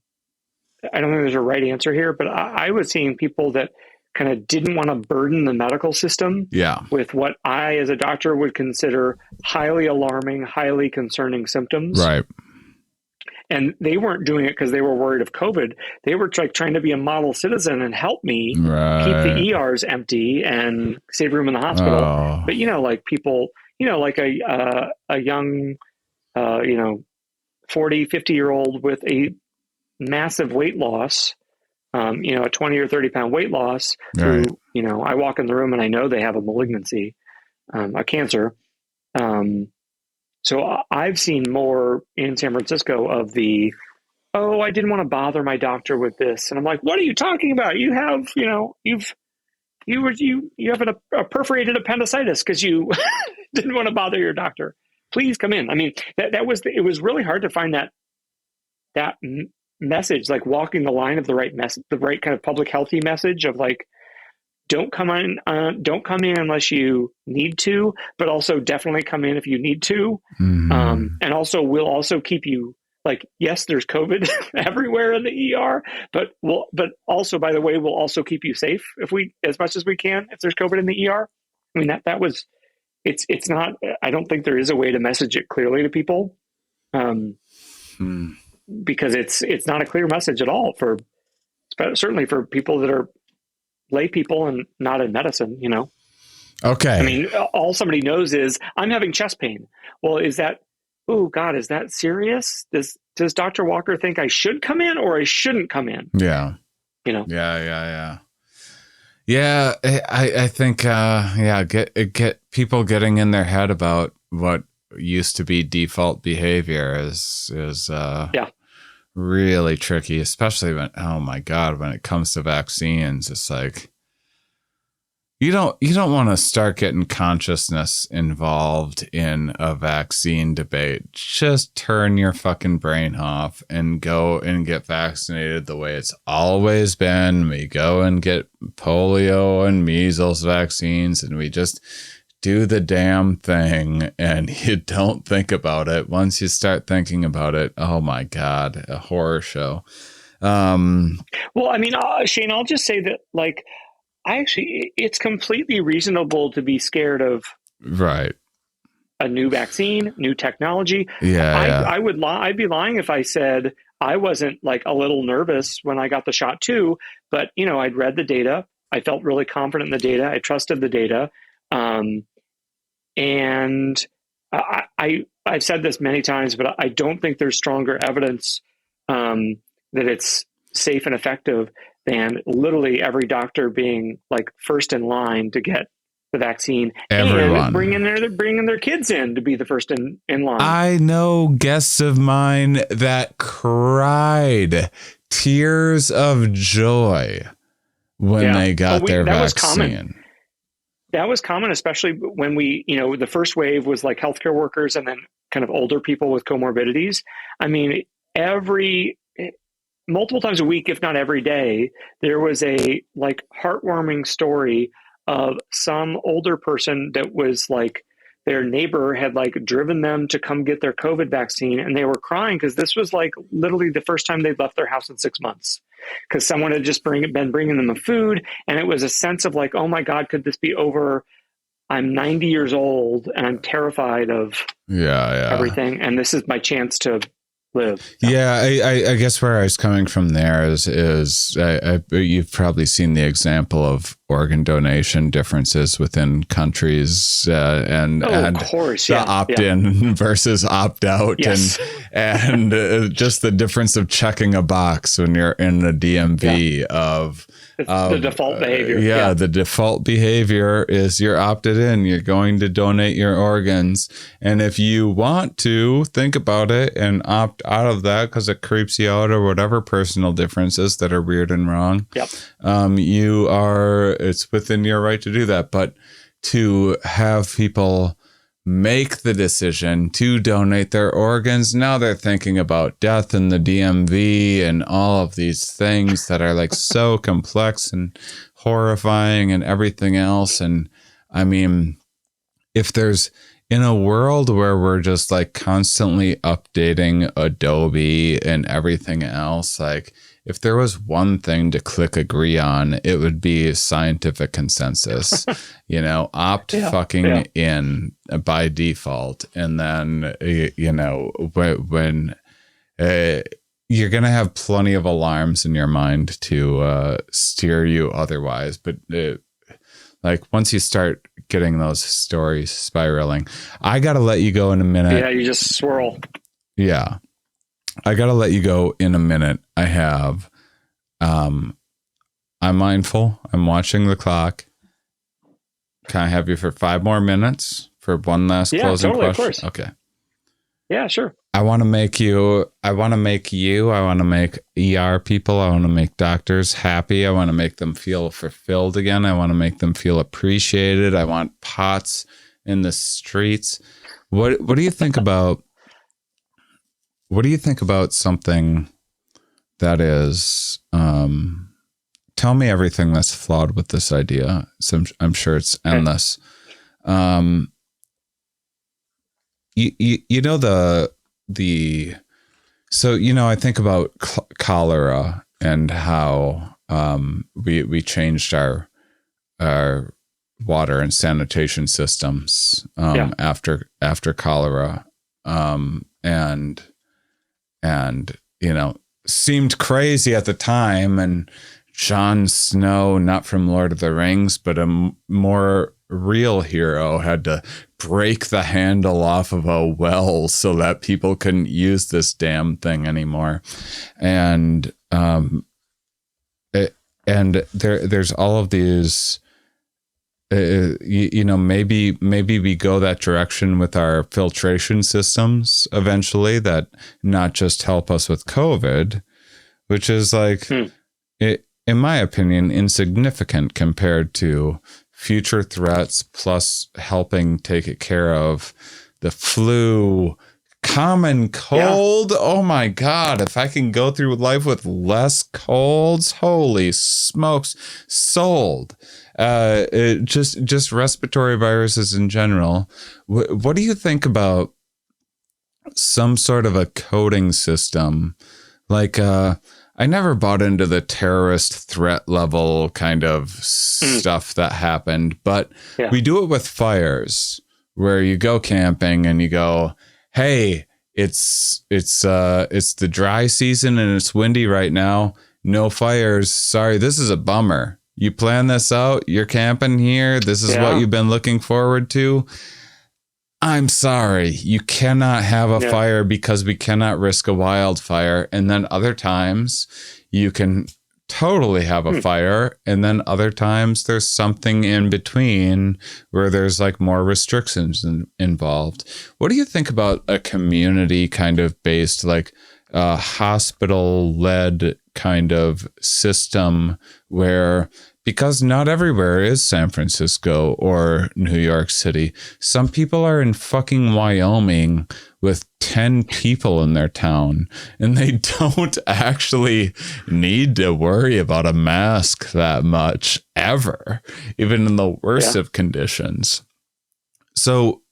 think there's a right answer here, but I was seeing people that kind of didn't want to burden the medical system with what I, as a doctor, would consider highly alarming, highly concerning symptoms. Right. And they weren't doing it because they were worried of COVID. They were like trying to be a model citizen and help me keep the ERs empty and save room in the hospital. Oh. But, like people, like a young, 40, 50-year-old with a massive weight loss, a 20 or 30 pound weight loss who, I walk in the room and I know they have a malignancy, a cancer. So I've seen more in San Francisco of the, I didn't want to bother my doctor with this. And I'm like, what are you talking about? You have, you have a perforated appendicitis because you didn't want to bother your doctor. Please come in. I mean, it was really hard to find that message, like walking the line of the right kind of public healthy message of like, don't come in unless you need to, but also definitely come in if you need to. Mm-hmm. And also we'll also keep you like, yes, there's COVID everywhere in the ER, but also, by the way, we'll also keep you safe as much as we can if there's COVID in the ER. I mean, it's not, I don't think there is a way to message it clearly to people. Because it's not a clear message at all certainly for people that are lay people and not in medicine, Okay. I mean, all somebody knows is I'm having chest pain. Well, is that serious? Does Dr. Walker think I should come in or I shouldn't come in? Yeah. Yeah. I think, get people getting in their head about what used to be default behavior is really tricky, especially when it comes to vaccines. It's like you don't want to start getting consciousness involved in a vaccine debate. Just turn your fucking brain off and go and get vaccinated the way it's always been. We go and get polio and measles vaccines and we just do the damn thing, and you don't think about it. Once you start thinking about it, oh my God, a horror show. Well, I mean, Shane, I'll just say that, like, it's completely reasonable to be scared of a new vaccine, new technology. I'd be lying if I said I wasn't like a little nervous when I got the shot too, but I'd read the data. I felt really confident in the data. I trusted the data. And I've said this many times, but I don't think there's stronger evidence that it's safe and effective than literally every doctor being like first in line to get the vaccine, Everyone. and bringing their kids in to be the first in line. I know guests of mine that cried tears of joy when they got their vaccine. That was common, especially when the first wave was like healthcare workers and then kind of older people with comorbidities. I mean, multiple times a week, if not every day, there was a like heartwarming story of some older person that was like their neighbor had like driven them to come get their COVID vaccine, and they were crying because this was like literally the first time they'd left their house in 6 months because someone had just been bringing them the food, and it was a sense of like, oh my God, could this be over? I'm 90 years old and I'm terrified of everything, and this is my chance to live. So. Yeah, I guess where I was coming from there is you've probably seen the example of organ donation differences within countries and of course, the opt-in versus opt-out, yes. and just the difference of checking a box when you're in the DMV of the default behavior. The default behavior is you're opted in. You're going to donate your organs. And if you want to think about it and opt out of that because it creeps you out or whatever personal differences that are weird and wrong, it's within your right to do that. But to have people make the decision to donate their organs, now they're thinking about death in the DMV and all of these things that are like so complex and horrifying and everything else. And I mean, if there's in a world where we're just like constantly updating Adobe and everything else, like if there was one thing to click agree on, it would be scientific consensus, in by default. And then, when you're going to have plenty of alarms in your mind to steer you otherwise. But like once you start getting those stories spiraling, I got to let you go in a minute. Yeah, you just swirl. Yeah. I got to let you go in a minute. I have, I'm mindful. I'm watching the clock. Can I have you for 5 more minutes for one last closing question? Of course. Okay. Yeah, sure. I want to make ER people, I want to make doctors happy. I want to make them feel fulfilled again. I want to make them feel appreciated. I want pots in the streets. What do you think about something that is, tell me everything that's flawed with this idea. So I'm sure it's endless. I think about cholera and how we changed our water and sanitation systems after cholera, and seemed crazy at the time. And Jon Snow, not from Lord of the Rings, but a more real hero, had to break the handle off of a well so that people couldn't use this damn thing anymore. And there's all of these, maybe we go that direction with our filtration systems eventually, that not just help us with COVID, which is like, in my opinion, insignificant compared to future threats, plus helping take care of the flu, common cold. Yeah. Oh my God. If I can go through life with less colds, holy smokes, sold. Just respiratory viruses in general. What do you think about some sort of a coding system? Like, I never bought into the terrorist threat level kind of stuff that happened, but we do it with fires, where you go camping and you go, hey, it's the dry season and it's windy right now. No fires. Sorry, this is a bummer. You plan this out. You're camping here. This is what you've been looking forward to. I'm sorry, you cannot have a fire because we cannot risk a wildfire. And then other times you can totally have a fire, and then other times there's something in between where there's like more restrictions involved. What do you think about a community kind of based, like hospital led kind of system where, because not everywhere is San Francisco or New York City. Some people are in fucking Wyoming with 10 people in their town, and they don't actually need to worry about a mask that much ever, even in the worst of conditions. So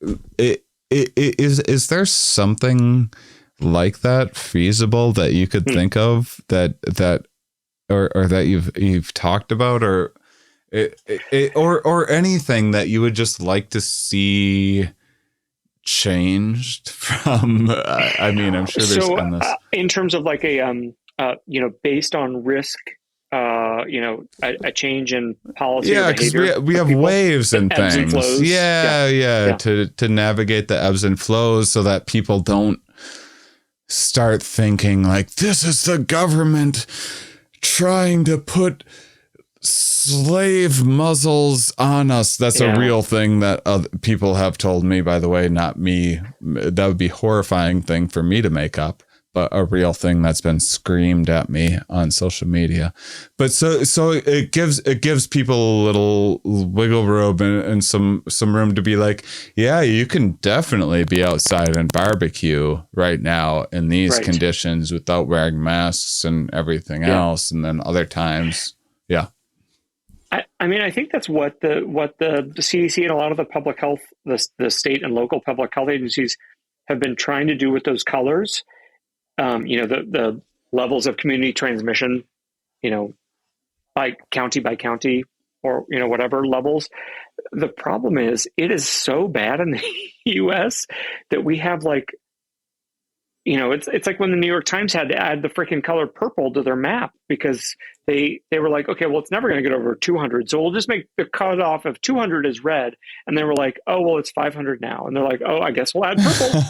is there something like that feasible that you could think of that or that you've talked about, or anything that you would just like to see changed from? I mean, I'm sure there's endless. In terms of like a based on risk, a change in policy. Yeah, because we have waves and things. And flows. Yeah. To navigate the ebbs and flows so that people don't start thinking like, this is the government trying to put slave muzzles on us. That's a real thing that people have told me, by the way, not me. That would be a horrifying thing for me to make up, but a real thing that's been screamed at me on social media. But so it gives people a little wiggle room and some room to be like, yeah, you can definitely be outside and barbecue right now in these conditions without wearing masks and everything else. And then other times, I mean, I think that's what the CDC and a lot of the public health, the state and local public health agencies have been trying to do with those colors. The levels of community transmission, by county or, whatever levels. The problem is it is so bad in the US that we have like, it's like when the New York Times had to add the freaking color purple to their map because they were like, okay, well, it's never going to get over 200. So we'll just make the cutoff of 200 as red. And they were like, oh, well, it's 500 now. And they're like, oh, I guess we'll add purple.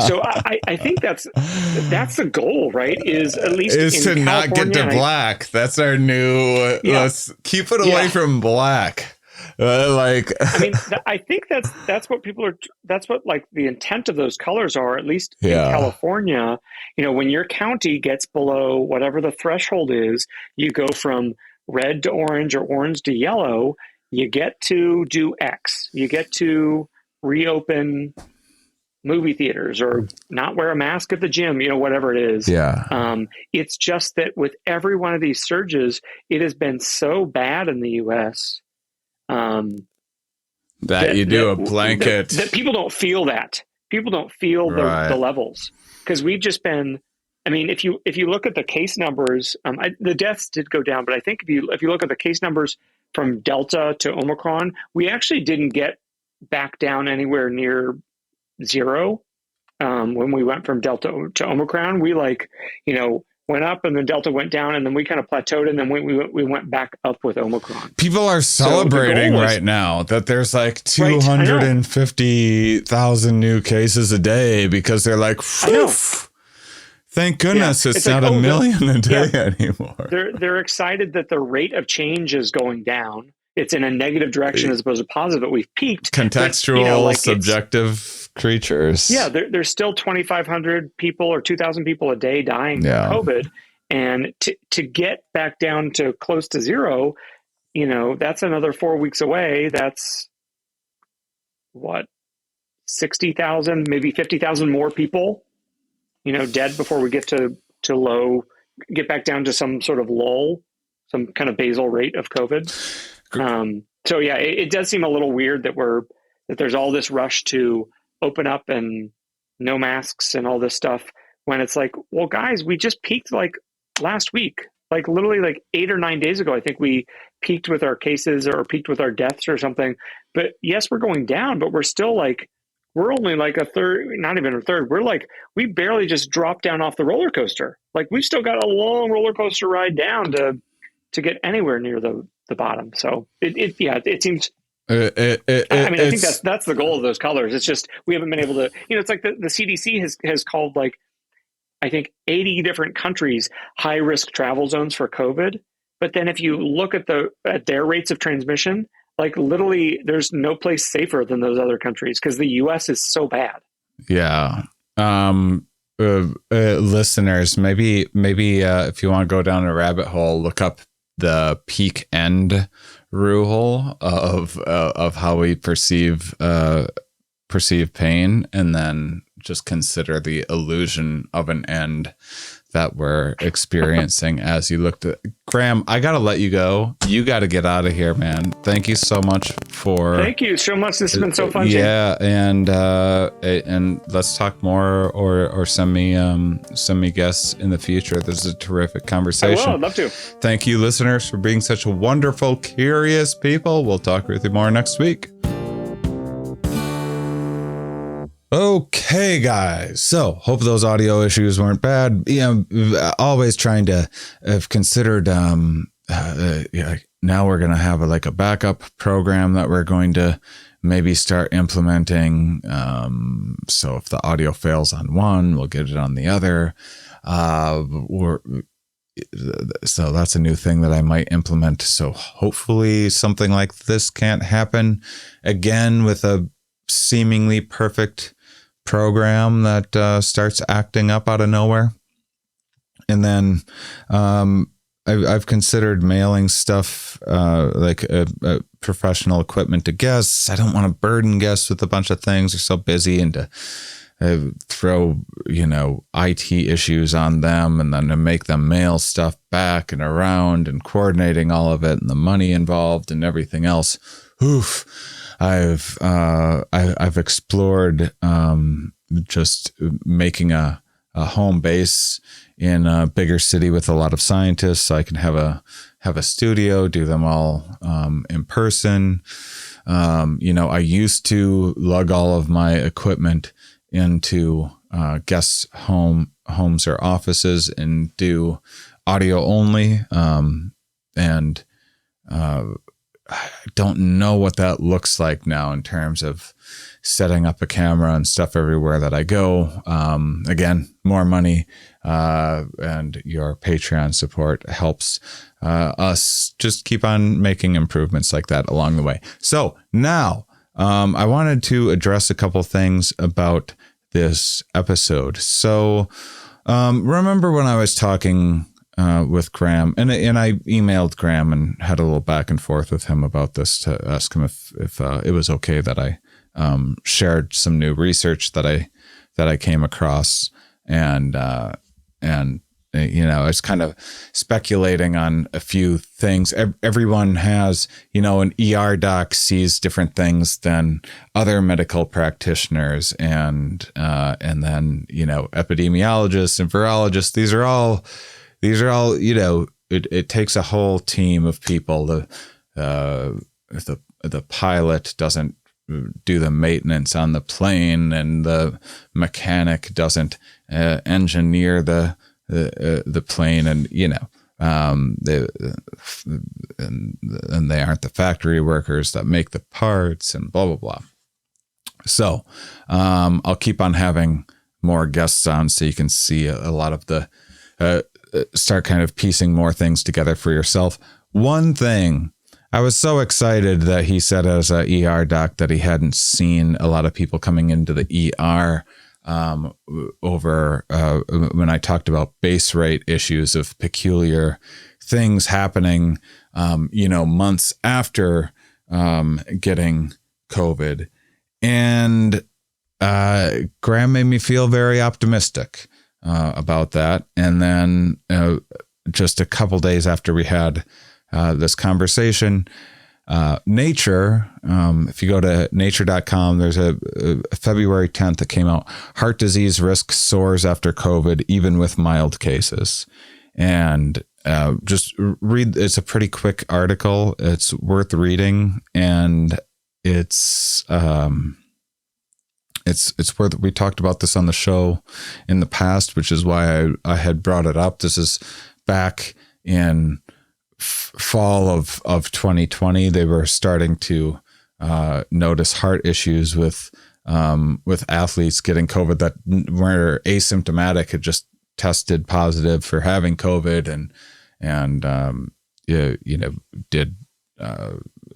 So I think that's the goal, right? Is at least is to not get to black. That's our new, let's keep it away from black. I mean, I think that's what people are. That's what like the intent of those colors are. At least in California, when your county gets below whatever the threshold is, you go from red to orange or orange to yellow. You get to do X. You get to reopen movie theaters or not wear a mask at the gym. Whatever it is. Yeah. It's just that with every one of these surges, it has been so bad in the U.S. That you do a blanket that people don't feel that people don't feel the levels because we've just been. I mean, if you look at the case numbers, the deaths did go down, but I think if you look at the case numbers from Delta to Omicron, we actually didn't get back down anywhere near zero. When we went from Delta to Omicron, we went up and then Delta went down and then we kind of plateaued and then we went back up with Omicron. People are celebrating right now that there's like 250,000 new cases a day because they're like, thank goodness it's not like, a million a day anymore. They're excited that the rate of change is going down. It's in a negative direction as opposed to positive, but we've peaked. Contextual, subjective creatures. Yeah, there's still 2,500 people or 2,000 people a day dying from COVID. And to get back down to close to zero, that's another 4 weeks away. That's what, 60,000, maybe 50,000 more people, dead before we get to get back down to some sort of lull, some kind of basal rate of COVID. So yeah, it does seem a little weird that there's all this rush to open up and no masks and all this stuff when it's like, well, guys, we just peaked like last week, like literally like 8 or 9 days ago. I think we peaked with our cases or peaked with our deaths or something. But yes, we're going down, but we're still like, we're only like a third, not even a third. We're like, we barely just dropped down off the roller coaster. Like we've still got a long roller coaster ride down to get anywhere near the bottom. So it seems. I think that's the goal of those colors. It's just we haven't been able to. It's like the CDC has called like I think 80 different countries high risk travel zones for COVID, But then if you look at their rates of transmission, like literally there's no place safer than those other countries because the US is so bad. Yeah. Listeners, maybe if you want to go down a rabbit hole, look up the peak end rule of how we perceive pain, and then just consider the illusion of an end that we're experiencing as you looked at. Graham, I got to let you go. You got to get out of here, man. Thank you so much for... Thank you so much. This has been so fun. Yeah, and let's talk more or send me guests in the future. This is a terrific conversation. I will. I'd love to. Thank you, listeners, for being such a wonderful, curious people. We'll talk with you more next week. Okay, guys. So hope those audio issues weren't bad. Always trying to have considered, now we're going to have a backup program that we're going to maybe start implementing. So if the audio fails on one, we'll get it on the other. So that's a new thing that I might implement. So hopefully something like this can't happen again with a seemingly perfect program that starts acting up out of nowhere. And then I've considered mailing stuff like professional equipment to guests. I don't want to burden guests with a bunch of things. They're so busy, and to throw IT issues on them, and then to make them mail stuff back and around, and coordinating all of it, and the money involved and everything else. Oof. I've explored just making a home base in a bigger city with a lot of scientists, so I can have a studio, do them all in person. I used to lug all of my equipment into guests' homes or offices and do audio only, and I don't know what that looks like now in terms of setting up a camera and stuff everywhere that I go. Again, more money, and your Patreon support helps us just keep on making improvements like that along the way. So now I wanted to address a couple things about this episode. So remember when I was talking with Graham, and I emailed Graham and had a little back and forth with him about this to ask him if it was okay that I shared some new research that I came across, and I was kind of speculating on a few things. Everyone has, an ER doc sees different things than other medical practitioners, and then epidemiologists and virologists. These are all, it takes a whole team of people. The pilot doesn't do the maintenance on the plane, and the mechanic doesn't engineer the plane, and they aren't the factory workers that make the parts, and blah blah blah. So I'll keep on having more guests on, so you can see a lot of the start kind of piecing more things together for yourself. One thing, I was so excited that he said as a ER doc that he hadn't seen a lot of people coming into the ER over when I talked about base rate issues of peculiar things happening, months after getting COVID. And Graham made me feel very optimistic about that. And then just a couple days after we had this conversation, Nature, if you go to nature.com, there's a February 10th that came out. Heart disease risk soars after COVID, even with mild cases. And just read, it's a pretty quick article. It's worth reading, and it's worth, we talked about this on the show in the past, which is why I had brought it up. This is back in fall of 2020. They were starting to notice heart issues with athletes getting COVID that were asymptomatic, had just tested positive for having COVID, did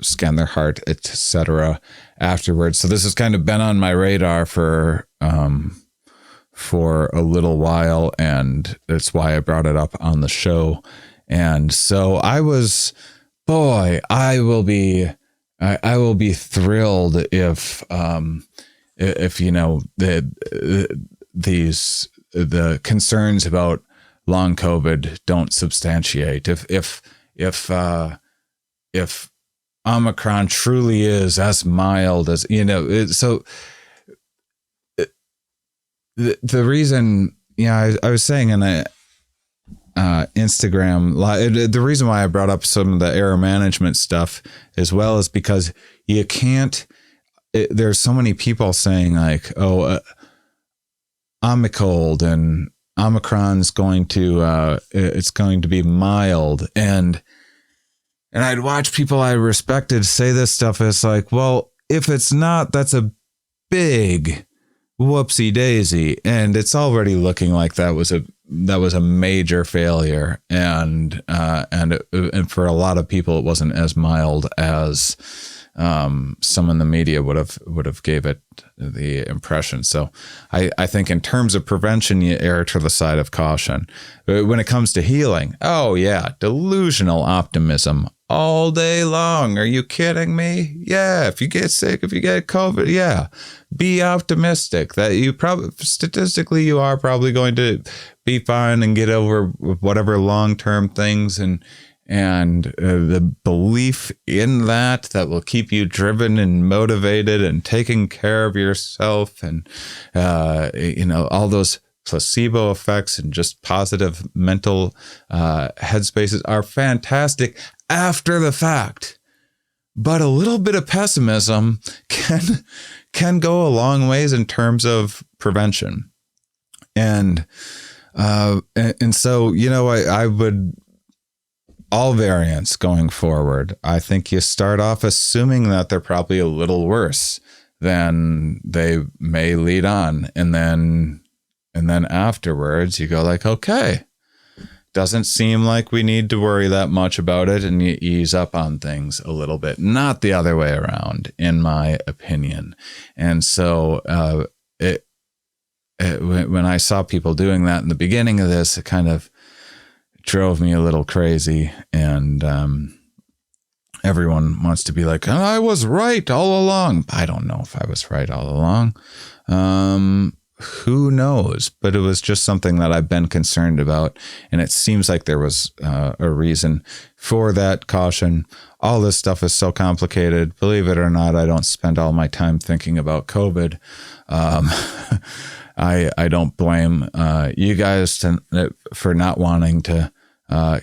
scan their heart, etc. afterwards. So this has kind of been on my radar for a little while, and that's why I brought it up on the show. And so I will be thrilled if the concerns about long COVID don't substantiate. If Omicron truly is as mild as, the reason, I was saying in a Instagram, the reason why I brought up some of the error management stuff as well is because you can't, there's so many people saying like, Omicron and Omicron's going to, it's going to be mild. And I'd watch people I respected say this stuff. It's like, well, if it's not, that's a big whoopsie daisy. And it's already looking like that was a major failure. And for a lot of people, it wasn't as mild as some in the media would have gave it the impression. So I think in terms of prevention, you err to the side of caution. When it comes to healing, delusional optimism all day long. Are you kidding me? Yeah. If you get sick, if you get COVID, be optimistic that you probably, statistically, you are probably going to be fine and get over whatever long-term things, and the belief in that will keep you driven and motivated and taking care of yourself, and all those placebo effects and just positive mental headspaces are fantastic after the fact. But a little bit of pessimism can go a long ways in terms of prevention. And so, I would, all variants going forward, I think you start off assuming that they're probably a little worse than they may lead on. And then afterwards you go like, okay, doesn't seem like we need to worry that much about it, and you ease up on things a little bit, not the other way around, in my opinion. And so when I saw people doing that in the beginning of this, it kind of drove me a little crazy. And everyone wants to be like, I was right all along. I don't know if I was right all along. Who knows? But it was just something that I've been concerned about. And it seems like there was a reason for that caution. All this stuff is so complicated. Believe it or not, I don't spend all my time thinking about COVID. I don't blame you guys for not wanting to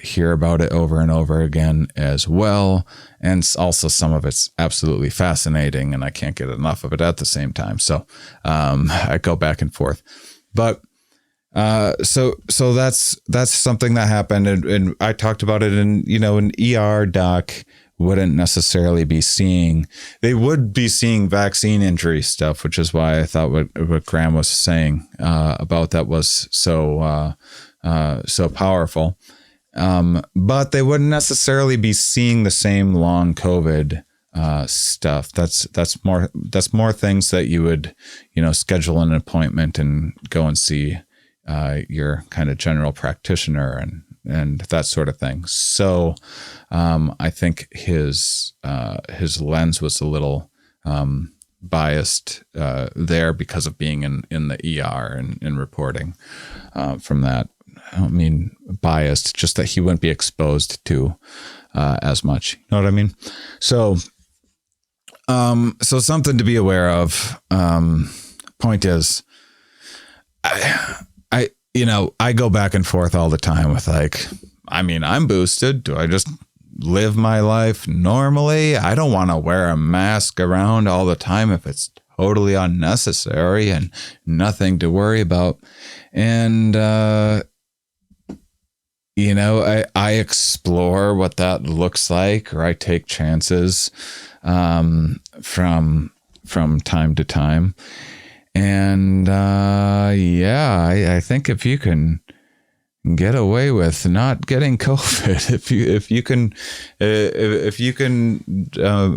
hear about it over and over again as well. And also some of it's absolutely fascinating, and I can't get enough of it at the same time. So I go back and forth. But so that's something that happened, and I talked about it in, an ER doc wouldn't necessarily be seeing, they would be seeing vaccine injury stuff, which is why I thought what Graham was saying about that was so powerful. But they wouldn't necessarily be seeing the same long COVID stuff. That's more things that you would, schedule an appointment and go and see your kind of general practitioner and that sort of thing. So I think his lens was a little biased there because of being in the ER and reporting from that. I don't mean biased, just that he wouldn't be exposed to as much. You know what I mean? So something to be aware of. Point is, I go back and forth all the time with like, I'm boosted. Do I just live my life normally? I don't want to wear a mask around all the time if it's totally unnecessary and nothing to worry about. And, I explore what that looks like, or I take chances from time to time. And I think if you can get away with not getting COVID. If you can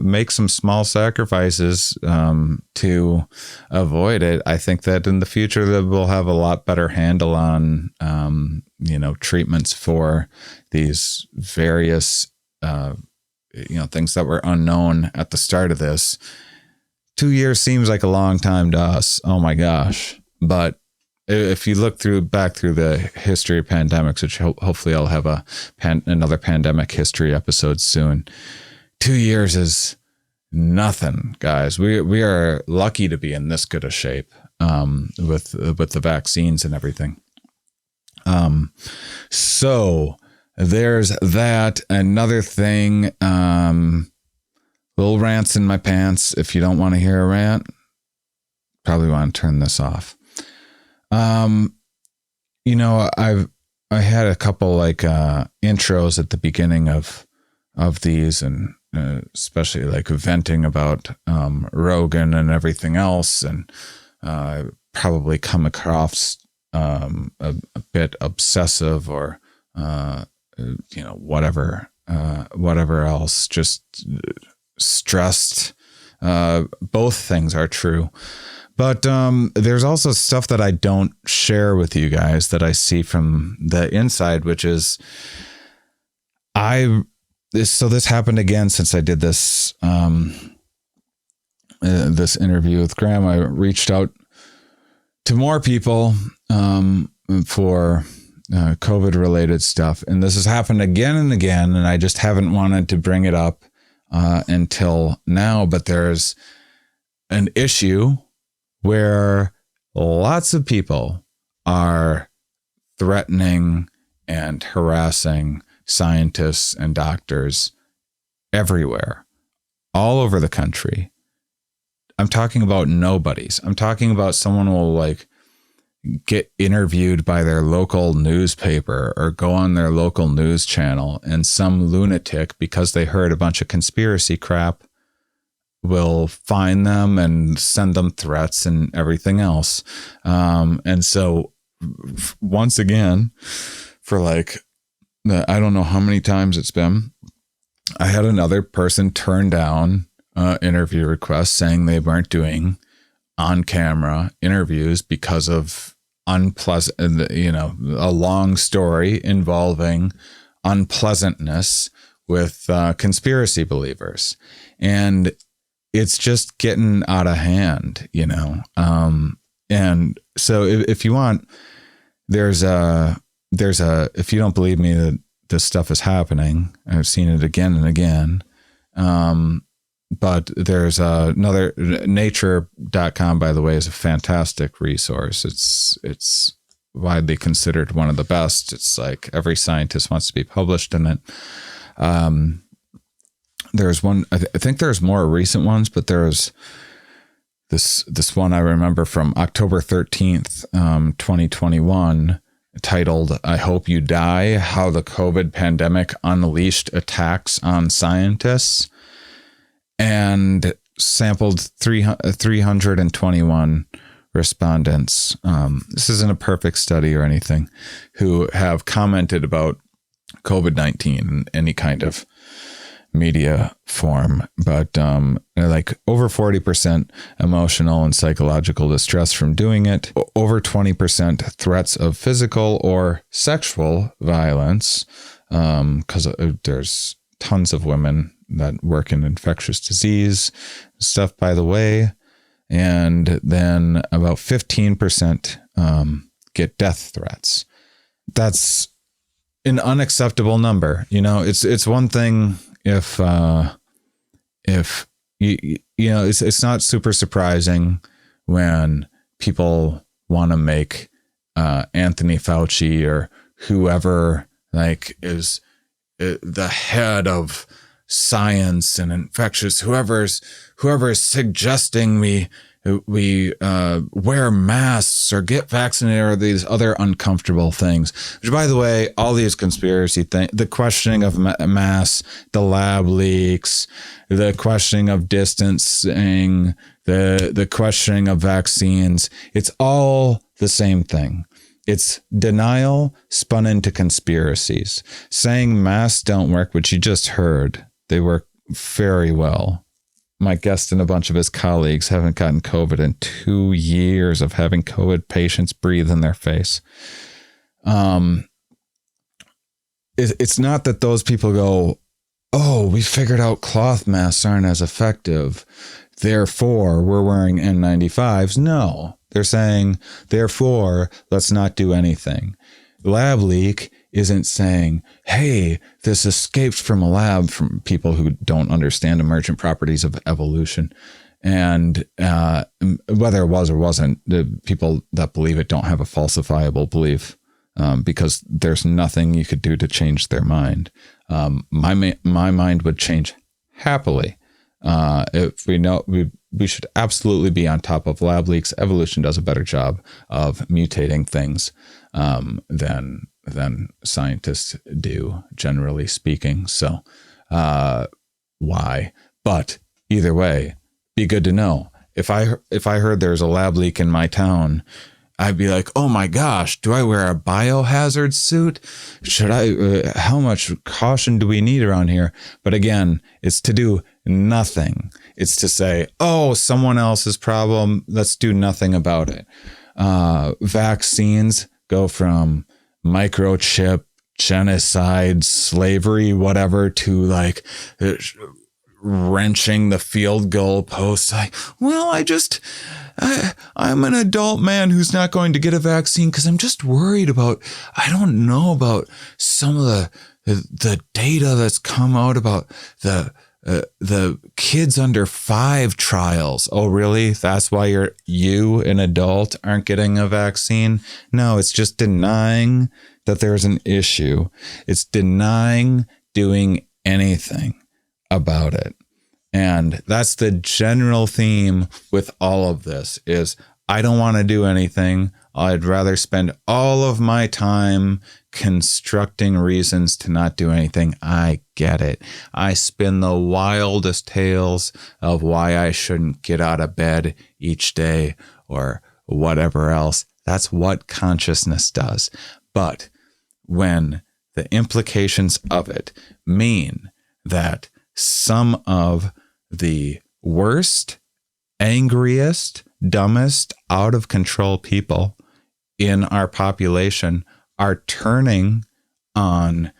make some small sacrifices to avoid it, I think that in the future that we'll have a lot better handle on treatments for these various things that were unknown at the start of this. 2 years seems like a long time to us. Oh my gosh. But if you look back through the history of pandemics, which hopefully I'll have another pandemic history episode soon, 2 years is nothing, guys. We are lucky to be in this good a shape with the vaccines and everything. So there's that. Another thing, little rants in my pants. If you don't want to hear a rant, probably want to turn this off. I had a couple intros at the beginning of these, and especially like venting about Rogan and everything else, and I probably come across a bit obsessive or whatever else, just stressed. Both things are true. But there's also stuff that I don't share with you guys that I see from the inside, which is this happened again since I did this this interview with Graham. I reached out to more people for COVID related stuff, and this has happened again and again, and I just haven't wanted to bring it up until now. But there's an issue where lots of people are threatening and harassing scientists and doctors everywhere, all over the country. I'm talking about nobodies. I'm talking about someone will get interviewed by their local newspaper or go on their local news channel, and some lunatic, because they heard a bunch of conspiracy crap, will find them and send them threats and everything else. And so once again, for I don't know how many times it's been, I had another person turn down interview requests saying they weren't doing on-camera interviews because of unpleasant, a long story involving unpleasantness with conspiracy believers. And it's just getting out of hand, and so if you want, there's a, if you don't believe me that this stuff is happening, I've seen it again and again. But there's another, nature.com, by the way, is a fantastic resource. It's widely considered one of the best. It's like every scientist wants to be published in it. There's one, I think there's more recent ones, but there's this one I remember from October 13th, 2021, titled, "I Hope You Die, How the COVID Pandemic Unleashed Attacks on Scientists," and sampled 321 respondents. This isn't a perfect study or anything, who have commented about COVID-19 in any kind of media form, but over 40% emotional and psychological distress from doing it, over 20% threats of physical or sexual violence, because there's tons of women that work in infectious disease stuff, by the way, and then about 15% get death threats. That's an unacceptable number. It's one thing if it's not super surprising when people want to make Anthony Fauci or whoever is the head of science and infectious, whoever is suggesting we wear masks or get vaccinated or these other uncomfortable things, which, by the way, all these conspiracy things, the questioning of masks, the lab leaks, the questioning of distancing, the questioning of vaccines, it's all the same thing. It's denial spun into conspiracies. Saying masks don't work, which you just heard, they work very well. My guest and a bunch of his colleagues haven't gotten COVID in 2 years of having COVID patients breathe in their face. It's not that those people go, oh, we figured out cloth masks aren't as effective, therefore we're wearing N95s. No, they're saying, therefore, let's not do anything. Lab leak isn't saying, hey, this escaped from a lab, from people who don't understand emergent properties of evolution. And whether it was or wasn't, the people that believe it don't have a falsifiable belief, because there's nothing you could do to change their mind. My mind would change happily. If we know, we should absolutely be on top of lab leaks. Evolution does a better job of mutating things than scientists do, generally speaking. So why? But either way, be good to know. If I heard there's a lab leak in my town, I'd be like, oh my gosh, do I wear a biohazard suit? Should I, how much caution do we need around here? But again, it's to do nothing. It's to say, oh, someone else's problem, let's do nothing about it. Vaccines go from microchip, genocide, slavery, whatever, to like wrenching the field goal posts. Like, well, I'm an adult man who's not going to get a vaccine because I'm just worried about, I don't know about some of the data that's come out about the kids under 5 trials. Oh, really? That's why you, an adult, aren't getting a vaccine? No, it's just denying that there's an issue. It's denying doing anything about it. And that's the general theme with all of this is I don't want to do anything. I'd rather spend all of my time constructing reasons to not do anything. I get it. I spin the wildest tales of why I shouldn't get out of bed each day or whatever else. That's what consciousness does. But when the implications of it mean that some of the worst, angriest, dumbest, out of control people in our population are turning on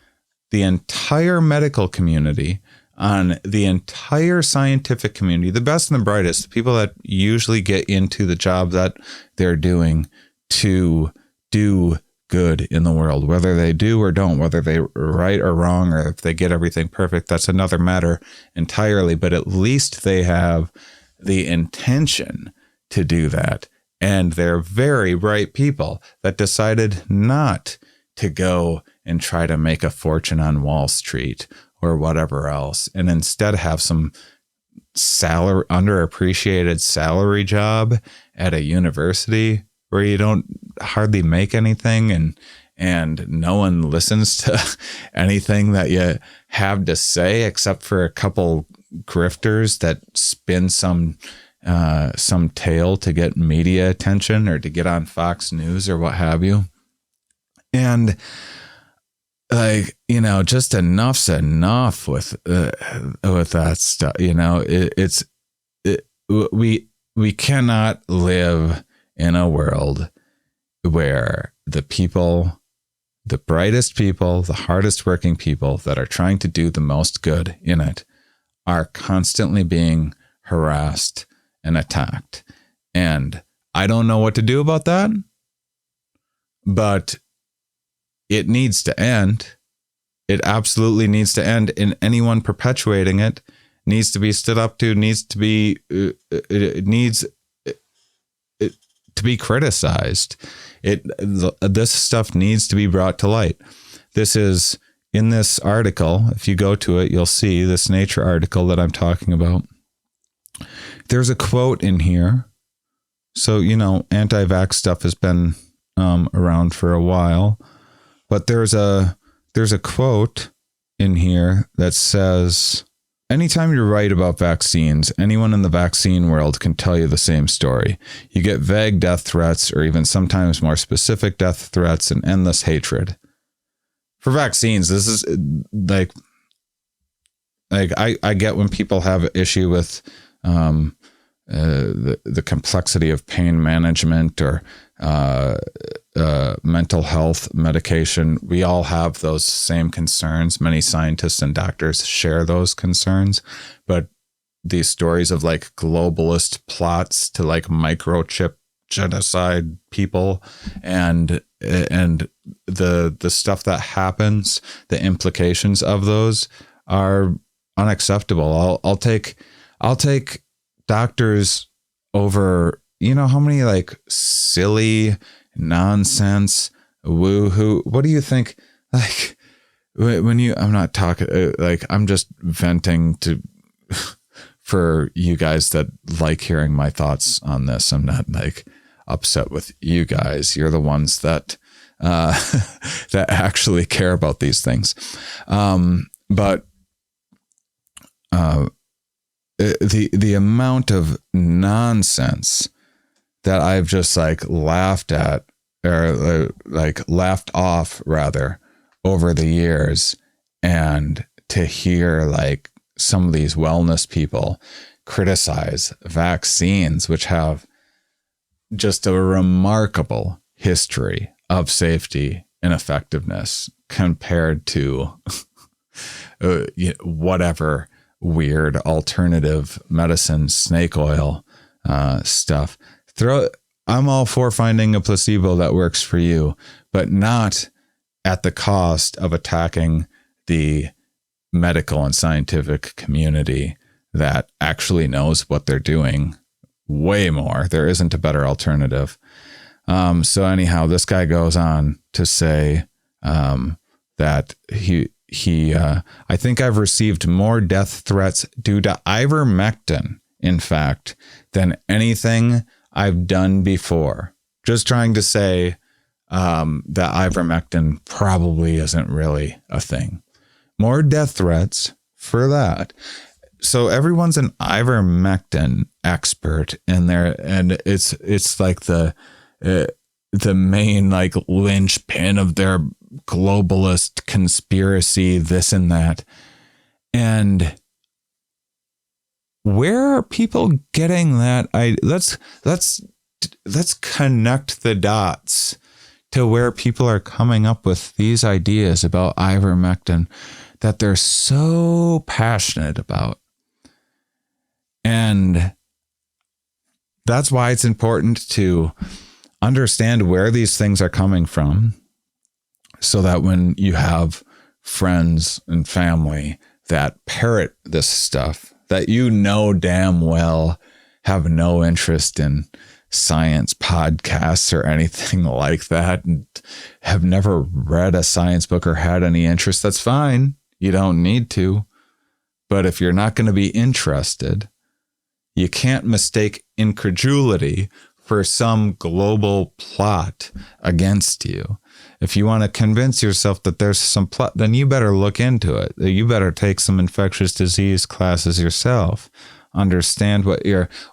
the entire medical community, on the entire scientific community, the best and the brightest, the people that usually get into the job that they're doing to do good in the world, whether they do or don't, whether they're right or wrong, or if they get everything perfect, that's another matter entirely. But at least they have the intention to do that. And they're very bright people that decided not to go and try to make a fortune on Wall Street or whatever else, and instead have some underappreciated salary job at a university where you don't hardly make anything and no one listens to anything that you have to say except for a couple grifters that spin some tale to get media attention or to get on Fox News or what have you. And like, just enough's enough with that stuff. We cannot live in a world where the people, the brightest people, the hardest working people that are trying to do the most good in it are constantly being harassed and attacked. And I don't know what to do about that, but it needs to end. It absolutely needs to end, and anyone perpetuating it needs to be stood up to, needs to be to be criticized. This stuff needs to be brought to light. This is in this article. If you go to it, you'll see this Nature article that I'm talking about. There's a quote in here. So, anti-vax stuff has been around for a while, but there's a quote in here that says, anytime you write about vaccines, anyone in the vaccine world can tell you the same story. You get vague death threats or even sometimes more specific death threats and endless hatred. For vaccines, this is like I get when people have an issue with the complexity of pain management or mental health medication. We all have those same concerns. Many scientists and doctors share those concerns, but these stories of like globalist plots to like microchip genocide people and the stuff that happens, the implications of those are unacceptable. I'll take doctors over, you know, how many like silly nonsense woo-hoo. What do you think? Like when you, I'm not talking like, I'm just venting to for you guys that like hearing my thoughts on this. I'm not like upset with you guys. You're the ones that that actually care about these things. But the amount of nonsense that I've just like laughed at or like laughed off rather over the years, and to hear like some of these wellness people criticize vaccines, which have just a remarkable history of safety and effectiveness compared to whatever weird alternative medicine, snake oil stuff. I'm all for finding a placebo that works for you, but not at the cost of attacking the medical and scientific community that actually knows what they're doing way more. There isn't a better alternative. So anyhow, this guy goes on to say that I think I've received more death threats due to ivermectin, in fact, than anything I've done before. Just trying to say that ivermectin probably isn't really a thing. More death threats for that. So everyone's an ivermectin expert in there, and it's like the main like linchpin of their globalist conspiracy, this and that. And where are people getting that? Let's connect the dots to where people are coming up with these ideas about ivermectin that they're so passionate about. And that's why it's important to understand where these things are coming from, so that when you have friends and family that parrot this stuff, that you know damn well have no interest in science podcasts or anything like that, and have never read a science book or had any interest, that's fine. You don't need to. But if you're not going to be interested, you can't mistake incredulity for some global plot against you. If you want to convince yourself that there's some plot, then you better look into it. You better take some infectious disease classes yourself. Understand what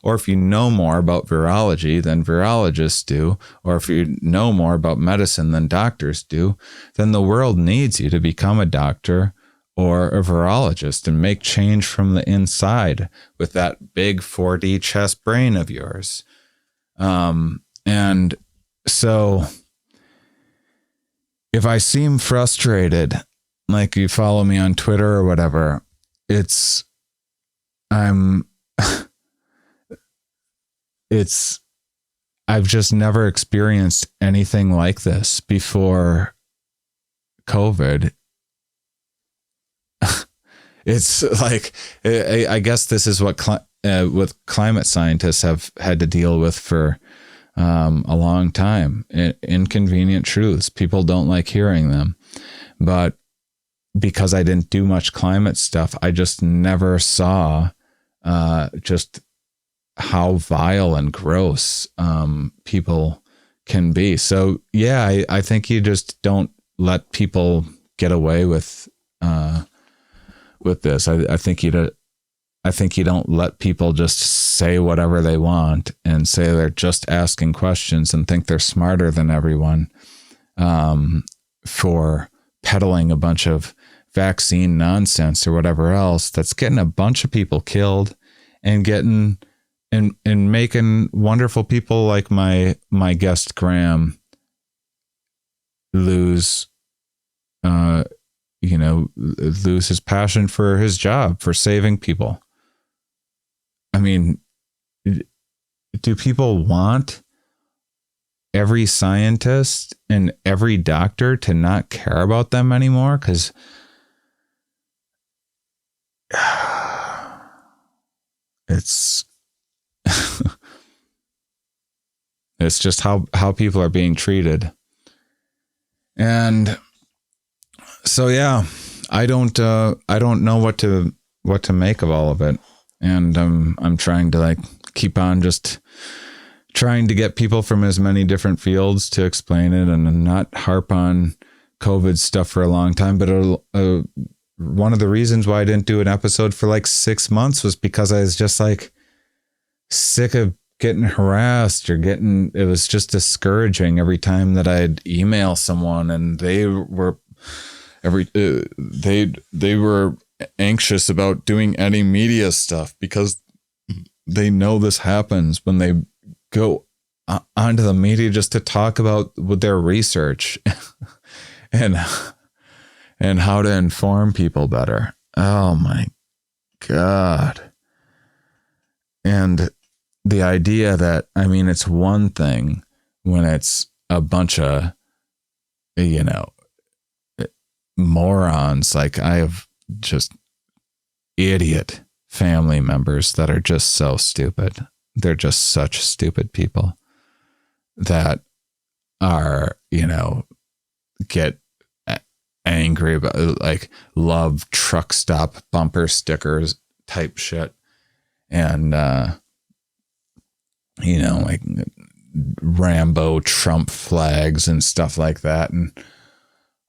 or if you know more about virology than virologists do, or if you know more about medicine than doctors do, then the world needs you to become a doctor or a virologist and make change from the inside with that big 4D chess brain of yours. And so if I seem frustrated, like you follow me on Twitter or whatever, I've just never experienced anything like this before COVID. It's like, I guess this is what climate scientists have had to deal with for a long time. Inconvenient truths. People don't like hearing them. But because I didn't do much climate stuff, I just never saw just how vile and gross people can be. So yeah, I think you just don't let people get away with this. I think you I think you don't let people just say whatever they want and say they're just asking questions and think they're smarter than everyone for peddling a bunch of vaccine nonsense or whatever else that's getting a bunch of people killed and getting and making wonderful people like my guest Graham lose lose his passion for his job, for saving people. I mean, do people want every scientist and every doctor to not care about them anymore? Because it's it's just how people are being treated. And so, yeah, I don't know what to make of all of it. And I'm trying to keep on just trying to get people from as many different fields to explain it and not harp on COVID stuff for a long time. But one of the reasons why I didn't do an episode for 6 months was because I was just sick of getting harassed or it was just discouraging every time that I'd email someone and they were they were anxious about doing any media stuff because they know this happens when they go onto the media just to talk about their research and how to inform people better. Oh my God. And the idea that, it's one thing when it's a bunch of, morons. I have just idiot family members that are just so stupid. They're just such stupid people that are, get angry about love truck stop bumper stickers type shit. And, Rambo Trump flags and stuff like that. And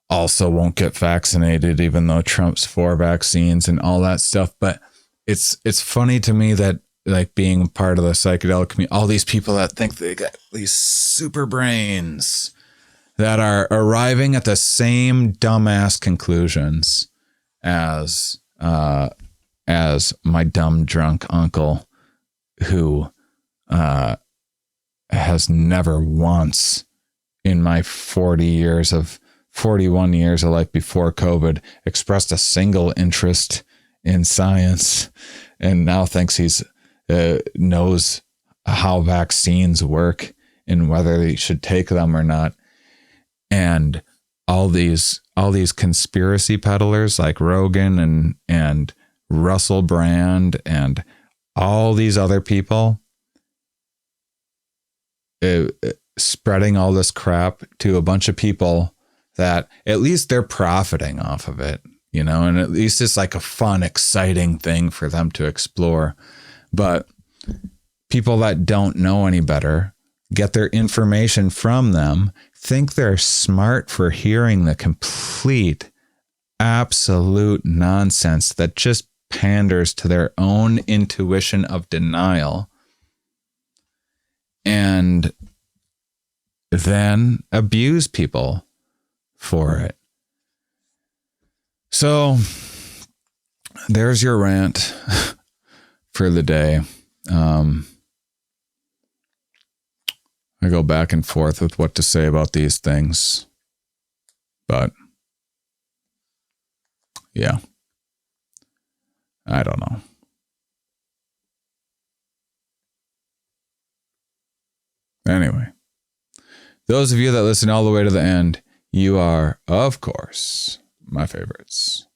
also won't get vaccinated, even though Trump's for vaccines and all that stuff. But it's funny to me that being part of the psychedelic community, all these people that think they got these super brains that are arriving at the same dumbass conclusions as my dumb drunk uncle who has never once in my 41 years of life before COVID expressed a single interest in science, and now thinks he's knows how vaccines work and whether he should take them or not. And all these conspiracy peddlers like Rogan and Russell Brand and all these other people spreading all this crap to a bunch of people that at least they're profiting off of it, and at least it's a fun, exciting thing for them to explore. But people that don't know any better get their information from them, think they're smart for hearing the complete, absolute nonsense that just panders to their own intuition of denial, and then abuse people for it. So there's your rant for the day. I go back and forth with what to say about these things, but yeah, I don't know. Anyway, those of you that listen all the way to the end, you are, of course, my favorites.